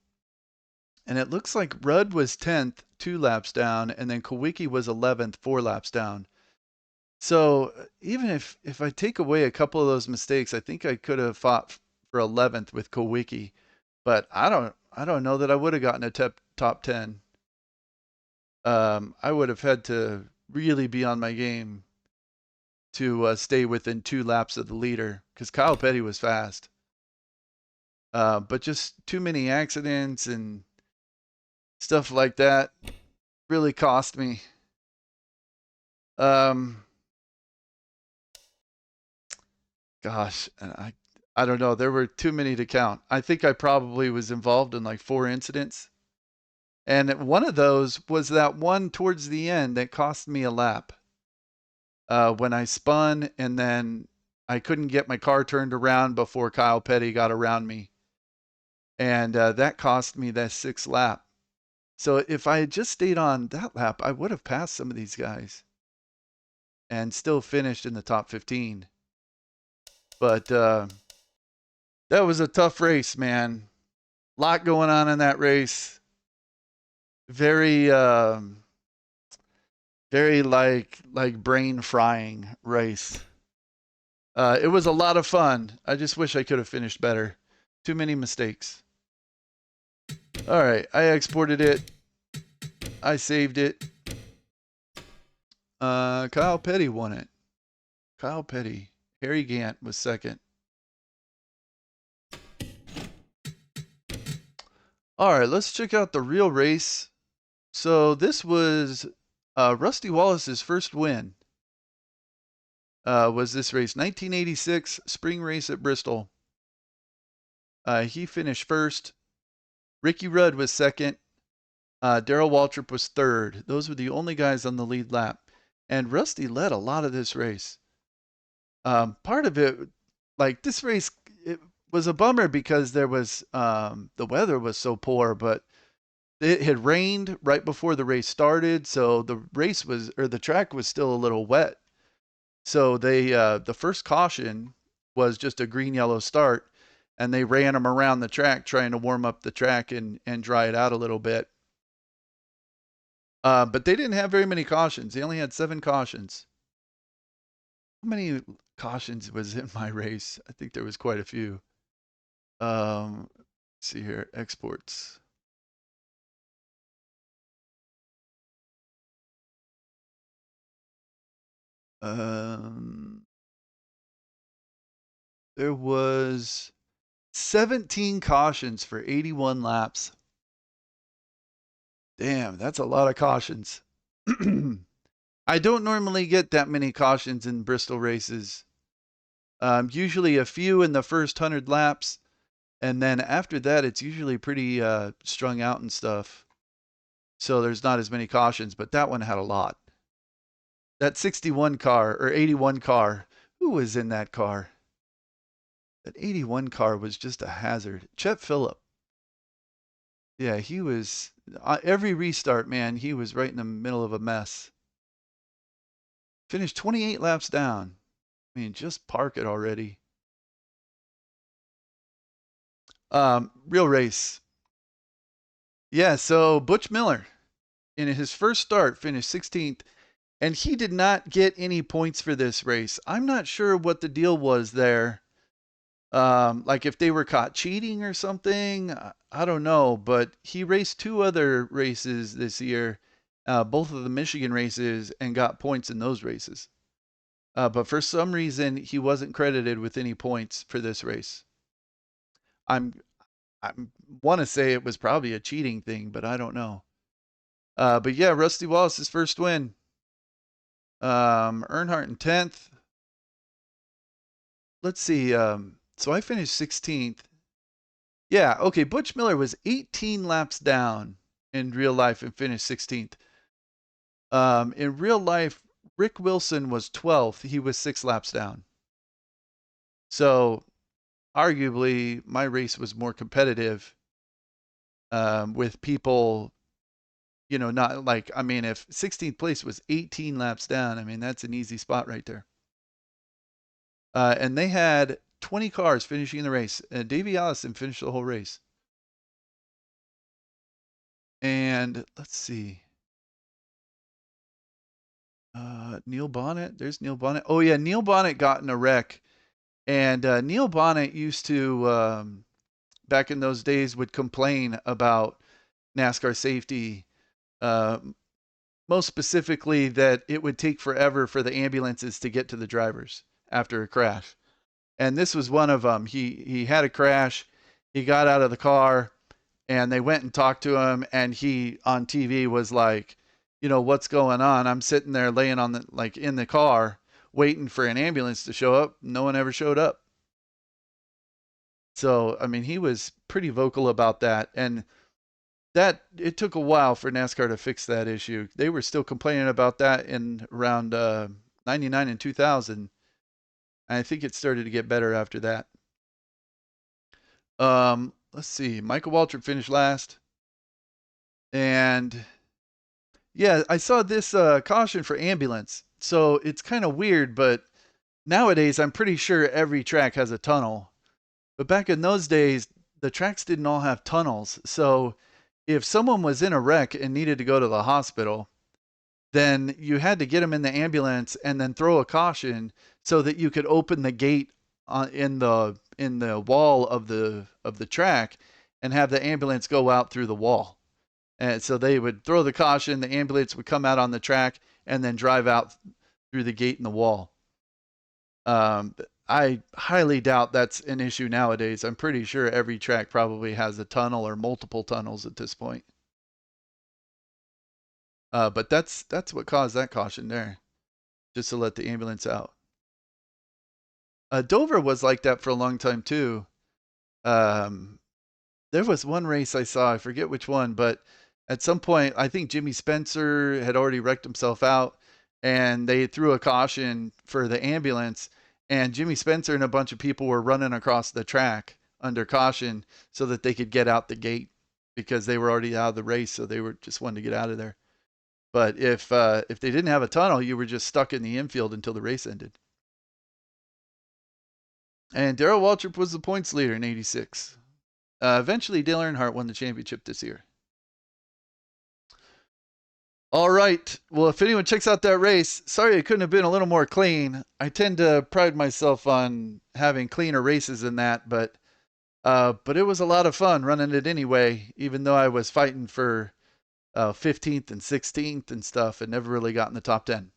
and it looks like Rudd was 10th, 2 laps down, and then Kowicki was 11th, 4 laps down. So even if I take away a couple of those mistakes, I think I could have fought for 11th with Kowicki, but I don't know that I would have gotten a top 10. I would have had to really be on my game to stay within 2 laps of the leader because Kyle Petty was fast. But just too many accidents and stuff like that really cost me. Gosh, I don't know. There were too many to count. I think I probably was involved in like 4 incidents. And one of those was that one towards the end that cost me a lap. When I spun and then I couldn't get my car turned around before Kyle Petty got around me. And that cost me that 6th lap. So if I had just stayed on that lap, I would have passed some of these guys and still finished in the top 15. But that was a tough race, man. Lot going on in that race. Very very like brain frying race. It was a lot of fun. I just wish I could have finished better. Too many mistakes. All right, I exported it. I saved it. Kyle Petty won it. Kyle Petty. Harry Gant was second. All right, let's check out the real race. So this was Rusty Wallace's first win. Was this race 1986 spring race at Bristol. He finished first. Ricky Rudd was second. Darrell Waltrip was third. Those were the only guys on the lead lap. And Rusty led a lot of this race. Part of it, like this race, it was a bummer because there was the weather was so poor, but it had rained right before the race started, so the race was, or the track was still a little wet. So they the first caution was just a green-yellow start, and they ran them around the track trying to warm up the track and dry it out a little bit. But they didn't have very many cautions. They only had 7 cautions. How many cautions was in my race? I think there was quite a few. Let's see here, exports. There was 17 cautions for 81 laps. Damn, that's a lot of cautions. I don't normally get that many cautions in Bristol races. Usually a few in the first 100 laps, and then after that, it's usually pretty strung out and stuff. So there's not as many cautions, but that one had a lot. That 61 car or 81 car, who was in that car? That 81 car was just a hazard. Chet Phillip. Yeah, he was, every restart, man, he was right in the middle of a mess. Finished 28 laps down. I mean, just park it already. Real race. Yeah, so Butch Miller, in his first start, finished 16th, and he did not get any points for this race. I'm not sure what the deal was there. Like if they were caught cheating or something, I don't know. But he raced 2 other races this year, both of the Michigan races, and got points in those races. But for some reason, he wasn't credited with any points for this race. I'm I want to say it was probably a cheating thing, but I don't know. But yeah, Rusty Wallace's first win. Earnhardt in 10th. Let's see. So I finished 16th. Yeah, okay. Butch Miller was 18 laps down in real life and finished 16th. In real life, Rick Wilson was 12th. He was 6 laps down. So arguably, my race was more competitive with people, you know, not like, I mean, if 16th place was 18 laps down, I mean, that's an easy spot right there. And they had 20 cars finishing the race. Davey Allison finished the whole race. And let's see. Neil Bonnet. There's Neil Bonnet. Oh, yeah. Neil Bonnet got in a wreck. And Neil Bonnet used to, back in those days, would complain about NASCAR safety. Most specifically, that it would take forever for the ambulances to get to the drivers after a crash. And this was one of them. He had a crash. He got out of the car, and they went and talked to him, and he on TV was like, you know, what's going on? I'm sitting there laying on the, like, in the car waiting for an ambulance to show up. No one ever showed up. So, I mean, he was pretty vocal about that, and that it took a while for NASCAR to fix that issue. They were still complaining about that in around 99 and 2000. I think it started to get better after that. Let's see. Michael Waltrip finished last. And yeah, I saw this caution for ambulance. So it's kind of weird, but nowadays I'm pretty sure every track has a tunnel. But back in those days, the tracks didn't all have tunnels. So if someone was in a wreck and needed to go to the hospital, then you had to get them in the ambulance and then throw a caution so that you could open the gate in the wall of the track and have the ambulance go out through the wall. And so they would throw the caution, the ambulance would come out on the track and then drive out through the gate in the wall. I highly doubt that's an issue nowadays. I'm pretty sure every track probably has a tunnel or multiple tunnels at this point. But that's what caused that caution there, just to let the ambulance out. Dover was like that for a long time too. There was one race I saw, I forget which one, but at some point, I think Jimmy Spencer had already wrecked himself out, and they threw a caution for the ambulance, and Jimmy Spencer and a bunch of people were running across the track under caution so that they could get out the gate because they were already out of the race, so they were just wanting to get out of there. But if they didn't have a tunnel, you were just stuck in the infield until the race ended. And Darrell Waltrip was the points leader in '86. Eventually, Dale Earnhardt won the championship this year. All right. Well, if anyone checks out that race, sorry it couldn't have been a little more clean. I tend to pride myself on having cleaner races than that, but it was a lot of fun running it anyway, even though I was fighting for 15th and 16th and stuff and never really got in the top 10.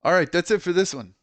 All right, that's it for this one.